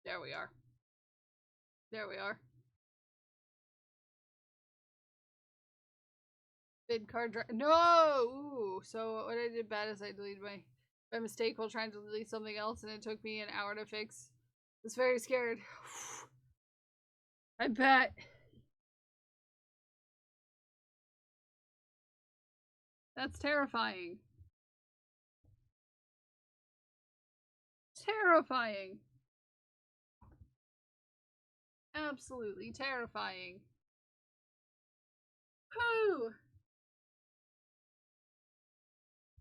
S3: There we are. There we are. Bid card no! Ooh, so what I did bad is I deleted my mistake while trying to delete something else, and it took me an hour to fix. I was very scared. I bet. That's terrifying. Terrifying. Absolutely terrifying. Whew.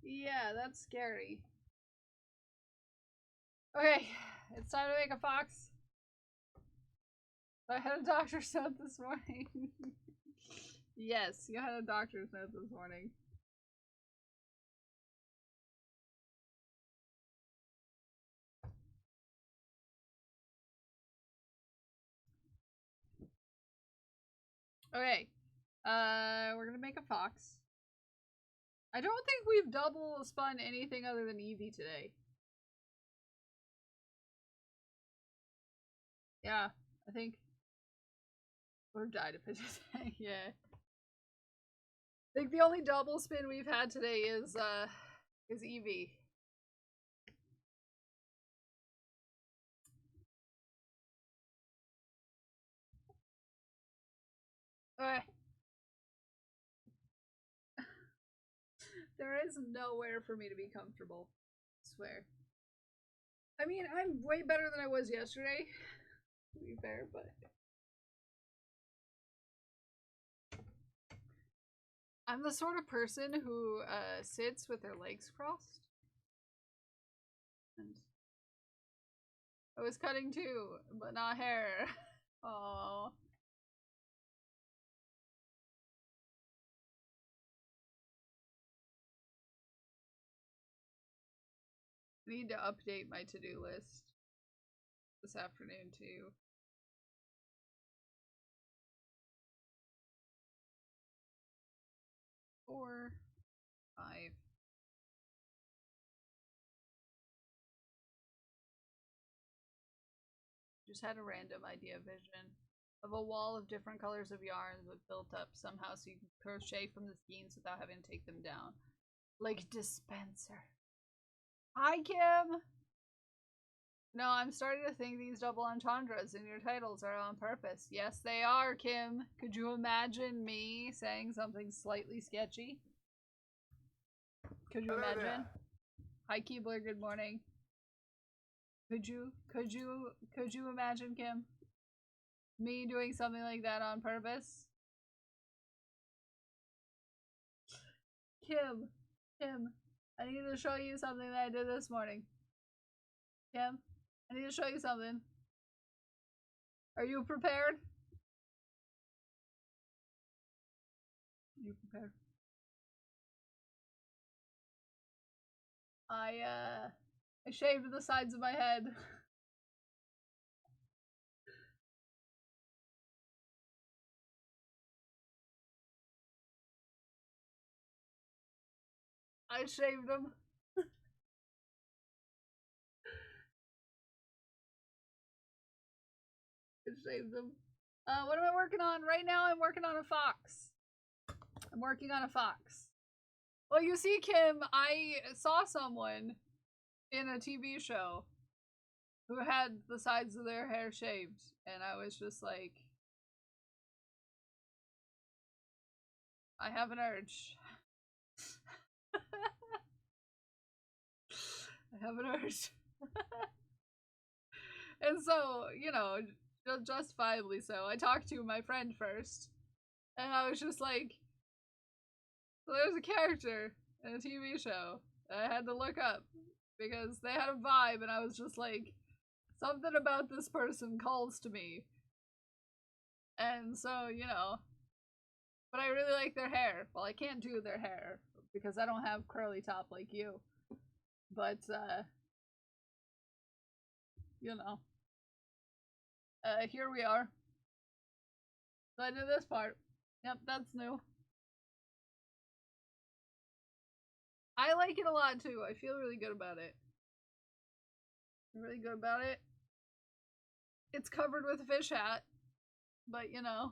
S3: Yeah, that's scary. Okay, it's time to make a fox. I had a doctor's note this morning. Yes, you had a doctor's note this morning. Okay, we're gonna make a fox. I don't think we've double spun anything other than Eevee today. Yeah, I think. Would have died if I did. Yeah. I think the only double spin we've had today is Eevee. Okay. There is nowhere for me to be comfortable. I swear. I mean, I'm way better than I was yesterday, to be fair, but I'm the sort of person who sits with their legs crossed. And I was cutting too, but not hair. Aww. I need to update my to-do list this afternoon too. Four, 5. Just had a random idea vision of a wall of different colors of yarn but built up somehow so you can crochet from the skeins without having to take them down. Like dispenser. Hi, Kim! No, I'm starting to think these double entendres in your titles are on purpose. Yes, they are, Kim. Could you imagine me saying something slightly sketchy? Could you imagine? Hi, Keebler, good morning. Could you imagine, Kim? Me doing something like that on purpose? Kim, I need to show you something that I did this morning. Kim, I need to show you something. Are you prepared? You prepared? I shaved the sides of my head. I shaved them. I shaved them. What am I working on? Right now I'm working on a fox. I'm working on a fox. Well, you see, Kim, I saw someone in a TV show who had the sides of their hair shaved, and I was just like, I have an urge. I have an urge. And so, you know, justifiably so, I talked to my friend first, and I was just like, so there's a character in a TV show that I had to look up because they had a vibe, and I was just like, something about this person calls to me. And so, you know, but I really like their hair. Well, I can't do their hair because I don't have curly top like you. But, you know, here we are. So I did this part. Yep, that's new. I like it a lot too. I feel really good about it. Really good about it. It's covered with a fish hat, but you know.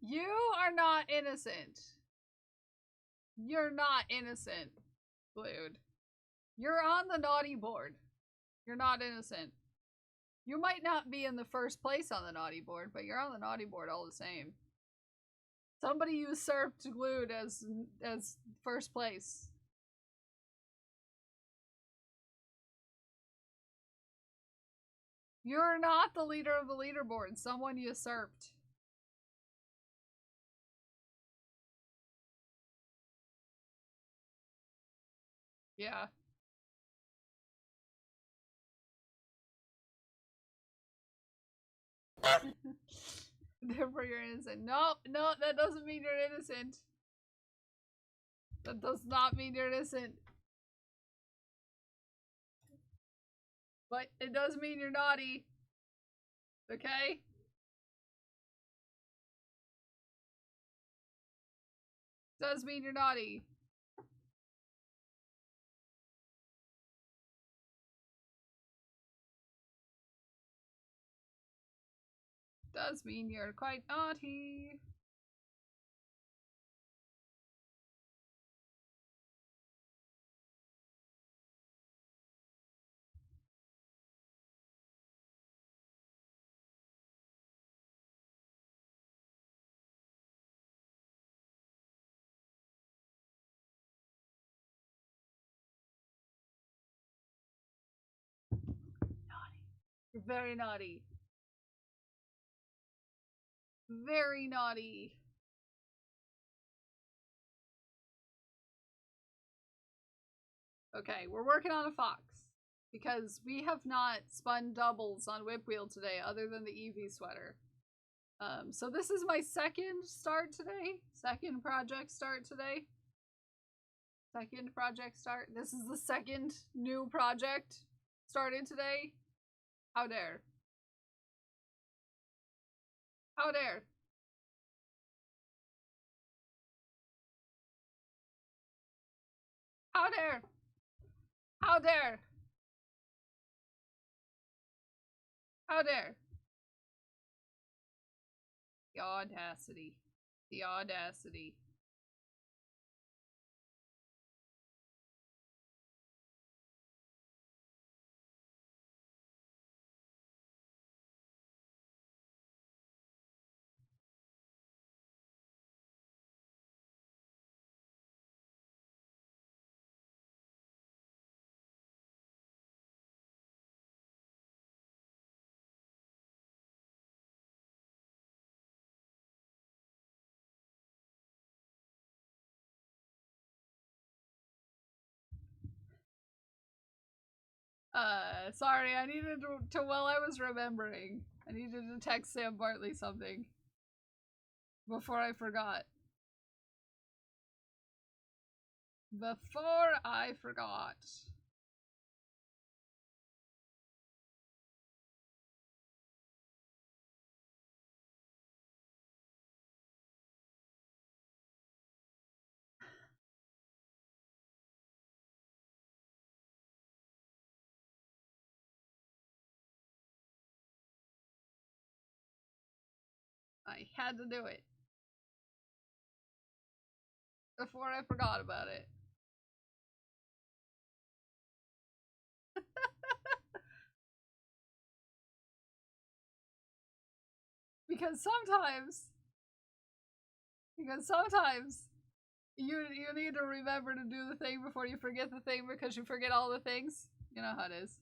S3: You are not innocent. You're not innocent, Glued. You're on the naughty board. You're not innocent. You might not be in the first place on the naughty board, but you're on the naughty board all the same. Somebody usurped Glued as first place. You're not the leader of the leaderboard. Someone usurped. Yeah. Therefore you're innocent. No, no, that doesn't mean you're innocent. That does not mean you're innocent. But it does mean you're naughty. Okay? Does mean you're naughty. Does mean you're quite naughty. Naughty. You're very naughty. Very naughty. Okay, we're working on a fox. Because we have not spun doubles on Whip Wheel today other than the Eevee sweater. So this is my second start today. Second project start today. Second project start. This is the second new project started today. How dare. How dare. How dare. How dare. How dare. The audacity. The audacity. Sorry, I needed to while I was remembering, I needed to text Sam Bartley something before I forgot. Before I forgot. I had to do it. Before I forgot about it. Because sometimes you need to remember to do the thing before you forget the thing because you forget all the things. You know how it is.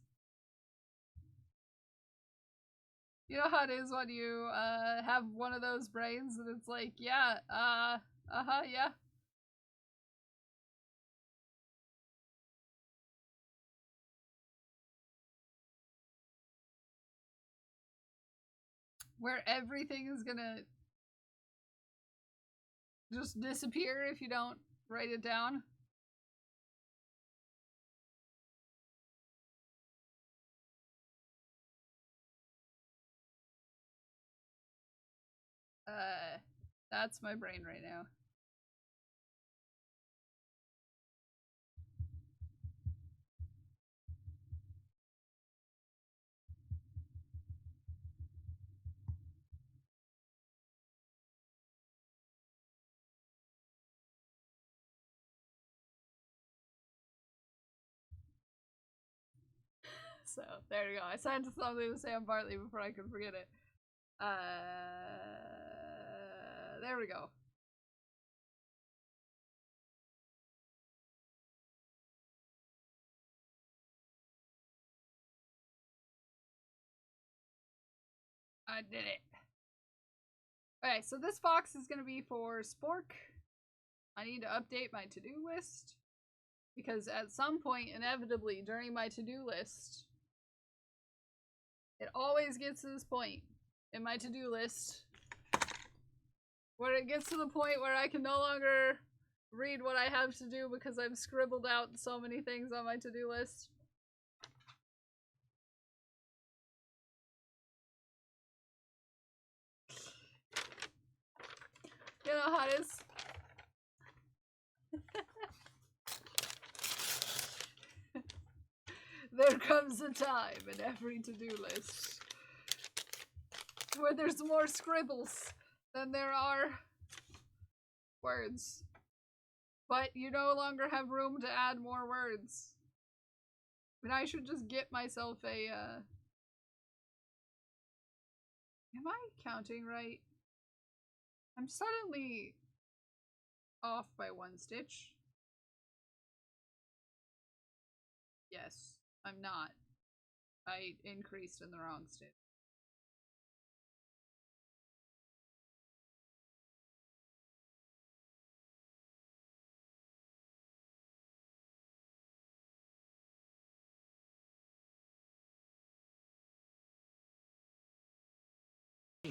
S3: You know how it is when you have one of those brains and it's like, yeah, yeah. Where everything is gonna just disappear if you don't write it down. That's my brain right now. So, there you go. I sent something to Sam Bartley before I could forget it. There we go. I did it. Okay, so this box is gonna be for Spork. I need to update my to-do list. Because at some point, inevitably, during my to-do list, it always gets to this point in my to-do list where it gets to the point where I can no longer read what I have to do because I've scribbled out so many things on my to-do list. You know how it is. There comes a time in every to-do list where there's more scribbles than there are words. But you no longer have room to add more words. I mean, I should just get myself a, Am I counting right? I'm suddenly off by 1 stitch. Yes, I'm not. I increased in the wrong stitch.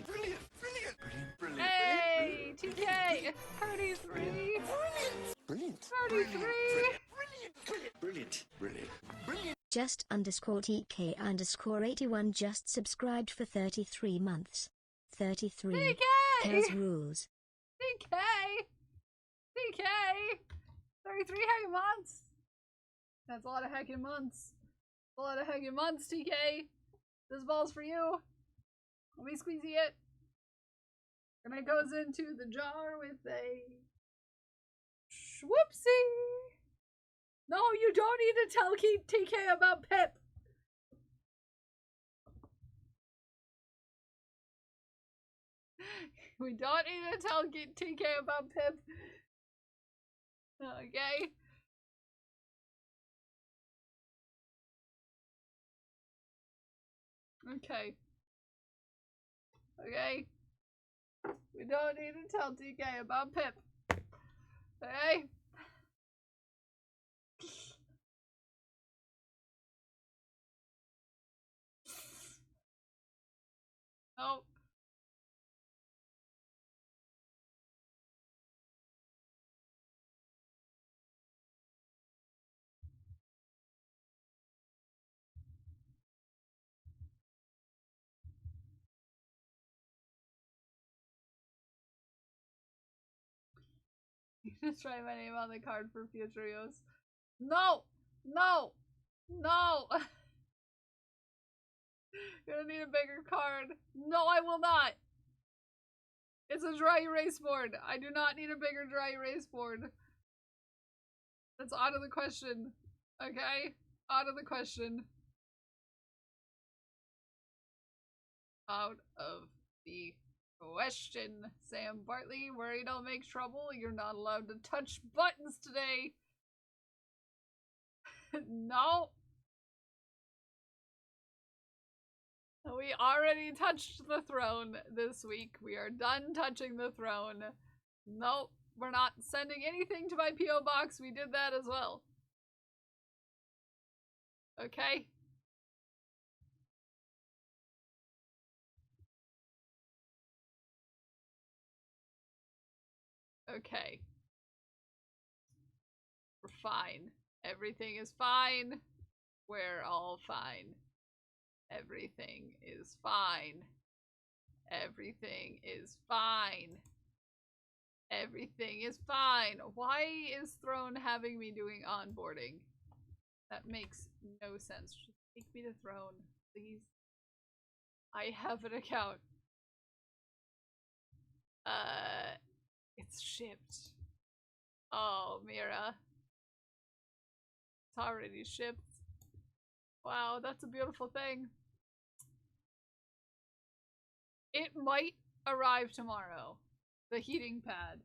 S11: Brilliant! Brilliant! Brilliant! Brilliant!
S3: Hey! TK! 33!
S11: Brilliant!
S3: 33!
S11: Brilliant! Brilliant! Brilliant!
S10: Just underscore TK underscore 81 just subscribed for 33 months. 33.
S3: TK!
S10: Kaz rules.
S3: TK! TK! 33 heckin' months! That's a lot of heckin' months. A lot of heckin' months, TK! This ball's for you! Let me squeezy it. And it goes into the jar with a whoopsie. No, you don't need to tell TK about Pip. We don't need to tell TK about Pip. Okay. Okay. Okay? We don't need to tell TK about Pip. Okay? Nope. You just write my name on the card for Futrios. No! No! No! You're gonna need a bigger card. No, I will not! It's a dry erase board. I do not need a bigger dry erase board. That's out of the question. Okay? Out of the question. Out of the question. Sam Bartley, worry don't make trouble. You're not allowed to touch buttons today. No. We already touched the throne this week. We are done touching the throne. Nope. We're not sending anything to my P.O. box. We did that as well. Okay? Okay. We're fine. Everything is fine. We're all fine. Everything is fine. Everything is fine. Everything is fine. Why is Throne having me doing onboarding? That makes no sense. Just take me to Throne, please. I have an account. It's shipped. Oh, Mira. It's already shipped. Wow, that's a beautiful thing. It might arrive tomorrow. The heating pad.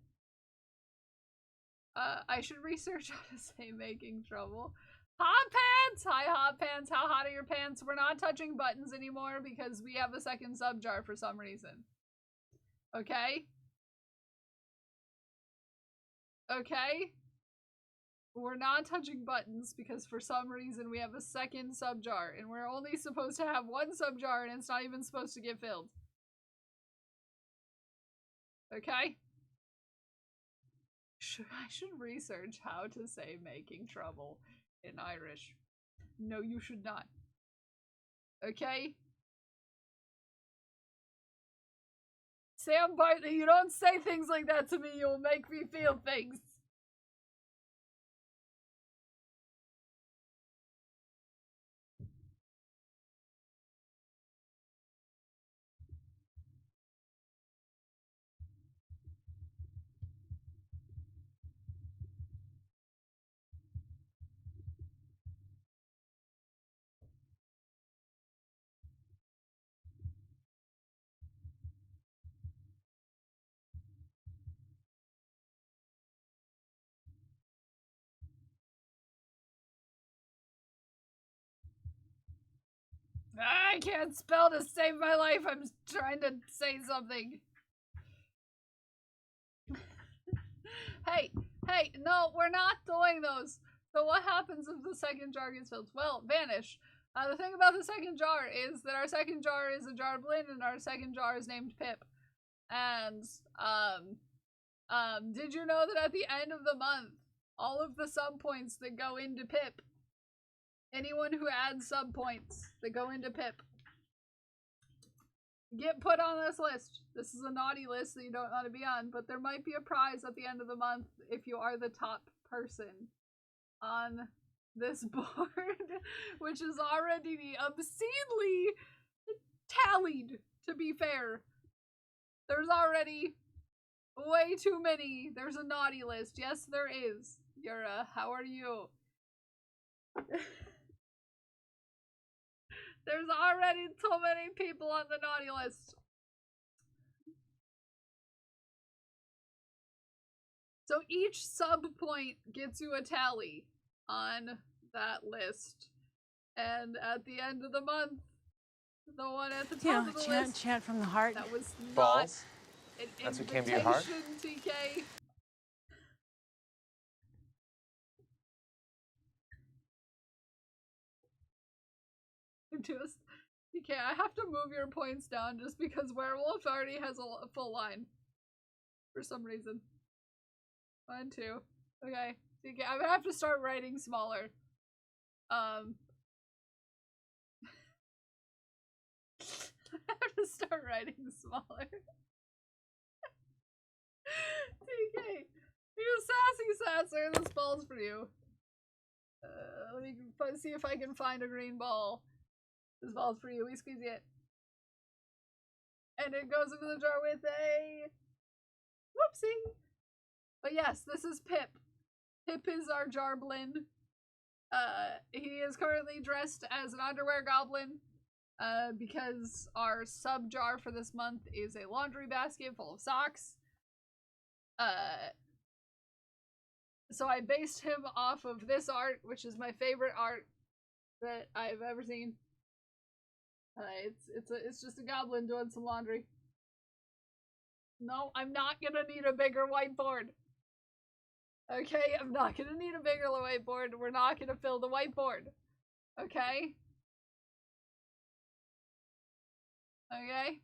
S3: I should research how to say making trouble. Hot pants! Hi, hot pants. How hot are your pants? We're not touching buttons anymore because we have a second sub jar for some reason. Okay? Okay? We're not touching buttons because for some reason we have a second sub jar and we're only supposed to have one sub jar and it's not even supposed to get filled. Okay? I should research how to say making trouble in Irish. No, you should not. Okay? Sam Bartley, you don't say things like that to me. You'll make me feel things. I can't spell to save my life. I'm trying to say something. Hey, no, we're not doing those. So what happens if the second jar gets filled? Well, vanish. The thing about the second jar is that our second jar is a jar blend and our second jar is named Pip. And, did you know that at the end of the month, all of the sub points that go into Pip, anyone who adds sub points that go into Pip get put on this list. This is a naughty list that you don't want to be on, but there might be a prize at the end of the month if you are the top person on this board, which is already obscenely tallied, to be fair. There's already way too many. There's a naughty list. Yes, there is. Yura, how are you? There's already so many people on the naughty list. So each sub point gets you a tally on that list. And at the end of the month, the one at the top of the list,
S5: chant from the heart.
S3: that was not
S6: Balls.
S3: an
S6: That's what came to your heart?
S3: invitation, TK. Just Okay, I have to move your points down just because werewolf already has a full line. For some reason. 1, 2. Okay. Okay, I'm gonna have to start writing smaller. I have to start writing smaller. TK, you sassy sasser, this ball's for you. Let me see if I can find a green ball. This ball's for you, we squeeze it. And it goes into the jar with a... whoopsie! But yes, this is Pip. Pip is our Jarblin. He is currently dressed as an underwear goblin. Because our sub jar for this month is a laundry basket full of socks. So I based him off of this art, which is my favorite art that I've ever seen. It's just a goblin doing some laundry. No, I'm not gonna need a bigger whiteboard. Okay, I'm not gonna need a bigger whiteboard. We're not gonna fill the whiteboard. Okay? Okay?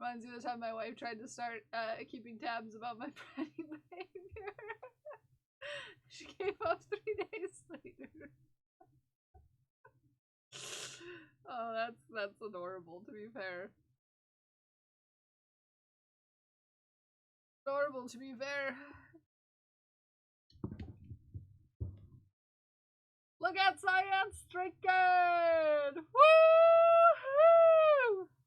S3: Reminds me of the time my wife tried to start keeping tabs about my pregnant behavior. She gave up 3 days later. Oh, that's adorable, to be fair. Adorable, to be fair. Look at Science Stricken! Woohoo!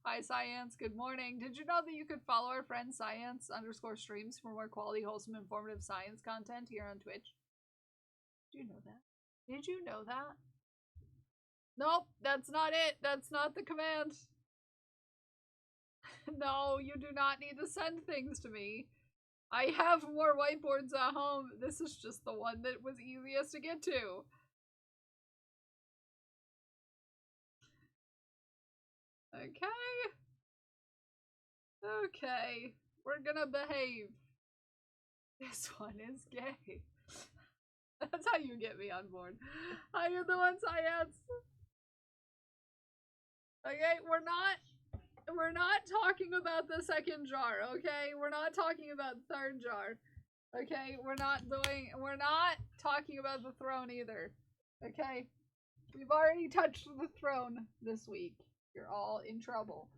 S3: Hi Science, good morning. Did you know that you could follow our friend Science_streams for more quality, wholesome, informative science content here on Twitch? Did you know that? Did you know that? Nope, that's not it. That's not the command. No, you do not need to send things to me. I have more whiteboards at home. This is just the one that was easiest to get to. Okay. Okay. We're gonna behave. This one is gay. That's how you get me on board. I am the one, Science. Okay, we're not talking about the second jar, okay? We're not talking about the third jar. Okay, we're not talking about the throne either. Okay? We've already touched the throne this week. You're all in trouble.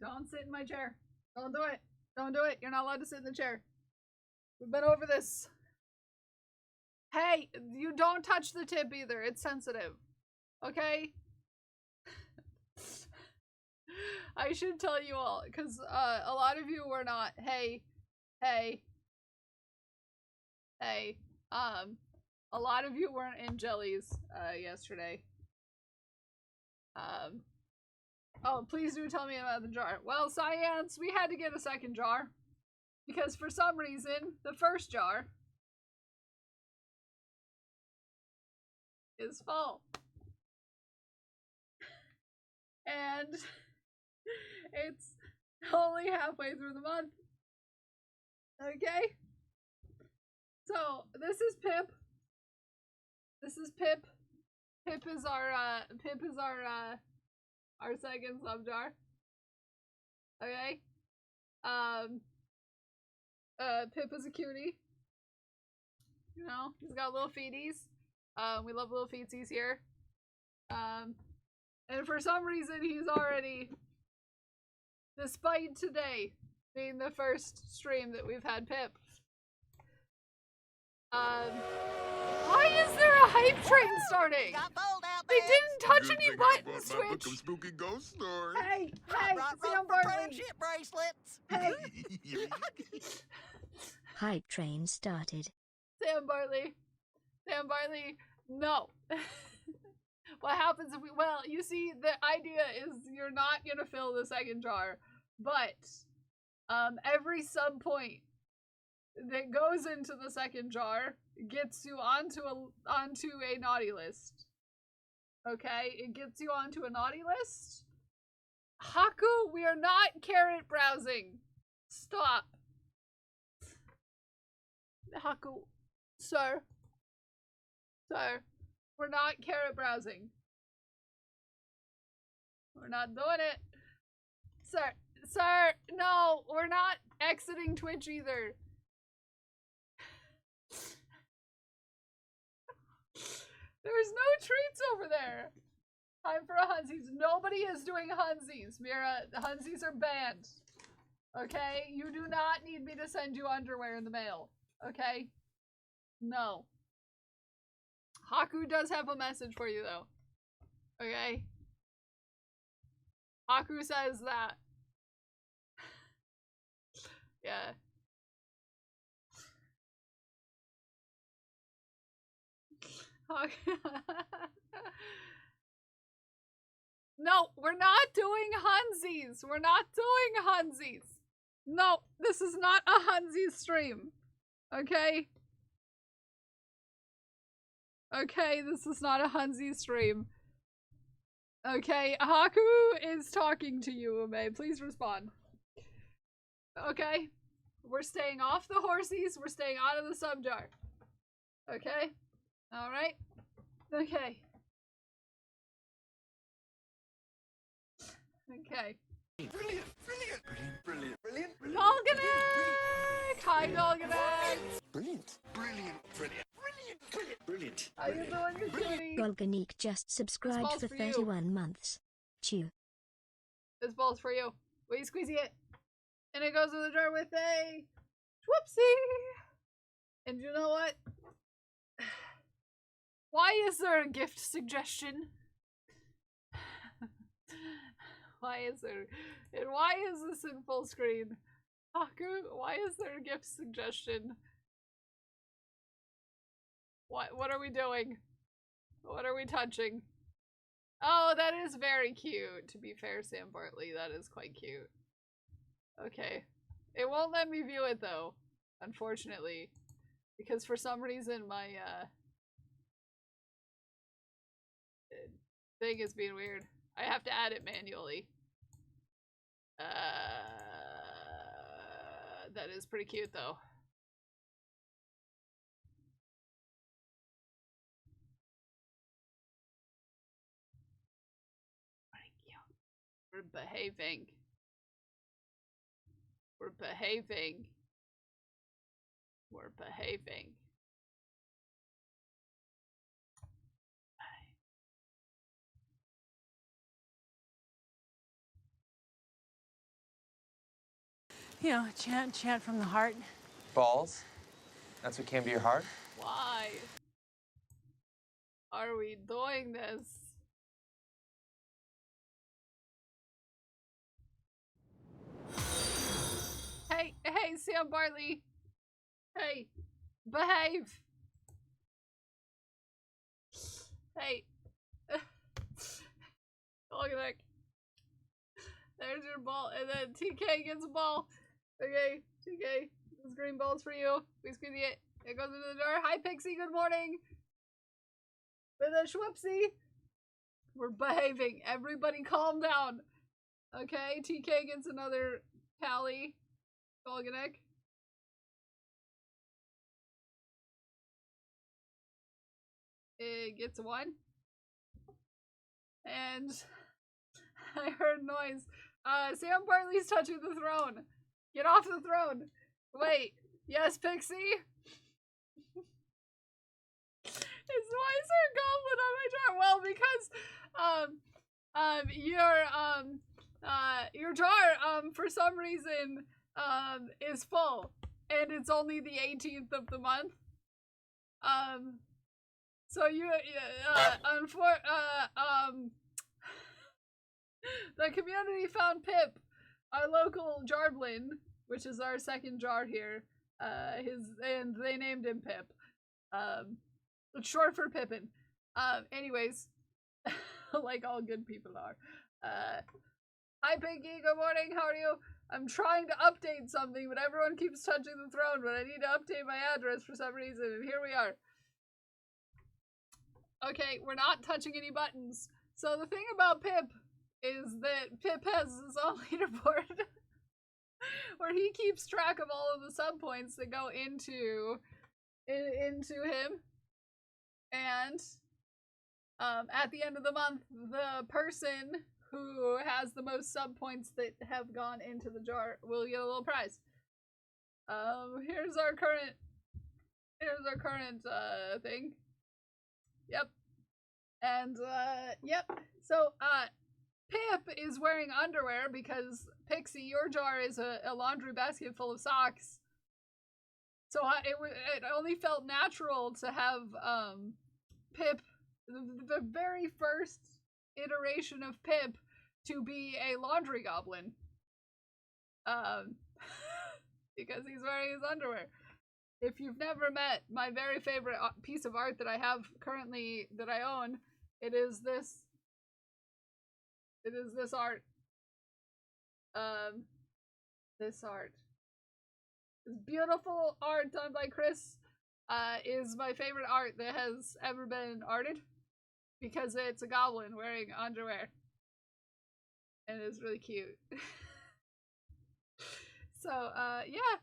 S3: Don't sit in my chair. Don't do it. Don't do it. You're not allowed to sit in the chair. We've been over this. Hey, you don't touch the tip either. It's sensitive. Okay? I should tell you all, because a lot of you were not. Hey. A lot of you weren't in jellies yesterday. Oh, please do tell me about the jar. Well, Science, we had to get a second jar. Because for some reason, the first jar is full. And it's only halfway through the month. Okay? So, this is Pip. This is Pip. Pip is our second sub jar. Okay? Pip is a cutie. You know, he's got little feeties. We love little feetsies here. And for some reason he's already, despite today being the first stream that we've had Pip. Why is there a hype train starting? They didn't touch any buttons, Twitch.
S11: Spooky ghost story.
S3: Hey, Sam Bartley.
S5: bracelets.
S3: Hey.
S10: Hype train started.
S3: Sam Bartley, no. What happens if well, you see, the idea is you're not gonna fill the second jar, but every sub point that goes into the second jar gets you onto a naughty list. Okay, it gets you onto a naughty list. Haku, we are not carrot browsing. Stop. Haku, Sir. Sir. We're not carrot browsing. We're not doing it. Sir. Sir. No. We're not exiting Twitch either. There's no treats over there. Time for a Hunzies. Nobody is doing Hunzies, Mira. Hunzies are banned. Okay? You do not need me to send you underwear in the mail. Okay? No. Haku does have a message for you, though. Okay? Haku says that. Yeah. No, we're not doing Hunzies. We're not doing Hunzies. No, this is not a Hunzies stream. Okay? Okay, this is not a Hunzies stream. Okay, Haku is talking to you, Ume. Please respond. Okay? We're staying off the horsies. We're staying out of the sub jar. Okay? Alright? Okay. Okay.
S11: Brilliant, brilliant, brilliant, brilliant, brilliant,
S3: Golganek! Hi, Golganek!
S11: brilliant, brilliant, brilliant, brilliant, brilliant.
S3: How you doing, you cutie?
S10: Golganik just subscribed
S3: ball's
S10: for
S3: for you.
S10: 31 months. Chew.
S3: This ball's for you. Will you squeezy it? And it goes in the jar with a whoopsie. And you know what? Why is there a gift suggestion? Why is there? And why is this in full screen? Haku, why is there a gift suggestion? What are we doing? What are we touching? Oh, that is very cute. To be fair, Sam Bartley, that is quite cute. Okay. It won't let me view it though, unfortunately. Because for some reason my thing is being weird. I have to add it manually. That is pretty cute though. Pretty cute. We're behaving. We're behaving. We're behaving.
S5: You know, chant from the heart.
S6: Balls? That's what came to your heart?
S3: Why are we doing this? Hey, Sam Bartley. Hey, behave. Hey. Look at that. There's your ball, and then TK gets a ball. Okay, TK, this green ball's for you. We squeeze it. It goes into the door. Hi, Pixie. Good morning. With a schwupsie. We're behaving. Everybody, calm down. Okay, TK gets another tally. Golganek. It gets one. And I heard noise. Sam Bartley's touching the throne. Get off the throne. Wait. Yes, Pixie? Why is there a goblin on my jar? Well, because, your jar, for some reason, is full. And it's only the 18th of the month. So you, the community found Pip, our local Jarblin, which is our second jar here. And they named him Pip. It's short for Pippin. Anyways, like all good people are. Hi Pinky, good morning, how are you? I'm trying to update something, but everyone keeps touching the throne, but I need to update my address for some reason, and here we are. Okay, we're not touching any buttons. So the thing about Pip is that Pip has his own leaderboard where he keeps track of all of the sub points that go into into him. And at the end of the month, the person who has the most sub points that have gone into the jar will get a little prize. Here's our current thing. Yep. And yep. So Pip is wearing underwear because Pixie, your jar is a laundry basket full of socks. So it only felt natural to have Pip, the very first iteration of Pip, to be a laundry goblin. Because he's wearing his underwear. If you've never met my very favorite piece of art that I have currently that I own, it is this art. This art. This beautiful art done by Chris is my favorite art that has ever been arted, because it's a goblin wearing underwear. And it's really cute. So, yeah.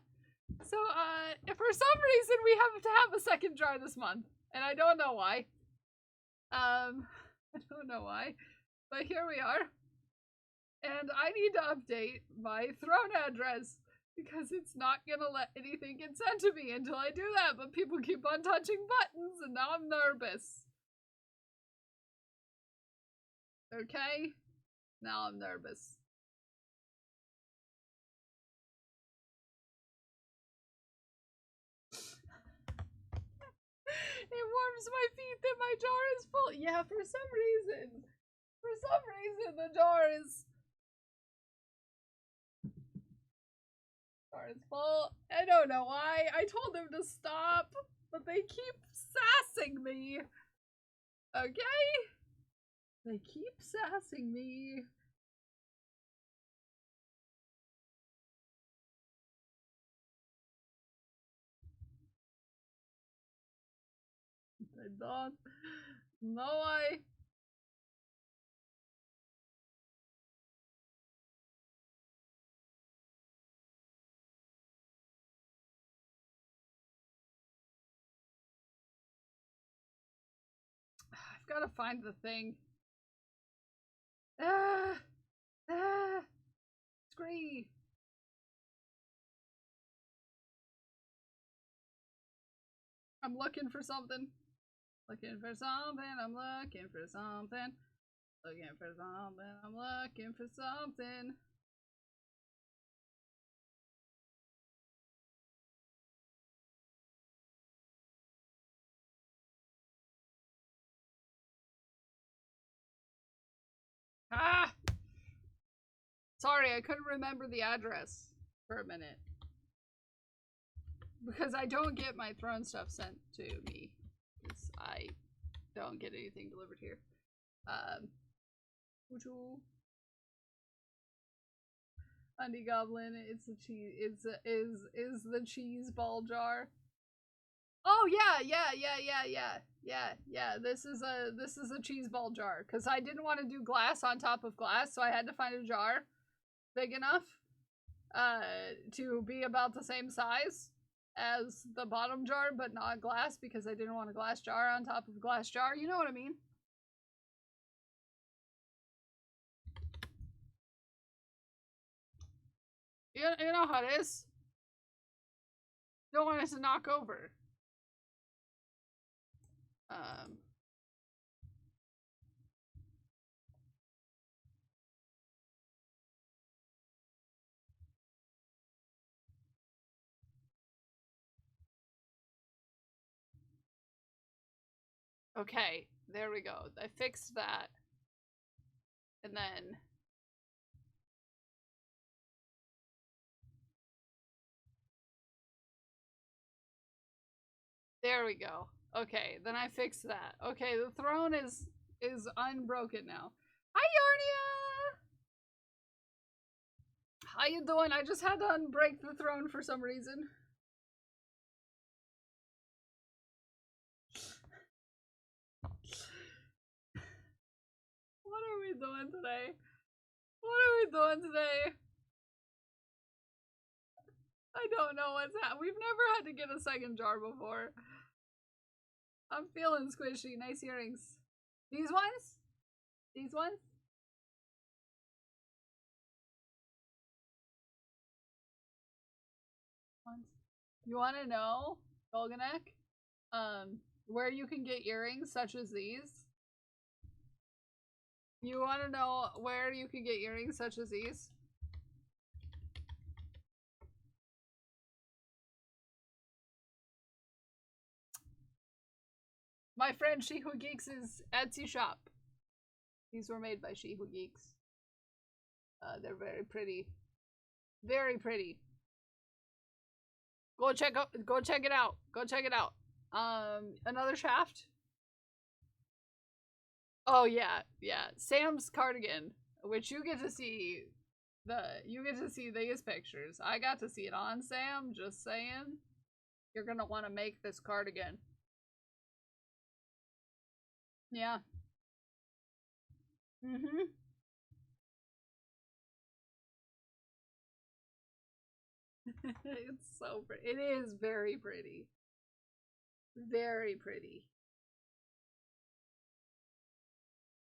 S3: So, for some reason we have to have a second jar this month. And I don't know why. I don't know why. But here we are. And I need to update my throne address, because it's not gonna let anything get sent to me until I do that. But people keep on touching buttons, and now I'm nervous. Okay? Now I'm nervous. It warms my feet that my jar is full. Yeah, for some reason. For some reason, the jar is full. I don't know why. I told them to stop, but they keep sassing me. Okay? They keep sassing me. I don't know why. I've got to find the thing. Scree. I'm looking for something. Looking for something, I'm looking for something. Looking for something, I'm looking for something. Ah! Sorry, I couldn't remember the address for a minute. Because I don't get my throne stuff sent to me. Because I don't get anything delivered here. Honey Goblin, it's the cheese, is the cheese ball jar. Oh yeah, this is a cheese ball jar, because I didn't want to do glass on top of glass, so I had to find a jar big enough to be about the same size as the bottom jar, but not glass, because I didn't want a glass jar on top of a glass jar. You know what I mean? You know how it is. Don't want it to knock over. Okay, there we go. I fixed that. And then there we go. Okay, then I fixed that. Okay, the throne is unbroken now. Hi, Yarnia! How you doing? I just had to unbreak the throne for some reason. What are we doing today? What are we doing today? I don't know what's happening. We've never had to get a second jar before. I'm feeling squishy. Nice earrings. These ones? These ones? You want to know, Golganek, where you can get earrings such as these? You want to know where you can get earrings such as these? My friend She Who Geeks' Etsy shop. These were made by She Who Geeks. They're very pretty. Very pretty. Go check it out. Go check it out. Another shaft. Oh yeah, yeah. Sam's cardigan, which you get to see these pictures. I got to see it on Sam, just saying. You're gonna want to make this cardigan. Yeah. Mm-hmm. It's so pretty. It is very pretty. Very pretty.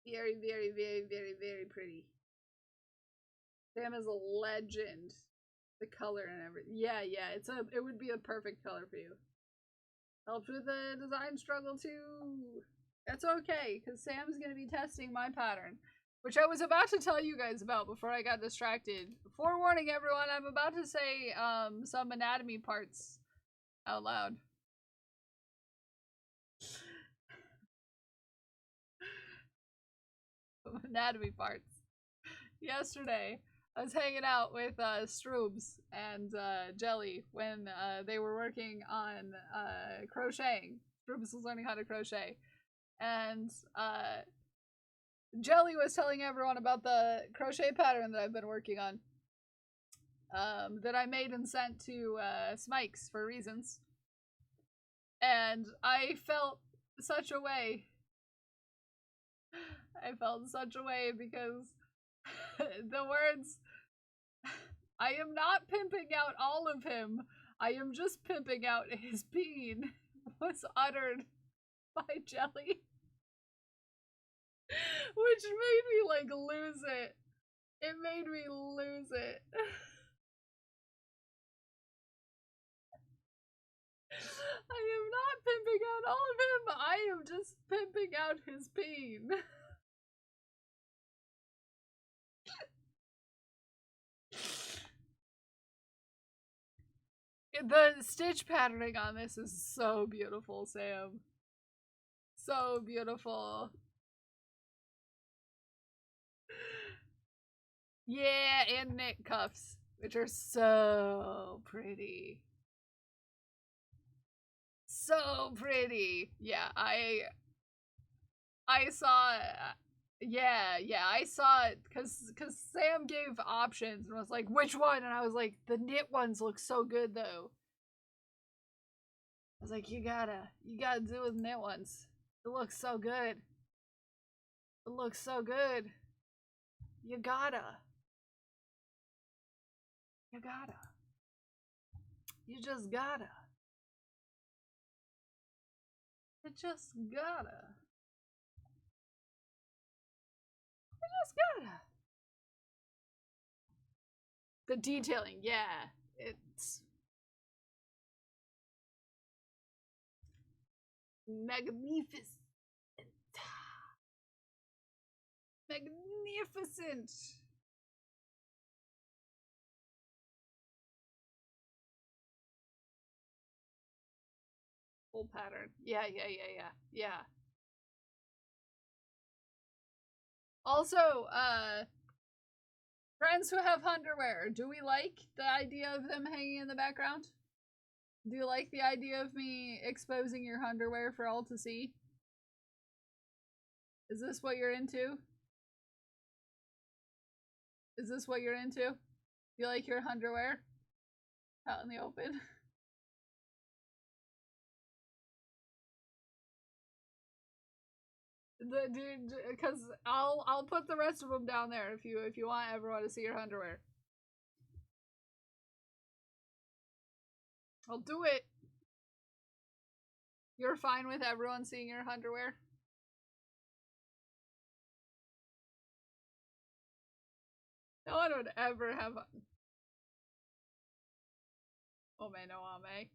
S3: Very, very, very, very, very pretty. Sam is a legend. The color and everything. Yeah, yeah. It would be a perfect color for you. Helped with the design struggle too. That's okay, because Sam's gonna be testing my pattern, which I was about to tell you guys about before I got distracted. Forewarning everyone, I'm about to say some anatomy parts out loud. Anatomy parts. Yesterday, I was hanging out with Stroobs and Jelly when they were working on crocheting. Stroobs was learning how to crochet. And Jelly was telling everyone about the crochet pattern that I've been working on. That I made and sent to Smikes for reasons. And I felt such a way. I felt such a way because the words, I am not pimping out all of him, I am just pimping out his bean, was uttered by Jelly. Which made me like lose it. It made me lose it. I am not pimping out all of him, I am just pimping out his bean. The stitch patterning on this is so beautiful, Sam. So beautiful. Yeah, and knit cuffs, which are so pretty. So pretty. Yeah, I saw I saw it because Sam gave options and was like, which one? And I was like, the knit ones look so good though. I was like, you gotta do with knit ones. It looks so good. It looks so good. You gotta. You gotta. You just gotta. You just gotta. You just gotta. The detailing, yeah. It's magnificent. Magnificent. Full pattern. Yeah. Also, friends who have underwear, do we like the idea of them hanging in the background? Do you like the idea of me exposing your underwear for all to see? Is this what you're into? Is this what you're into? You like your underwear out in the open? Dude, because I'll put the rest of them down there if you want everyone to see your underwear. I'll do it. You're fine with everyone seeing your underwear? No one would ever have... Ome no ame.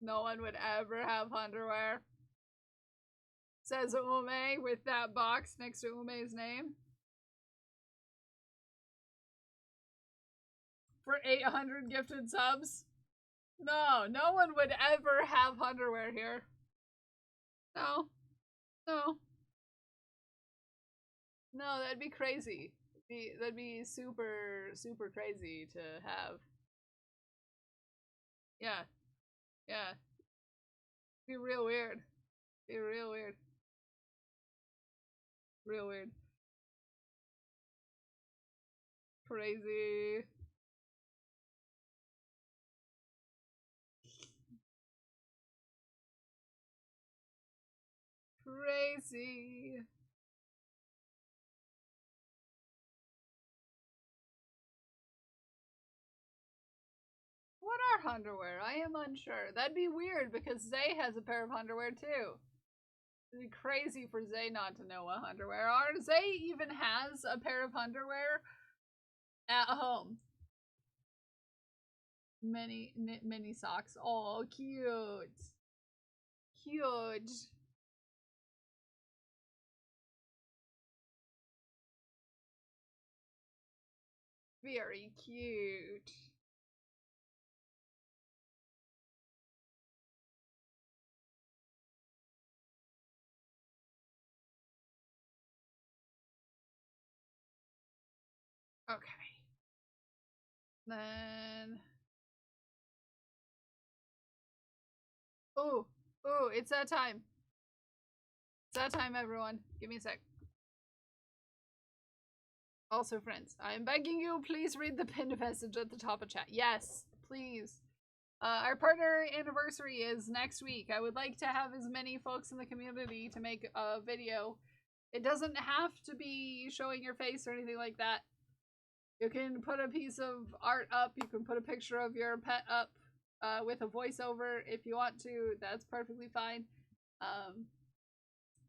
S3: No one would ever have underwear. Says Ume with that box next to Ume's name. For 800 gifted subs? No, no one would ever have underwear here. No. No. No, that'd be crazy. That'd be super, super crazy to have. Yeah. Yeah. Be real weird. Be real weird. Real weird. Crazy. Crazy. What are underwear? I am unsure. That'd be weird because Zay has a pair of underwear too. It'd be crazy for Zay not to know what underwear are. Zay even has a pair of underwear at home. Mini socks. Oh, cute. Cute. Very cute. Okay. Then... Ooh, it's that time. It's that time, everyone. Give me a sec. Also, friends, I am begging you, please read the pinned message at the top of chat. Yes, please. Our partner anniversary is next week. I would like to have as many folks in the community to make a video. It doesn't have to be showing your face or anything like that. You can put a piece of art up. You can put a picture of your pet up with a voiceover if you want to. That's perfectly fine.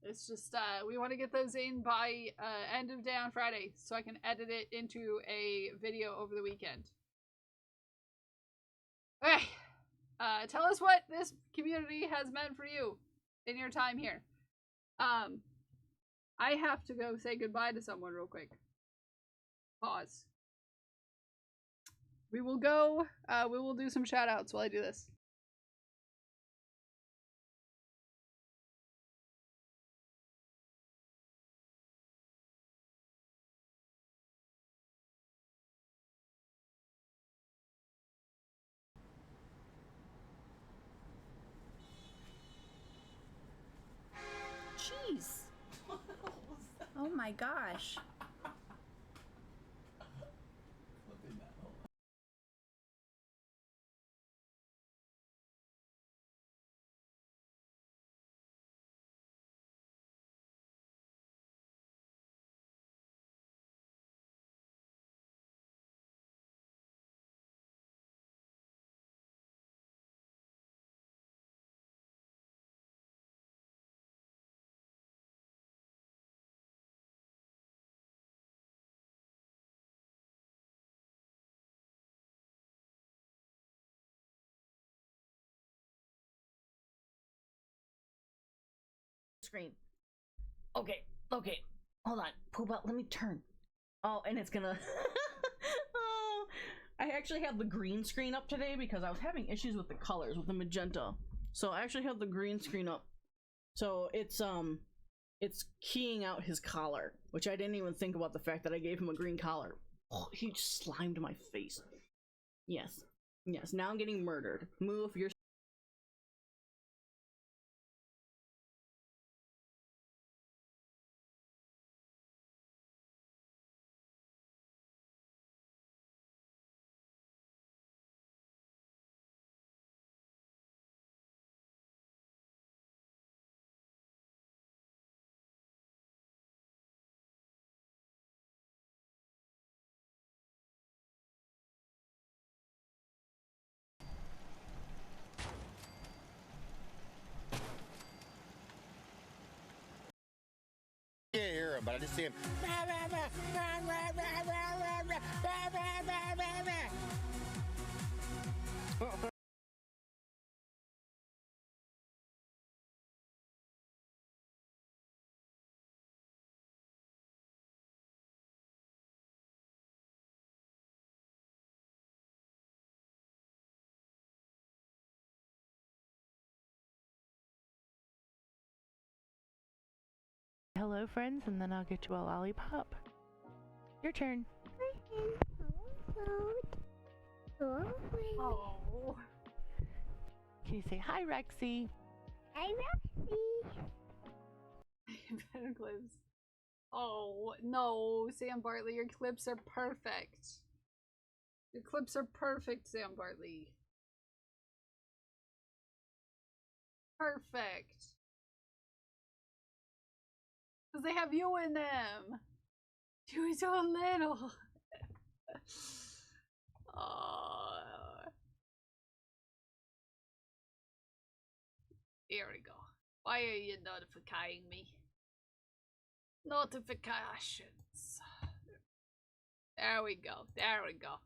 S3: It's just, we want to get those in by end of day on Friday so I can edit it into a video over the weekend. Okay. Tell us what this community has meant for you in your time here. I have to go say goodbye to someone real quick. Pause. We will go, we will do some shout outs while I do this.
S12: Jeez. Oh my gosh. Screen. Okay, hold on. Poop out, let me turn. Oh, and it's gonna... Oh, I actually have the green screen up today because I was having issues with the colors, with the magenta. So I actually have the green screen up. So it's keying out his collar, which I didn't even think about the fact that I gave him a green collar. Oh, he just slimed my face. Yes. Yes, now I'm getting murdered. Move your...
S11: but I just see him.
S13: Hello, friends, and then I'll get you a lollipop. Your turn.
S3: Oh.
S13: Can you say hi, Rexy?
S8: Hi, Rexy.
S3: Better clips. Oh, no, Sam Bartley, your clips are perfect. Your clips are perfect, Sam Bartley. Perfect. Because they have you in them. You so little. Here we go. Why are you notifying me? Notifications. There we go. There we go.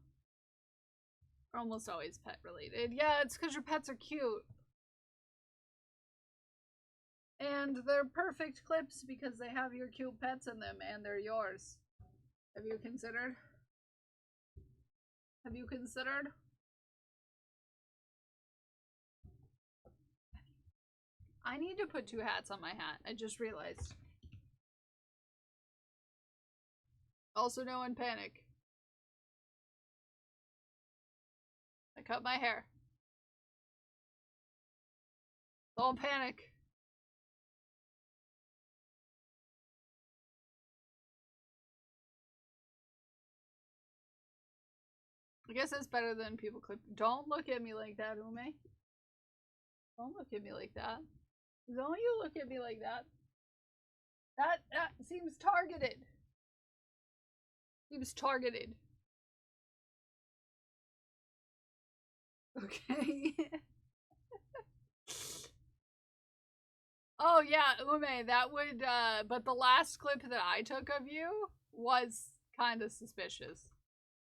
S3: We're almost always pet related. Yeah, it's because your pets are cute. And they're perfect clips because they have your cute pets in them and they're yours. Have you considered? Have you considered? I need to put 2 hats on my hat. I just realized. Also, no one panic. I cut my hair. Don't panic. I guess that's better than people clip. Don't look at me like that, Ume. Don't look at me like that. Don't you look at me like that. That seems targeted. Seems targeted. Okay. Oh yeah, Ume, that would but the last clip that I took of you was kind of suspicious.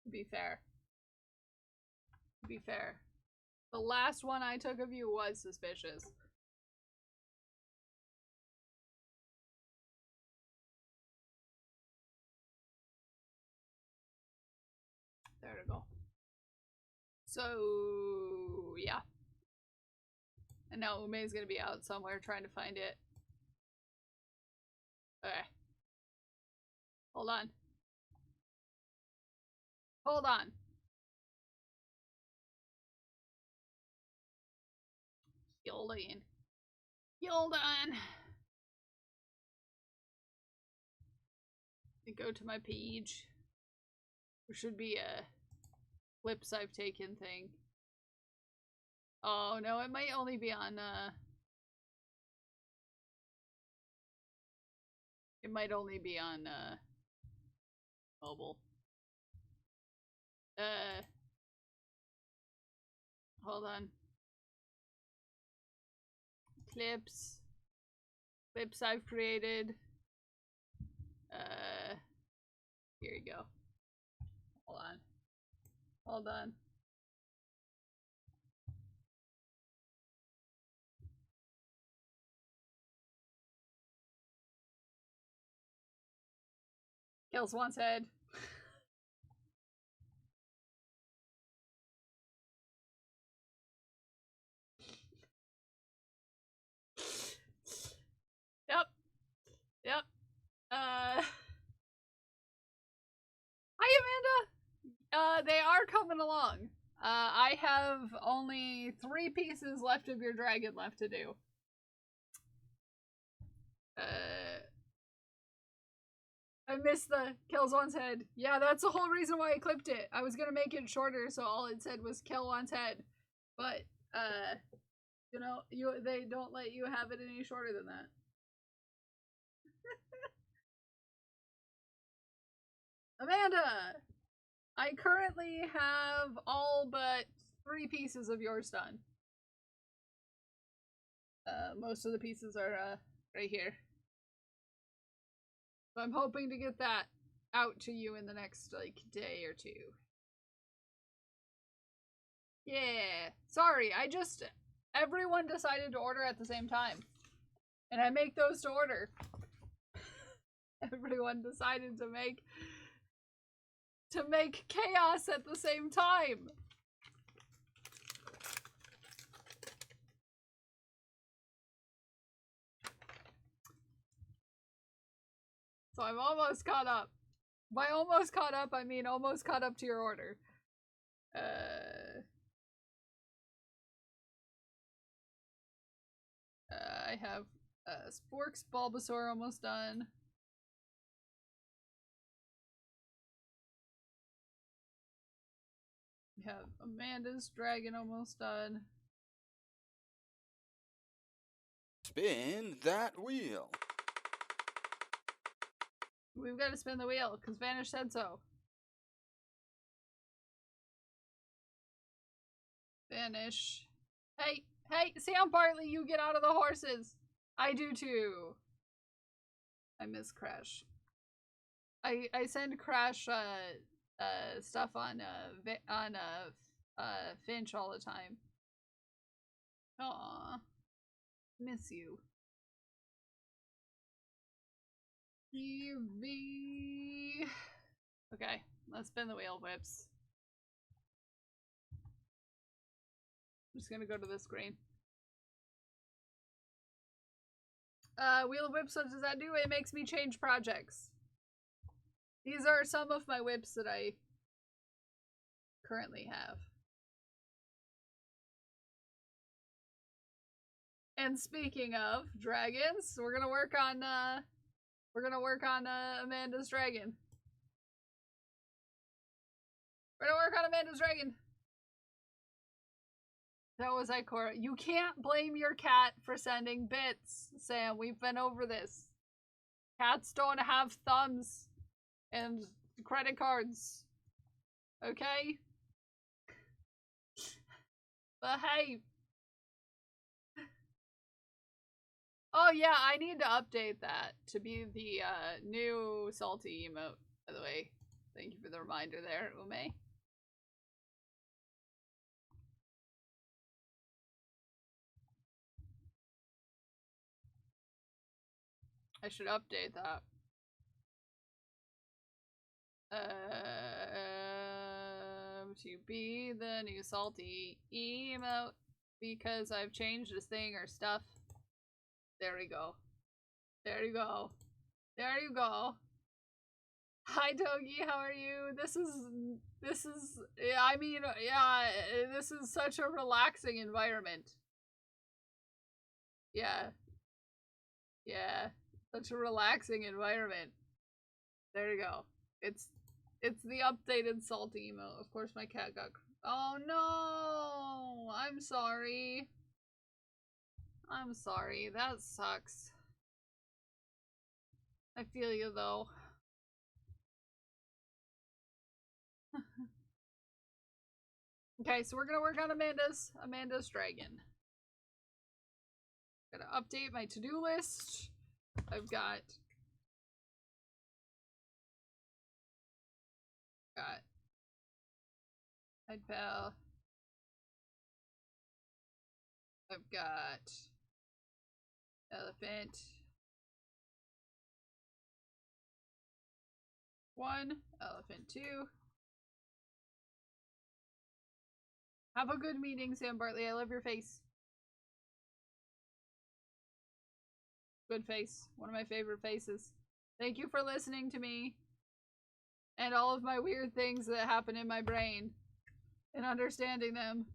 S3: To be fair. To be fair. The last one I took of you was suspicious. There we go. So, yeah. And now Ume's gonna be out somewhere trying to find it. Okay. Hold on. Hold on. Hold on. Hold on. Go to my page. There should be a clips I've taken thing. Oh no, it might only be on it might only be on mobile. Hold on. Clips I've created. Here you go. Hold on. Kills one's head. Yep. Hi, Amanda. They are coming along. I have only 3 pieces left of your dragon left to do. I missed the kills one's head. Yeah, that's the whole reason why I clipped it. I was gonna make it shorter so all it said was kill one's head. But, you know, they don't let you have it any shorter than that. Amanda! I currently have all but 3 pieces of yours done. Most of the pieces are, right here. So I'm hoping to get that out to you in the next, like, day or two. Yeah. Sorry, everyone decided to order at the same time. And I make those to order. Everyone decided to make chaos at the same time. So I'm almost caught up. By almost caught up, I mean almost caught up to your order. I have Spork's Bulbasaur almost done. We have Amanda's Dragon almost done.
S4: Spin that wheel.
S3: We've got to spin the wheel, because Vanish said so. Vanish. Hey, Sam Bartley, you get out of the horses! I do too. I miss Crash. I send Crash stuff on Finch all the time. Aw. Miss you. Eevee. Okay, let's spin the wheel, Whips. I'm just gonna go to this screen. Wheel of Whips, what does that do? It makes me change projects. These are some of my whips that I currently have. And speaking of dragons, we're gonna work on Amanda's Dragon. We're gonna work on Amanda's Dragon. That was Ikora. You can't blame your cat for sending bits, Sam. We've been over this. Cats don't have thumbs and credit cards. Okay? But hey. Oh yeah, I need to update that to be the new salty emote, by the way. Thank you for the reminder there, Ume. I should update that. To be the new salty emote because I've changed this thing or stuff. There we go. There you go. There you go. Hi Togi, how are you? This is yeah, I mean, yeah, this is such a relaxing environment. Yeah. Yeah. Such a relaxing environment. There you go. It's the updated salty emote. Of course my cat got... Oh no! I'm sorry. I'm sorry. That sucks. I feel you though. Okay, so we're gonna work on Amanda's Dragon. Gotta update my to-do list. I've got Idbell. I've got Elephant 1, Elephant 2. Have a good meeting, Sam Bartley. I love your face. Good face. One of my favorite faces. Thank you for listening to me. And all of my weird things that happen in my brain. And understanding them.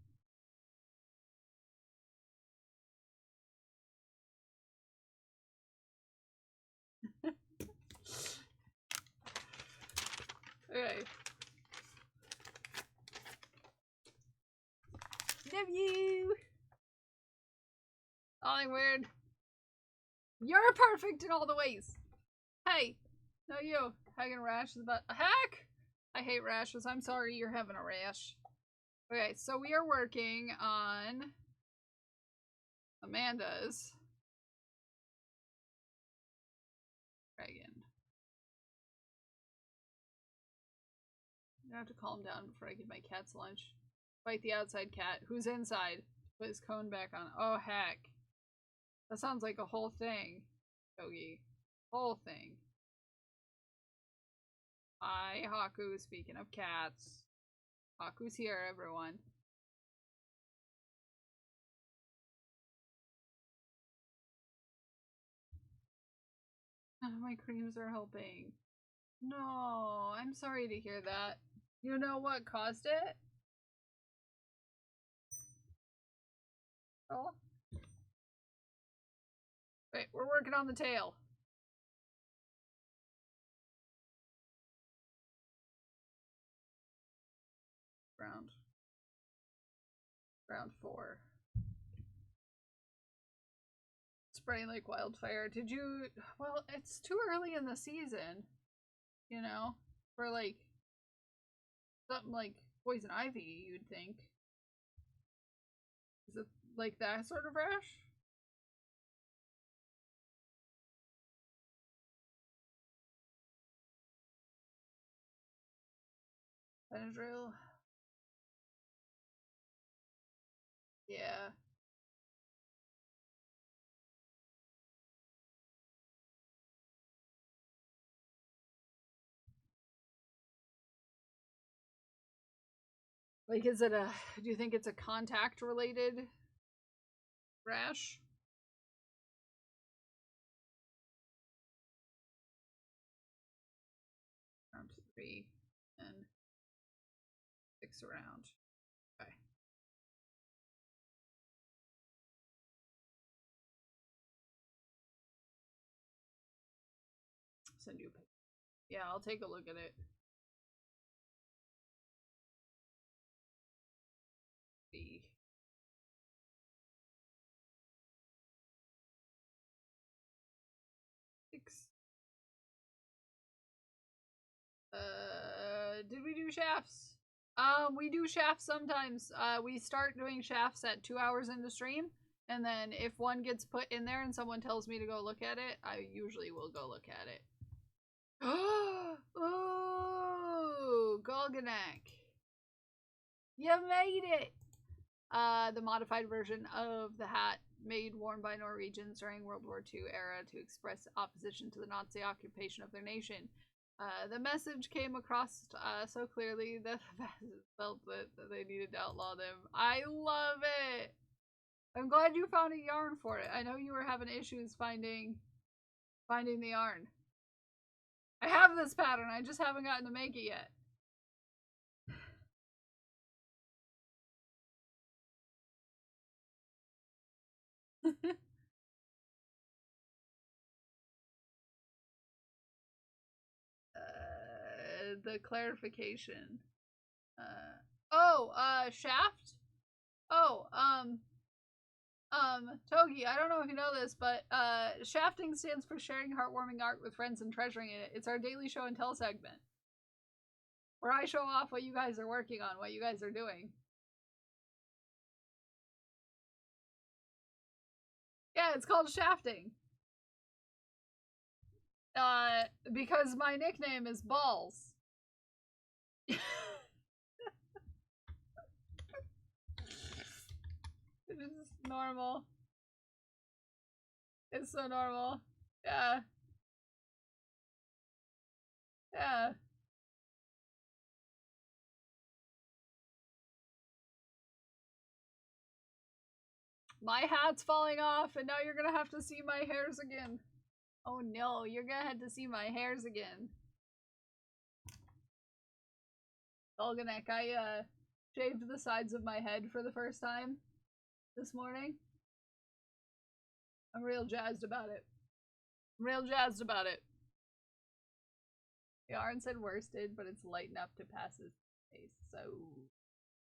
S3: Okay. Love you! Nothing weird. You're perfect in all the ways. Hey, no you. Having a rash is about a heck. I hate rashes. I'm sorry you're having a rash. Okay, so we are working on Amanda's Dragon. gonna have to calm down before I give my cats lunch. Fight the outside cat. Who's inside? Put his cone back on. Oh, heck. That sounds like a whole thing, Togi. Whole thing. Hi, Haku. Speaking of cats. Haku's here, everyone. None of my creams are helping. No, I'm sorry to hear that. You know what caused it? Oh. Wait, we're working on the tail. Round 4. Spreading like wildfire. Did you... Well, it's too early in the season. You know? For like... something like poison ivy, you'd think. Is it like that sort of rash? Benadryl? Yeah. Like, is it a... Do you think it's a contact-related rash? Round 3 and 6 around. Okay. Send you a picture. Yeah, I'll take a look at it. See. Did we do shafts? We do shafts sometimes. We start doing shafts at 2 hours into stream, and then if one gets put in there and someone tells me to go look at it, I usually will go look at it. Ooh, Golganek. You made it! The modified version of the hat made worn by Norwegians during World War II era to express opposition to the Nazi occupation of their nation. The message came across so clearly that the fascists felt that they needed to outlaw them. I love it! I'm glad you found a yarn for it. I know you were having issues finding the yarn. I have this pattern, I just haven't gotten to make it yet. The clarification. Shaft? Togi, I don't know if you know this, but shafting stands for sharing heartwarming art with friends and treasuring it. It's our daily show and tell segment, where I show off what you guys are working on, what you guys are doing. Yeah, it's called shafting. Because my nickname is Balls. It's normal. It's so normal. Yeah. Yeah. My hat's falling off, and now you're gonna have to see my hairs again. Oh no, you're gonna have to see my hairs again. Golganek, I shaved the sides of my head for the first time this morning. I'm real jazzed about it. I'm real jazzed about it. Yarn said worsted, but it's light enough to pass his face, so...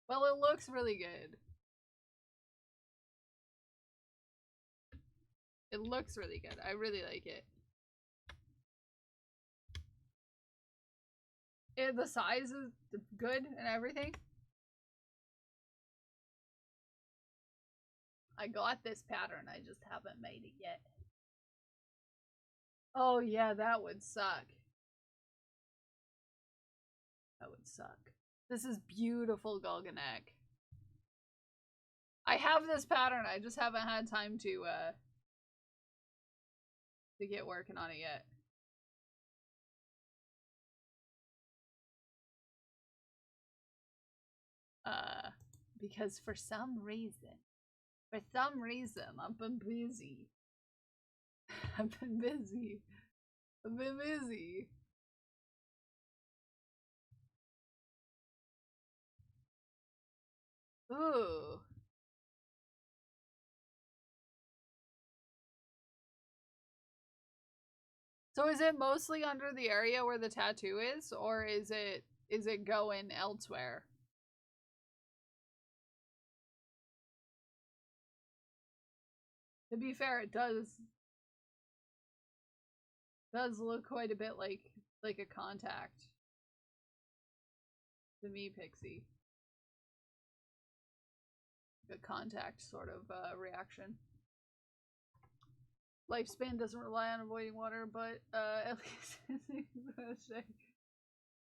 S3: Well, it looks really good. It looks really good. I really like it. The size is good and everything. I got this pattern, I just haven't made it yet. Oh yeah, that would suck. That would suck. This is beautiful Gulganek. I have this pattern, I just haven't had time to get working on it yet. Because for some reason, I've been busy. I've been busy. Ooh. So is it mostly under the area where the tattoo is, or is it going elsewhere? To be fair, it does look quite a bit like a contact to me, Pixie. A contact sort of reaction. Lifespan doesn't rely on avoiding water, but at least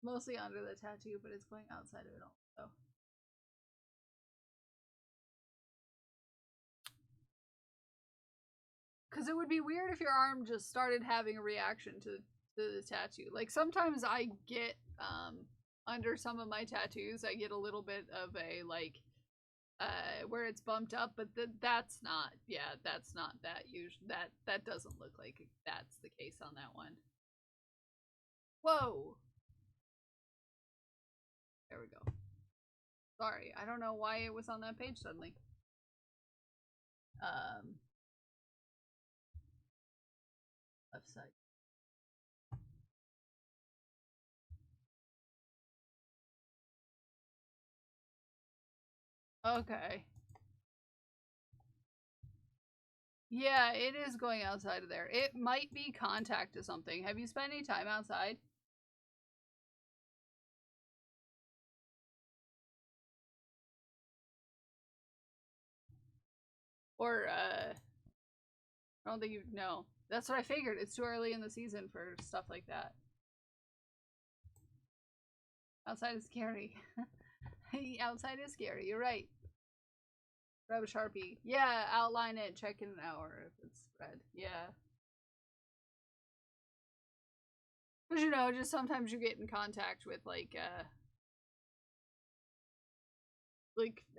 S3: mostly under the tattoo, but it's going outside of it also. Because it would be weird if your arm just started having a reaction to the tattoo. Like, sometimes I get, under some of my tattoos, I get a little bit of a, like, where it's bumped up, but that's not, yeah, that's not that usual. That doesn't look like that's the case on that one. Whoa! There we go. Sorry, I don't know why it was on that page suddenly. Left side. Okay. Yeah, it is going outside of there. It might be contact to something. Have you spent any time outside? Or, I don't think you know. That's what I figured. It's too early in the season for stuff like that. Outside is scary. Outside is scary. You're right. Grab a Sharpie. Yeah, outline it. Check in an hour if it's red. Yeah. Because, you know, just sometimes you get in contact with, like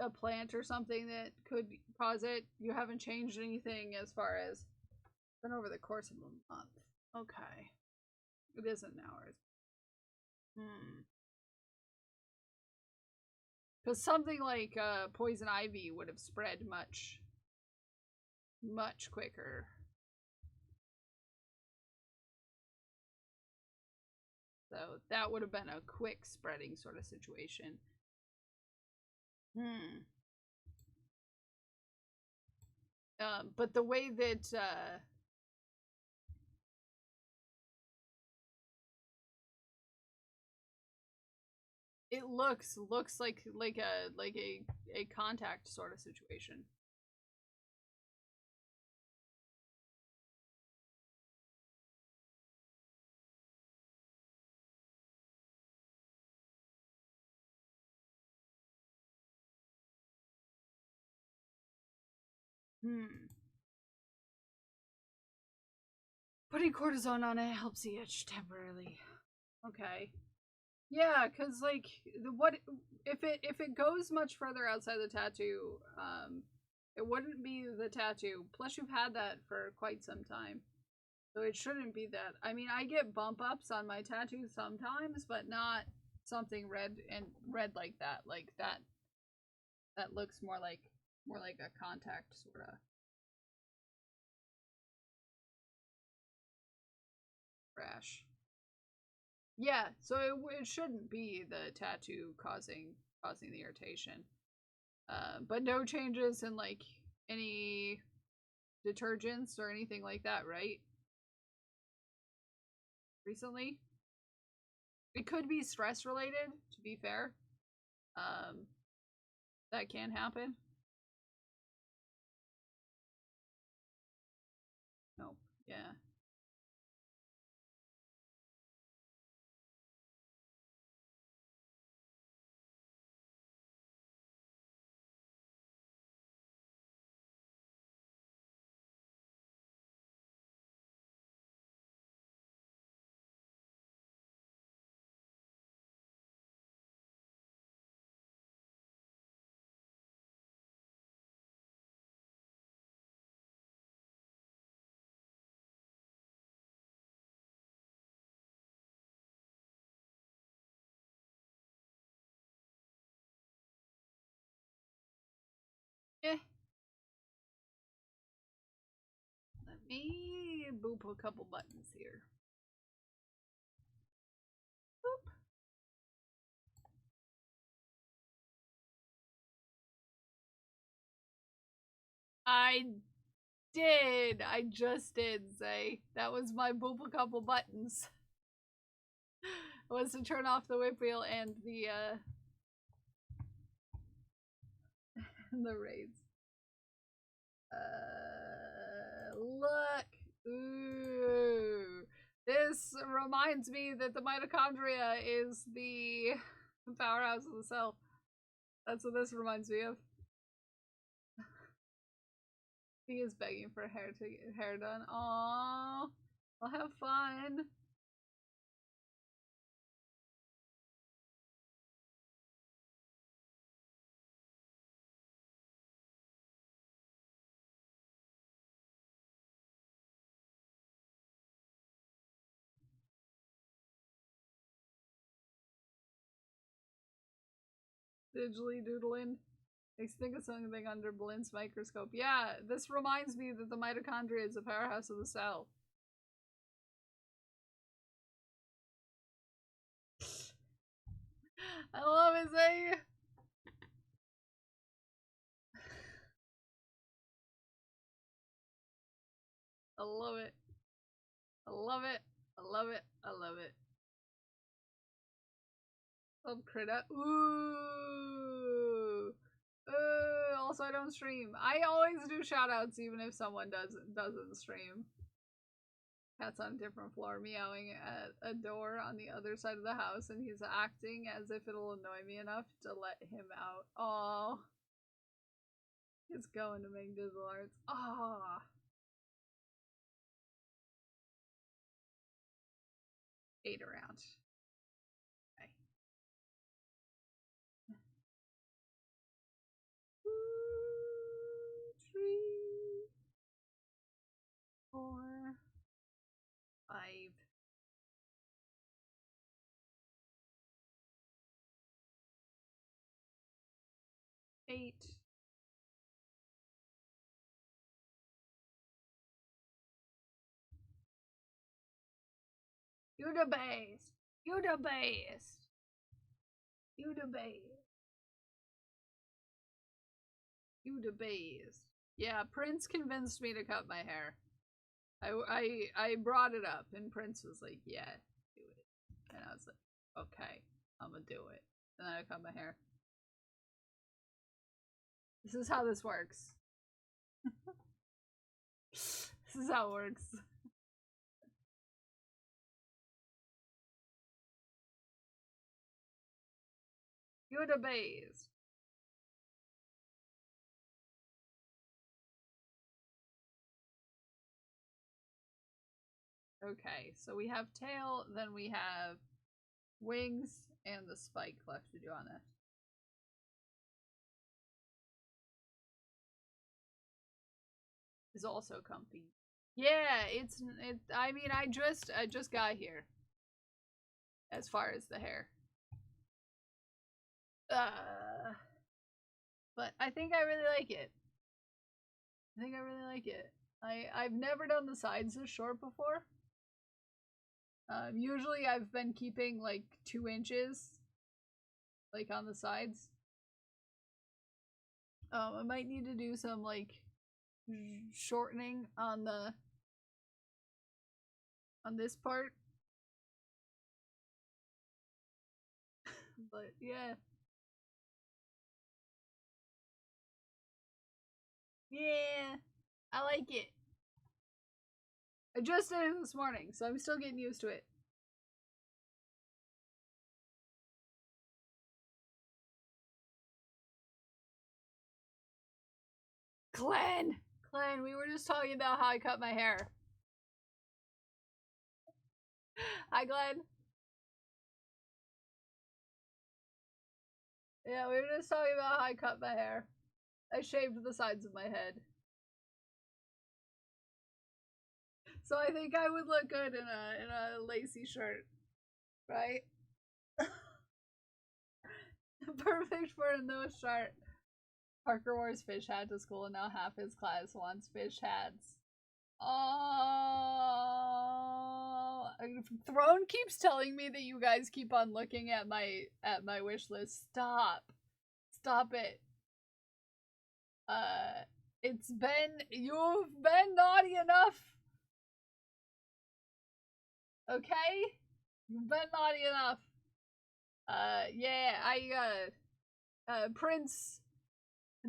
S3: a plant or something that could cause it. You haven't changed anything as far as been over the course of a month. Okay. It isn't hours. Because something like poison ivy would have spread much quicker. So that would have been a quick spreading sort of situation. But the way that it looks like a contact sort of situation. Putting cortisone on it helps the itch temporarily. Okay. Yeah, cause like what if it goes much further outside the tattoo, it wouldn't be the tattoo. Plus you've had that for quite some time. So it shouldn't be that. I mean, I get bump ups on my tattoos sometimes, but not something red like that. Like that looks more like a contact sorta. Rash. Yeah, so it shouldn't be the tattoo causing the irritation. But no changes in like any detergents or anything like that, right? Recently? It could be stress related, to be fair. That can happen. Nope, yeah. And boop a couple buttons here. Boop. I just did say that was my boop a couple buttons. Was to turn off the whip wheel and the the raids. Look. Ooh. This reminds me that the mitochondria is the powerhouse of the cell. That's what this reminds me of. He is begging for hair done. Aww. I'll have fun. Digitally doodling. Makes think of something under Blind's microscope. Yeah, this reminds me that the mitochondria is the powerhouse of the cell. I love it, Zay. I love it. I love it. I love it. I love it. Critter. Ooh. Also, I don't stream. I always do shoutouts even if someone doesn't stream. Cat's on a different floor meowing at a door on the other side of the house, and he's acting as if it'll annoy me enough to let him out. Aww. He's going to make dizzle arts. Aww. Ate around. Okay. 2, 3, 4, 5. 8. You the best. You the best. You the best. You the best. Yeah, Prince convinced me to cut my hair. I brought it up and Prince was like, yeah, do it. And I was like, okay, I'm gonna do it. And then I cut my hair. This is how this works. This is how it works. You're the best. Okay, so we have tail, then we have wings, and the spike left to do on it. Is also comfy. Yeah, I mean, I just got here. As far as the hair. But I think I really like it. I think I really like it. I've never done the sides this short before. Usually I've been keeping like 2 inches, like on the sides. I might need to do some like shortening on this part. But yeah. Yeah, I like it. I just did it this morning, so I'm still getting used to it. Glenn, we were just talking about how I cut my hair. Hi, Glenn. Yeah, we were just talking about how I cut my hair. I shaved the sides of my head. So I think I would look good in a lacy shirt, right? Perfect for a no shirt. Parker wears fish hat to school and now half his class wants fish hats. Throne keeps telling me that you guys keep on looking at my wish list. Stop it. You've been naughty enough. Okay? You've been naughty enough. Yeah, Prince,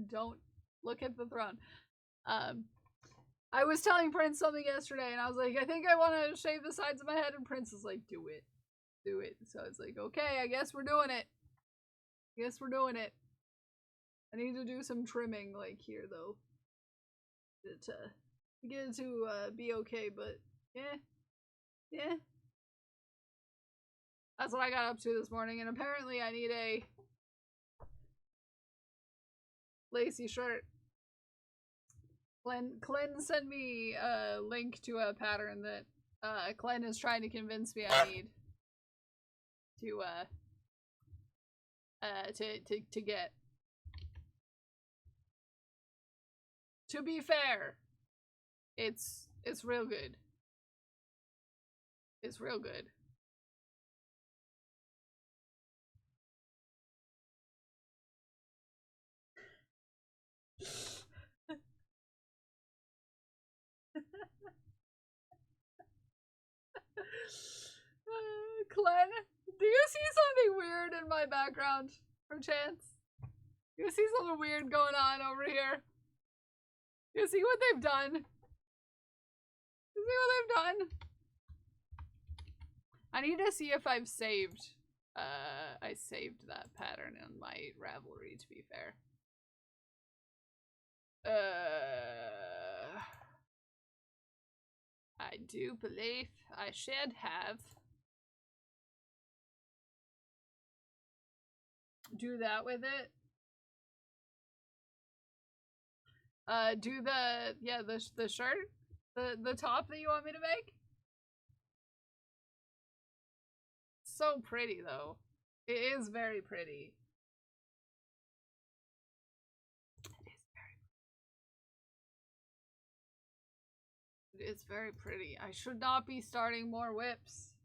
S3: don't look at the throne. I was telling Prince something yesterday, and I was like, I think I want to shave the sides of my head, and Prince is like, do it. Do it. So I was like, okay, I guess we're doing it. I need to do some trimming, like, here, though. To get it to, be okay, but, yeah. That's what I got up to this morning, and apparently I need a lacy shirt. Glenn sent me a link to a pattern that Glenn is trying to convince me I need to get. To be fair, it's real good. It's real good. Glenn, do you see something weird in my background, perchance? You see something weird going on over here? You see what they've done? I need to see if I've saved, I saved that pattern in my Ravelry, to be fair. I do believe I should have. Do that with it. Do the shirt? The top that you want me to make? So pretty, though. It is very pretty. It is very pretty. I should not be starting more whips.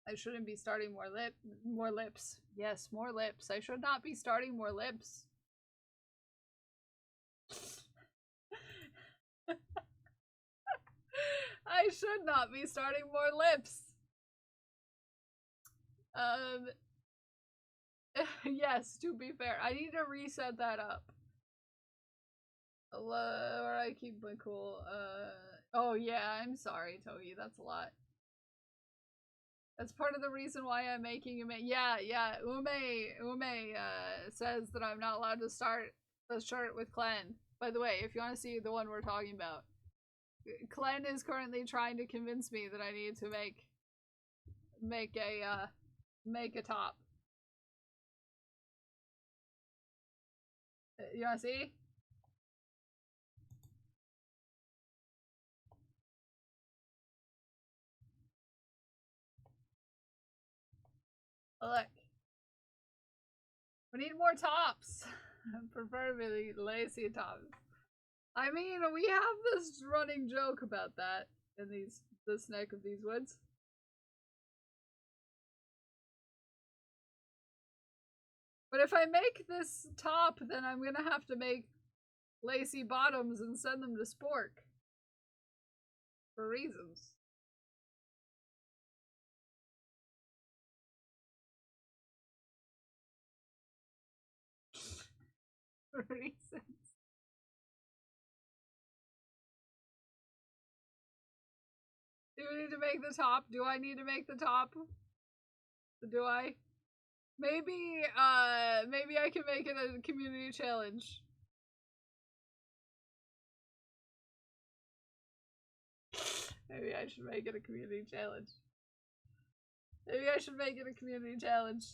S3: I shouldn't be starting more lips. Yes, more lips. I should not be starting more lips. I should not be starting more lips. Yes, to be fair, I need to reset that up. Where I keep my cool. Oh yeah, I'm sorry, Togi. That's a lot. That's part of the reason why I'm making Ume. Yeah, Ume says that I'm not allowed to start the shirt with Clan. By the way, if you want to see the one we're talking about, Clan is currently trying to convince me that I need to make a top. You wanna see? Look. We need more tops. Preferably lacy tops. I mean, we have this running joke about that in this neck of these woods. But if I make this top, then I'm gonna have to make lacy bottoms and send them to Spork. For reasons. For reasons. Do we need to make the top? Do I need to make the top? Do I? Maybe I can make it a community challenge. Maybe I should make it a community challenge. Maybe I should make it a community challenge.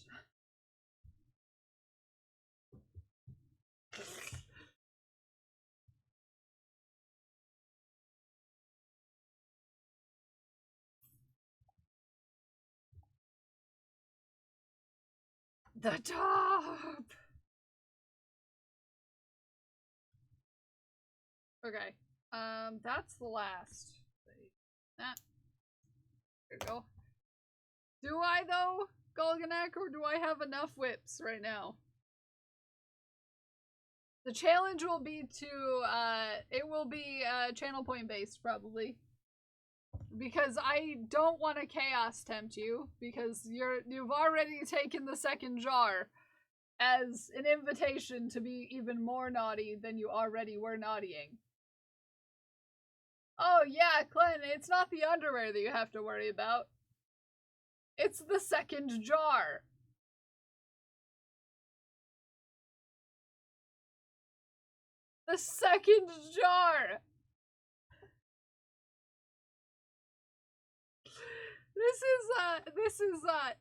S3: The top! Okay. That's the last. There we go. Do I, though, Golganek, or do I have enough whips right now? The challenge will be to, it will be, channel point based, probably. Because I don't want to chaos tempt you, because you've already taken the second jar as an invitation to be even more naughty than you already were naughtying. Oh yeah, Glenn, it's not the underwear that you have to worry about. It's the second jar. The second jar.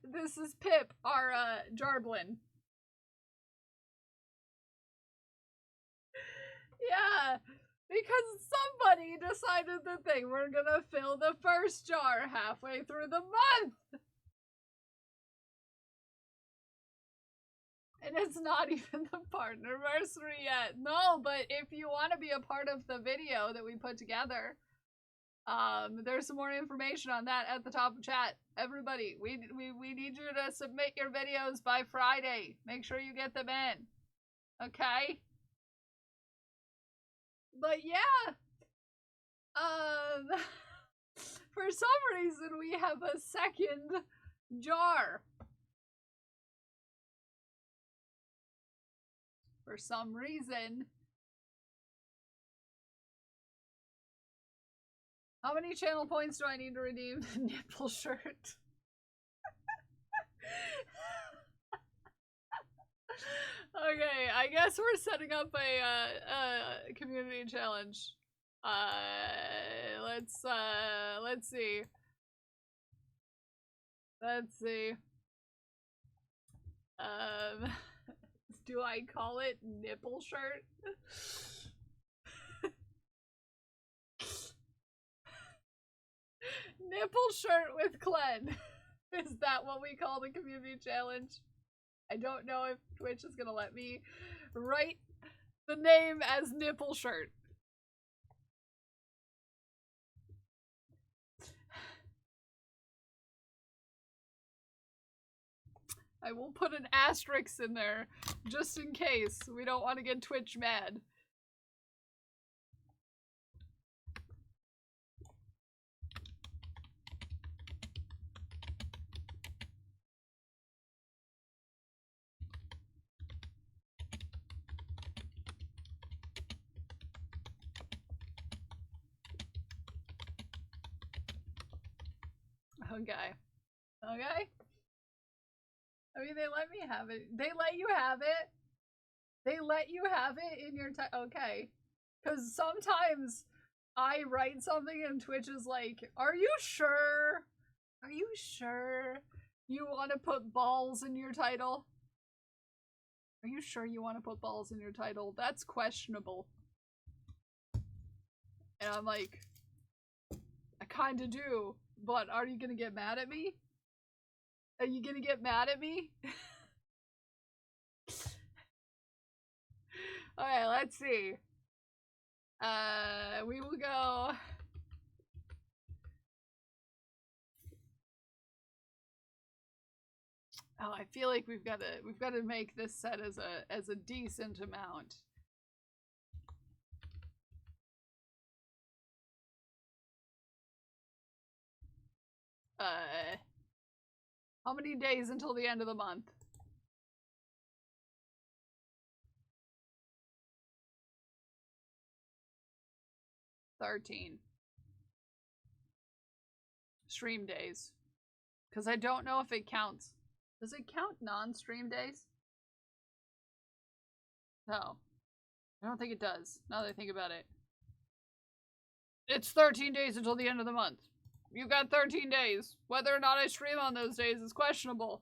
S3: This is Pip, our Jarblin. Yeah, because somebody decided that they were gonna fill the first jar halfway through the month. And it's not even the partnerversary yet. No, but if you want to be a part of the video that we put together, there's some more information on that at the top of chat. Everybody, we need you to submit your videos by Friday. Make sure you get them in. Okay? But yeah, for some reason we have a second jar. For some reason. How many channel points do I need to redeem the nipple shirt? Okay, I guess we're setting up a community challenge. Let's see. Let's see. Do I call it nipple shirt? Nipple shirt with Glenn. Is that what we call the community challenge? I don't know if Twitch is gonna let me write the name as nipple shirt. I will put an asterisk in there just in case we don't want to get Twitch mad. Okay. Okay. I mean, they let me have it. They let you have it. They let you have it in your okay. Because sometimes I write something and Twitch is like, are you sure? Are you sure you want to put balls in your title? Are you sure you want to put balls in your title? That's questionable. And I'm like, I kinda do. But are you gonna get mad at me? Are you gonna get mad at me? Okay, let's see. We will go. Oh, I feel like we've got to make this set as a decent amount. How many days until the end of the month? 13 stream days. Because I don't know if it counts. Does it count non-stream days? No. I don't think it does, now that I think about it. It's 13 days until the end of the month. You've got 13 days. Whether or not I stream on those days is questionable.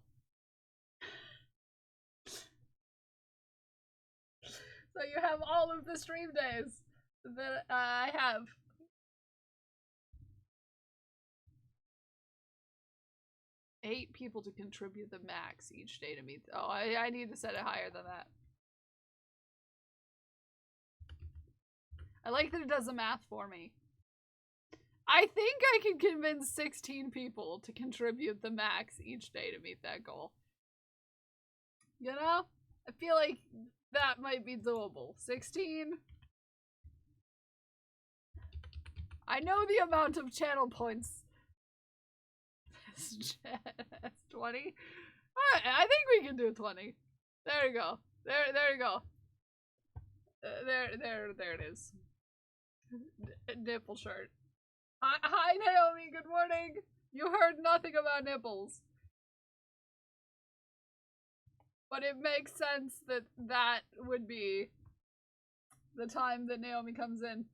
S3: So you have all of the stream days that I have. Eight people to contribute the max each day to meet. Oh, I need to set it higher than that. I like that it does the math for me. I think I can convince 16 people to contribute the max each day to meet that goal. You know? I feel like that might be doable. 16? I know the amount of channel points. 20? Alright, I think we can do 20. There you go. There you go. There it is. Nipple shirt. Hi, Naomi, good morning. You heard nothing about nipples. But it makes sense that that would be the time that Naomi comes in.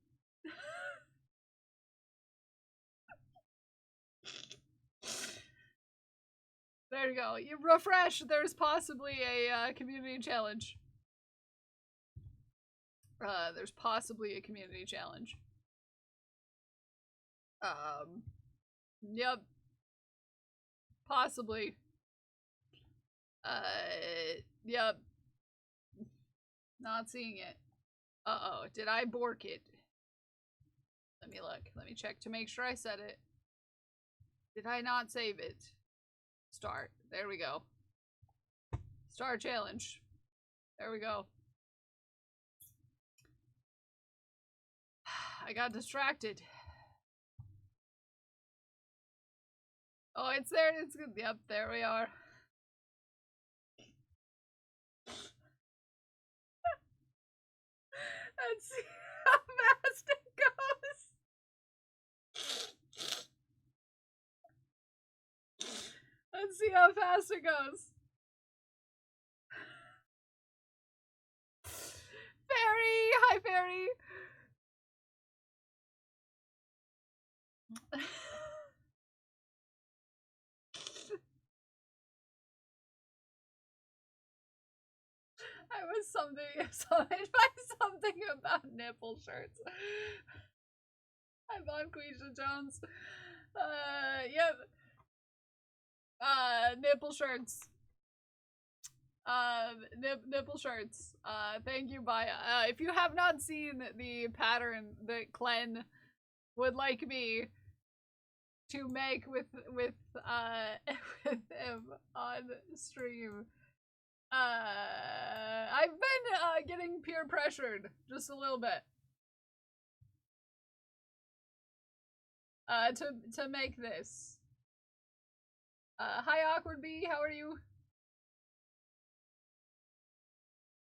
S3: There you go. You refresh, there's possibly a community challenge. There's possibly a community challenge. Yep. Possibly. Yep. Not seeing it. Uh-oh, did I bork it? Let me look. Let me check to make sure I said it. Did I not save it? Start. There we go. Start challenge. There we go. I got distracted. Oh, it's there. It's good. Yep, there we are. Let's see how fast it goes. Let's see how fast it goes. Fairy! Hi, Fairy! I was something about nipple shirts. I'm on Quisha Jones. Yep. Nipple shirts. Nipple shirts. Thank you, Baya. If you have not seen the pattern that Clen would like me to make with him on stream, I've been getting peer pressured just a little bit to make this. Hi Awkward Bee, how are you?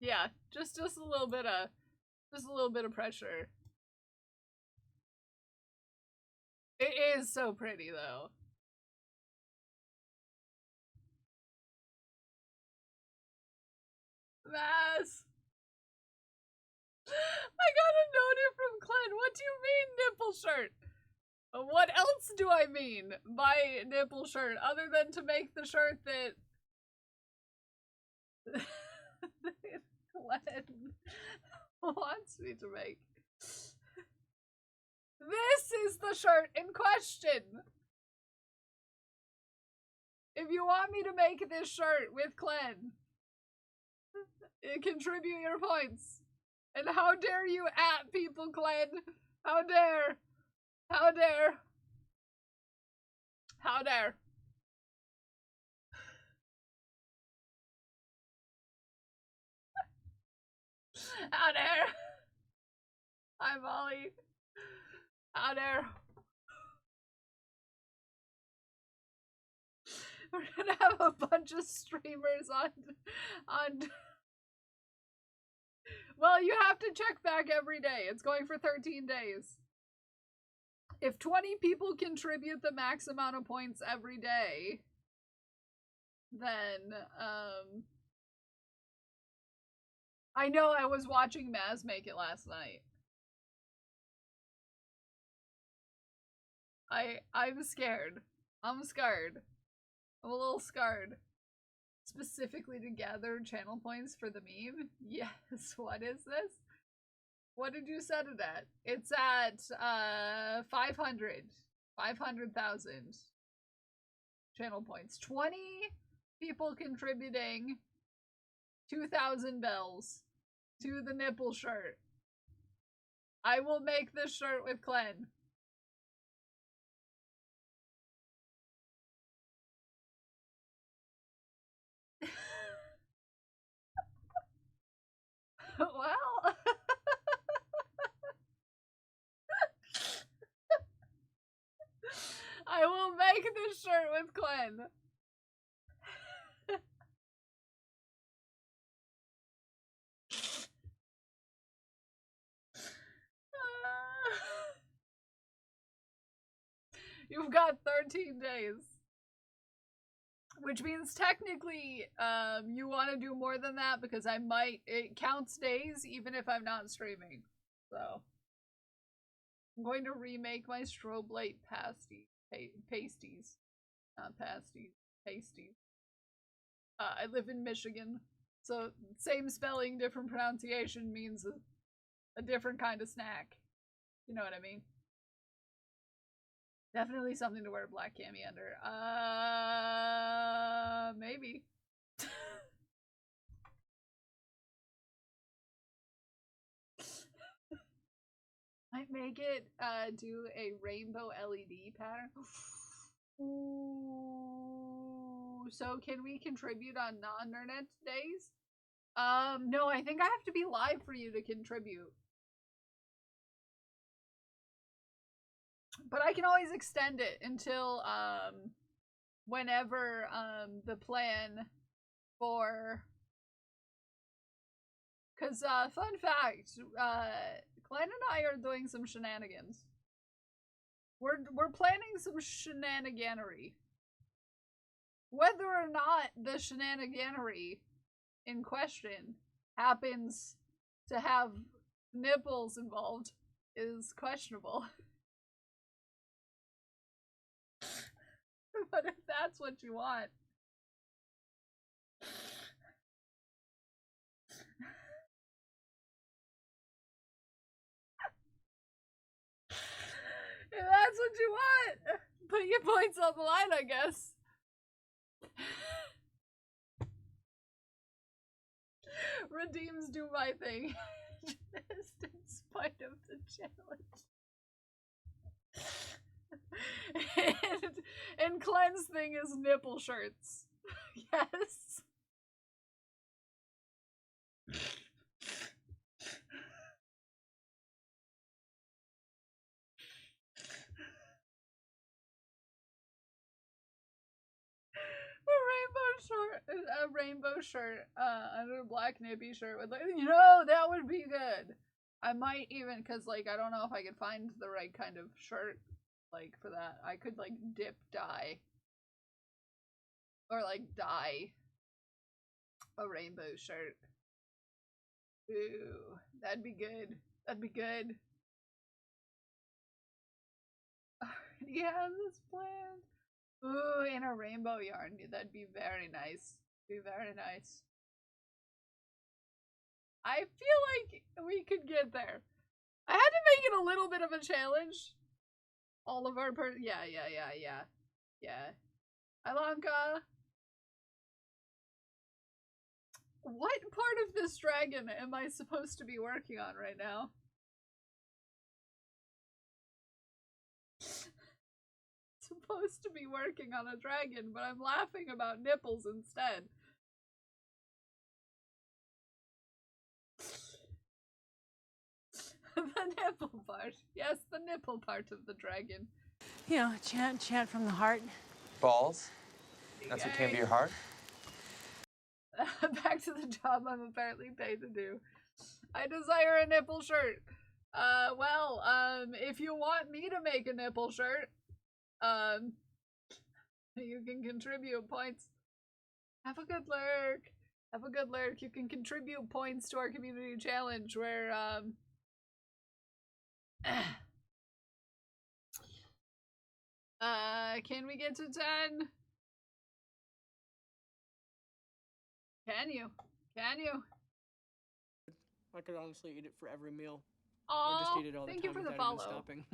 S3: Yeah, just a little bit of pressure. It is so pretty though. Mass. I got a note from Clen. What do you mean nipple shirt? What else do I mean by nipple shirt other than to make the shirt that Clen wants me to make? This is the shirt in question. If you want me to make this shirt with Clen, contribute your points. And how dare you at people, Clen? How dare? How dare? How dare? How dare? Hi, Molly. How dare? We're gonna have a bunch of streamers on well, you have to check back every day. It's going for 13 days. If 20 people contribute the max amount of points every day, then, I know I was watching Maz make it last night. I'm scared. I'm scared. I'm a little scarred. Specifically to gather channel points for the meme? Yes, what is this? What did you set it at? It's at 500,000 channel points. 20 people contributing 2,000 bells to the nipple shirt. I will make this shirt with Glenn. Well, I will make this shirt with Glenn. You've got 13 days. Which means technically, you want to do more than that because it counts days even if I'm not streaming. So, I'm going to remake my strobe light pasties. Not pasties, pasties. I live in Michigan, so same spelling, different pronunciation means a different kind of snack. You know what I mean? Definitely something to wear a black cami under. Maybe. Might make it, do a rainbow LED pattern. Ooh. So can we contribute on non-internet days? No, I think I have to be live for you to contribute. But I can always extend it until, whenever, the plan for... Cause, fun fact, Glenn and I are doing some shenanigans. We're planning some shenaniganery. Whether or not the shenaniganery in question happens to have nipples involved is questionable. But if that's what you want. If that's what you want, put your points on the line, I guess. Redeems do my thing. Just in spite of the challenge. And Glenn's thing is nipple shirts. Yes. A rainbow shirt under a black nippy shirt with, like, you know, that would be good. I might even, cause like I don't know if I could find the right kind of shirt like for that. I could like dip dye or like dye a rainbow shirt. Ooh, that'd be good. That'd be good. He has this planned. Ooh, in a rainbow yarn. That'd be very nice. Be very nice. I feel like we could get there. I had to make it a little bit of a challenge. All of our yeah. Alanka. What part of this dragon am I supposed to be working on right now? Supposed to be working on a dragon, but I'm laughing about nipples instead. The nipple part. Yes, the nipple part of the dragon.
S5: You know, chant from the heart.
S6: Balls. That's what came to your heart?
S3: Back to the job I'm apparently paid to do. I desire a nipple shirt. Well, if you want me to make a nipple shirt, you can contribute points. Have a good lurk. Have a good lurk. You can contribute points to our community challenge where, can we get to 10? Can you? Can you?
S9: I could honestly eat it for every meal.
S3: Oh,
S9: or just eat it all the
S3: thank
S9: time
S3: you for the
S9: without even
S3: follow.
S9: stopping.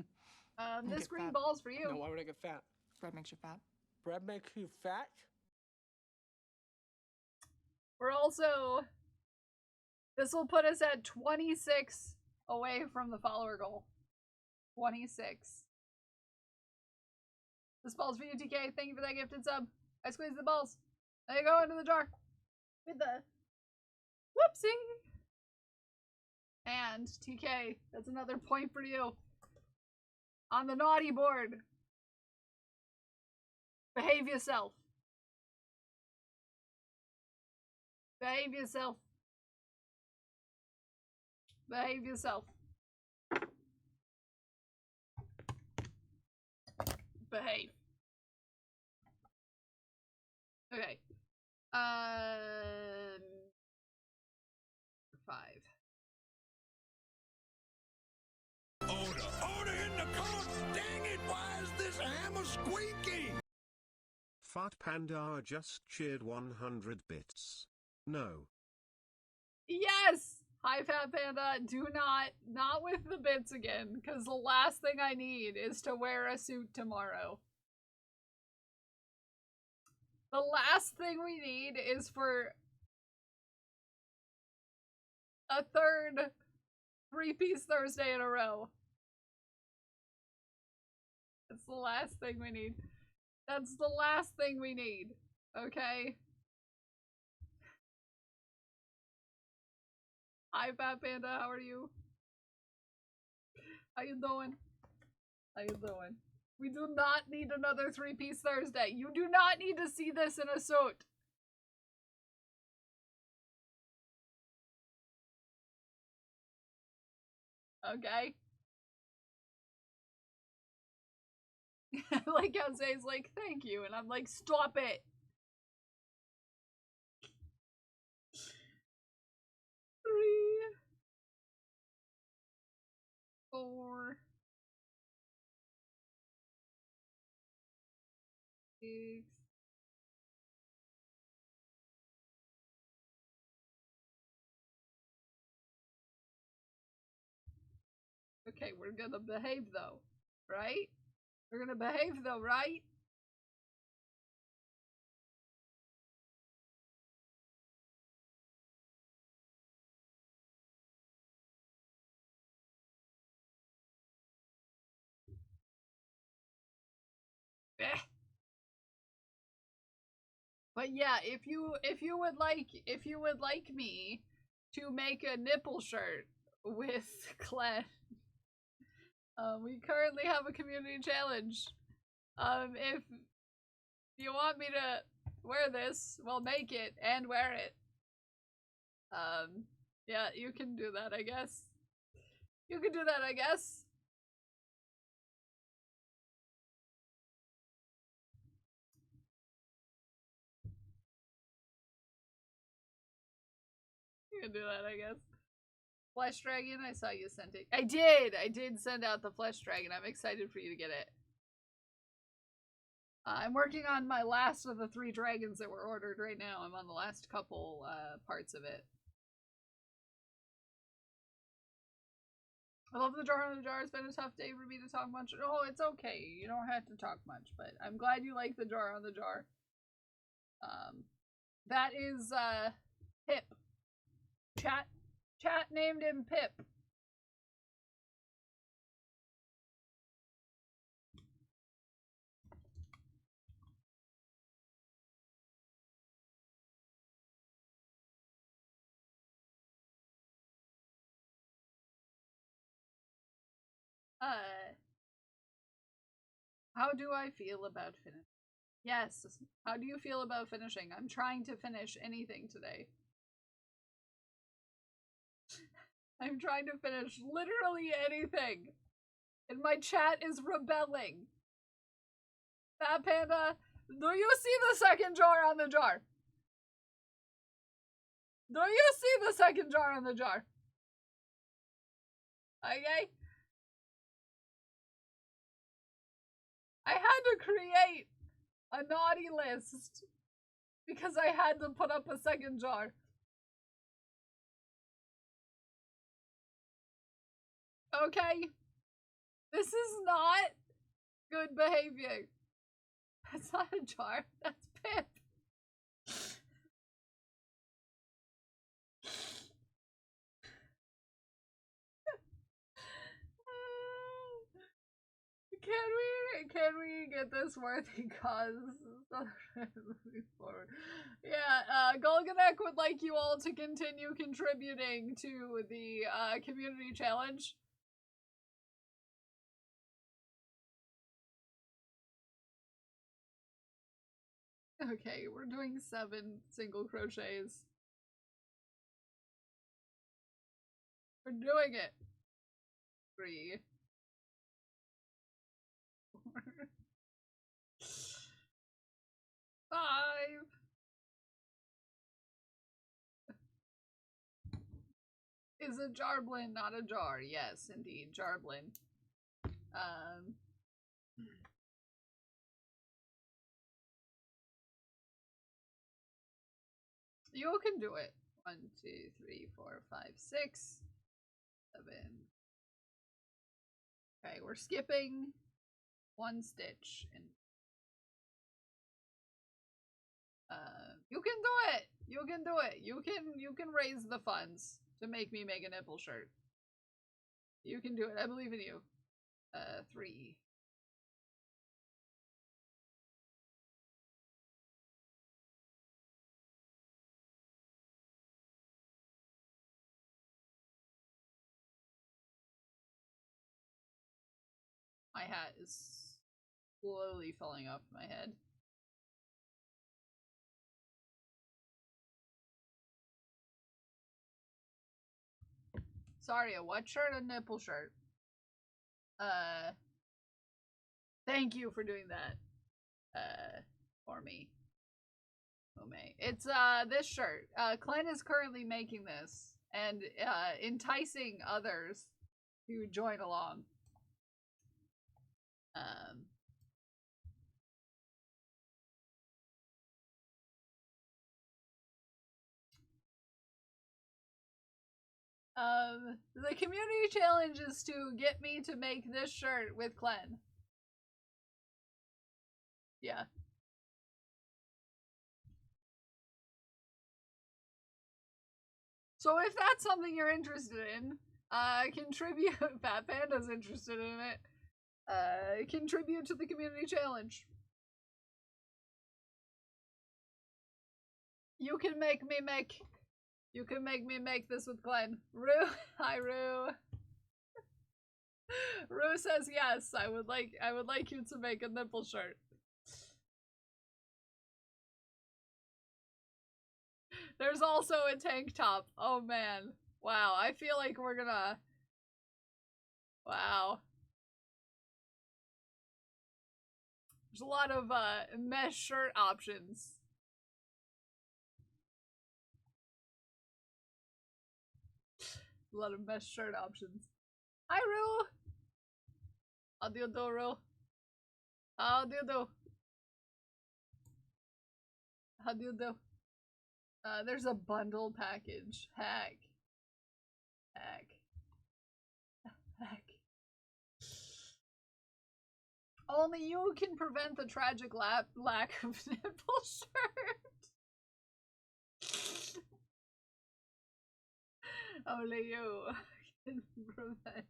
S3: This green ball's for you.
S9: No, why would I get fat?
S14: Bread makes you fat.
S9: Bread makes you fat?
S3: We're also... This will put us at 26 away from the follower goal. 26. This ball's for you, TK. Thank you for that gifted sub. I squeezed the balls. There you go, into the jar. With the whoopsie. And TK, that's another point for you. On the naughty board. Behave yourself. Behave yourself. Behave yourself. Behave. Okay. 5.
S11: Order in the court! Dang it, why is this hammer squeaking?
S7: Fat Panda just cheered 100 bits. No.
S3: Yes! Hi, Fat Panda. Do not with the bits again, because the last thing I need is to wear a suit tomorrow. The last thing we need is for a third 3-piece Thursday in a row. That's the last thing we need. That's the last thing we need. Okay? Hi, Fat Panda. How are you? How you doing? How you doing? We do not need another 3-piece Thursday. You do not need to see this in a suit. Okay? Like how Zay's like, thank you, and I'm like, stop it. Three, 4, 6. Okay, we're gonna behave though, right? We're gonna behave though, right? Eh. But yeah, if you would like me to make a nipple shirt with Glenn, we currently have a community challenge. If you want me to wear this, well, make it and wear it. Yeah, you can do that, I guess. You can do that, I guess. You can do that, I guess. Flesh Dragon, I saw you sent it. I did send out the Flesh Dragon. I'm excited for you to get it. I'm working on my last of the 3 dragons that were ordered right now. I'm on the last couple parts of it. I love the jar on the jar. It's been a tough day for me to talk much. Oh, it's okay. You don't have to talk much, but I'm glad you like the jar on the jar. That is Pip. Chat named him Pip. How do I feel about finishing? Yes, how do you feel about finishing? I'm trying to finish anything today. I'm trying to finish literally anything. And my chat is rebelling. Fat Panda, do you see the second jar on the jar? Do you see the second jar on the jar? Okay? I had to create a naughty list because I had to put up a second jar. Okay? This is not good behavior. That's not a jar. That's Pip. can we get this worthy cause moving forward? Yeah, Golganek would like you all to continue contributing to the community challenge. Okay, we're doing 7 single crochets. We're doing it. 3, 4, 5. Is a jarblin not a jar? Yes, indeed, jarblin. You can do it. 1, 2, 3, 4, 5, 6, 7. Okay, we're skipping 1 stitch. And you can do it. You can do it. You can raise the funds to make me make a nipple shirt. You can do it. I believe in you. 3. My hat is slowly falling off my head. Sorry, a what shirt? A nipple shirt. Thank you for doing that. For me. It's, this shirt. Glenn is currently making this and, enticing others to join along. The community challenge is to get me to make this shirt with Glenn. Yeah. So if that's something you're interested in, contribute. Fat Panda's interested in it. Contribute to the community challenge. You can make me make. You can make me make this with Glenn. Rue, hi Rue. Rue says yes. I would like you to make a nipple shirt. There's also a tank top. Oh man. Wow, I feel like we're gonna... Wow. There's a lot of mesh shirt options. A lot of mesh shirt options. Hi, Rue! How do you do, Rue? How do you do? How do you do? There's a bundle package. Heck. Only you can prevent the tragic lack of nipple shirt. Only you can prevent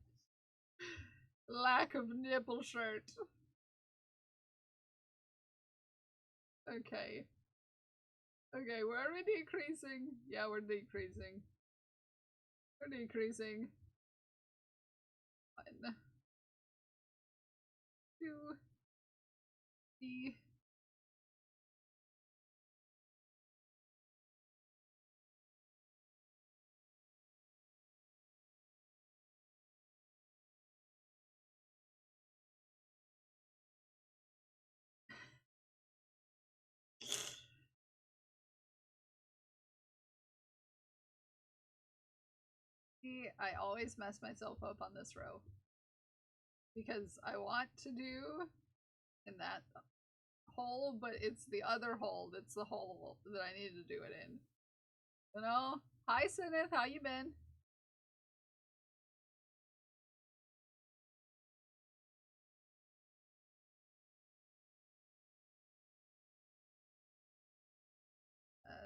S3: lack of nipple shirt. Okay. Okay, are we decreasing? Yeah, we're decreasing. We're decreasing. 1, 2, 3. I always mess myself up on this row because I want to do in that hole, but it's the other hole that's the hole that I need to do it in. You know? Hi, Sinith, how you been?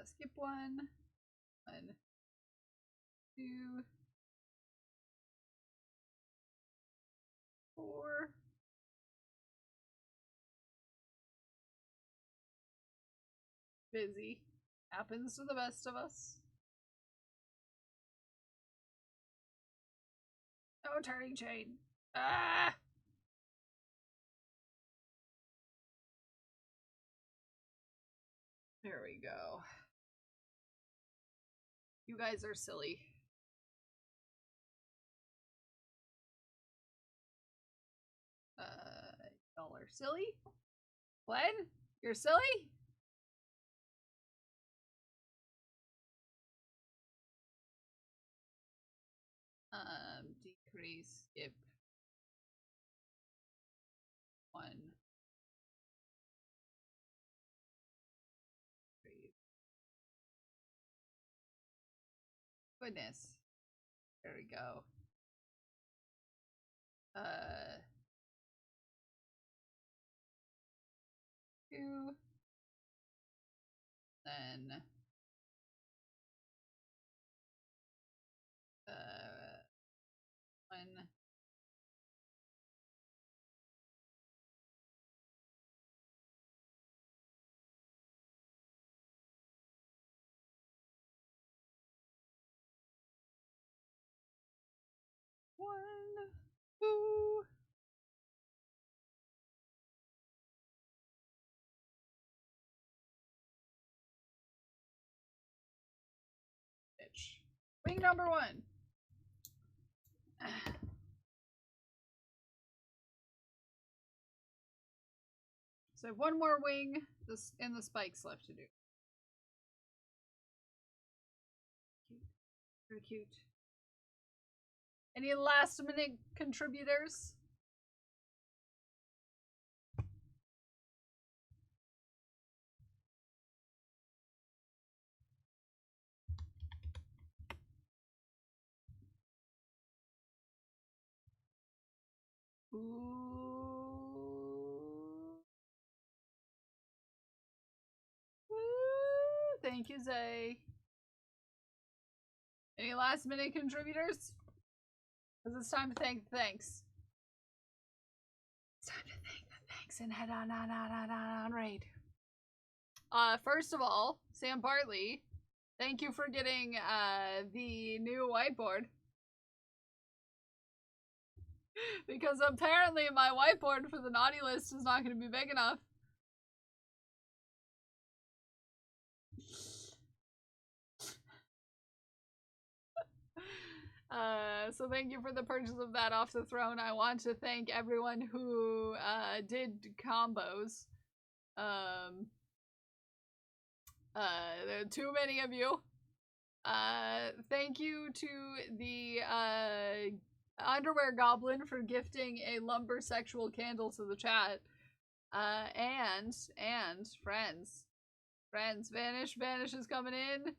S3: Skip 1, 1, 2, 4, Busy. Happens to the best of us. No turning chain. Ah! There we go. You guys are silly. Y'all are silly? Glenn? You're silly? Decrease skip 1. Goodness. There we go. Two. Then one. One, two. Bitch. Wing number 1. So I have one more wing and the spikes left to do. Cute. Very cute. Any last minute contributors? Ooh. Ooh, thank you, Zay. Any last minute contributors? Because it's time to thank the thanks. It's time to thank the thanks and head on raid. First of all, Sam Bartley, thank you for getting the new whiteboard. Because apparently my whiteboard for the naughty list is not going to be big enough. So thank you for the purchase of that off the throne. I want to thank everyone who did combos. There are too many of you. Thank you to the Underwear Goblin for gifting a lumber sexual candle to the chat. And friends. Vanish is coming in.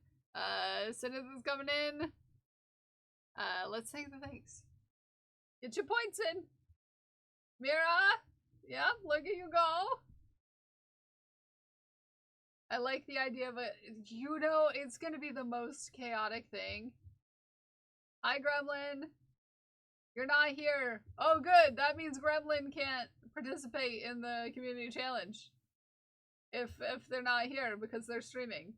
S3: Syneth is coming in. Let's thank the thanks. Get your points in. Mira! Yeah, look at you go. I like the idea of it. You know, it's gonna be the most chaotic thing. Hi, Gremlin. You're not here. Oh, good. That means Gremlin can't participate in the community challenge. If they're not here because they're streaming.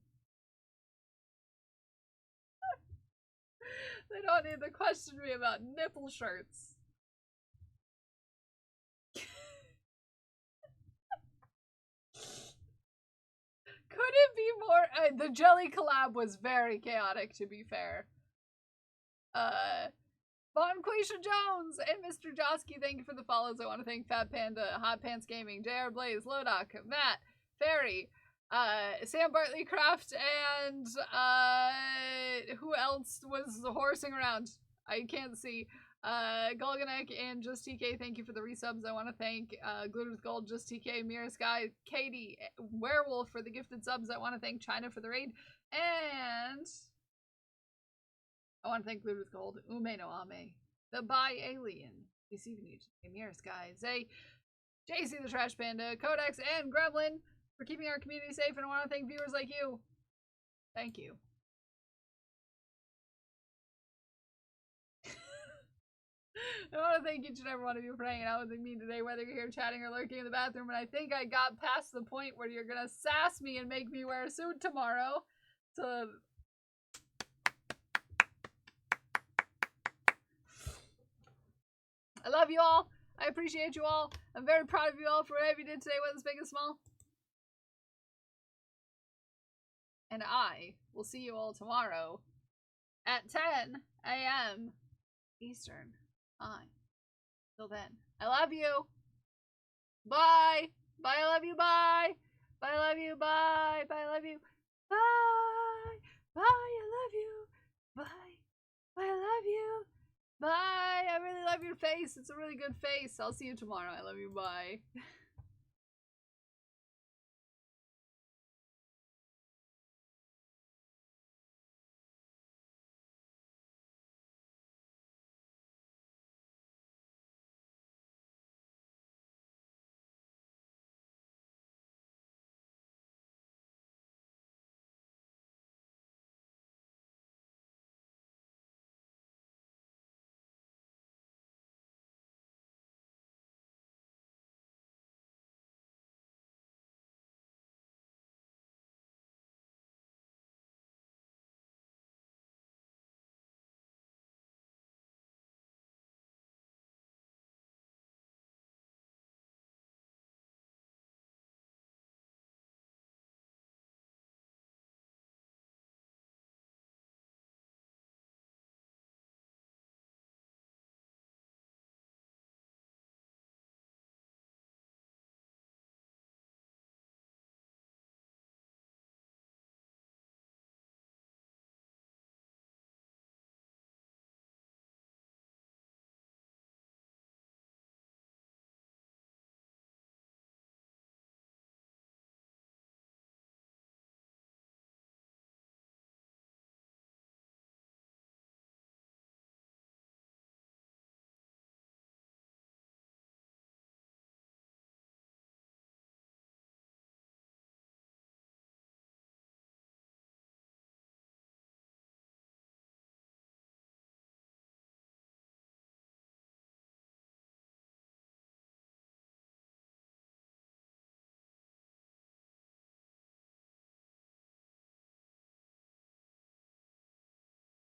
S3: They don't need to question me about nipple shirts. Could it be more? The jelly collab was very chaotic, to be fair. Von Quisha Jones and Mr. Josky, thank you for the follows. I want to thank Fat Panda, Hot Pants Gaming, JR Blaze, Lodoc, Matt, Fairy, Sam Bartley Craft, and who else was horsing around? I can't see. Golganek and Just TK, thank you for the resubs. I want to thank Glued with Gold, Just TK, Mirror Sky, Katie, Werewolf for the gifted subs. I want to thank China for the raid, and I want to thank Glued with Gold, Ume no Ame, the Bi Alien, receiving you today, Mirror Sky, Zay, JC the Trash Panda, Codex, and Gremlin for keeping our community safe, and I want to thank viewers like you. Thank you. I want to thank each and every one of you for hanging out with me today, whether you're here chatting or lurking in the bathroom. And I think I got past the point where you're gonna sass me and make me wear a suit tomorrow. So I love you all. I appreciate you all. I'm very proud of you all for whatever you did today, whether it's big and small. And I will see you all tomorrow at 10 a.m. Eastern time. Till then, I love you. Bye. Bye, I love you. Bye. Bye, I love you. Bye. Bye, I love you. Bye. Bye, I love you. Bye. Bye, I love you. Bye. I really love your face. It's a really good face. I'll see you tomorrow. I love you. Bye.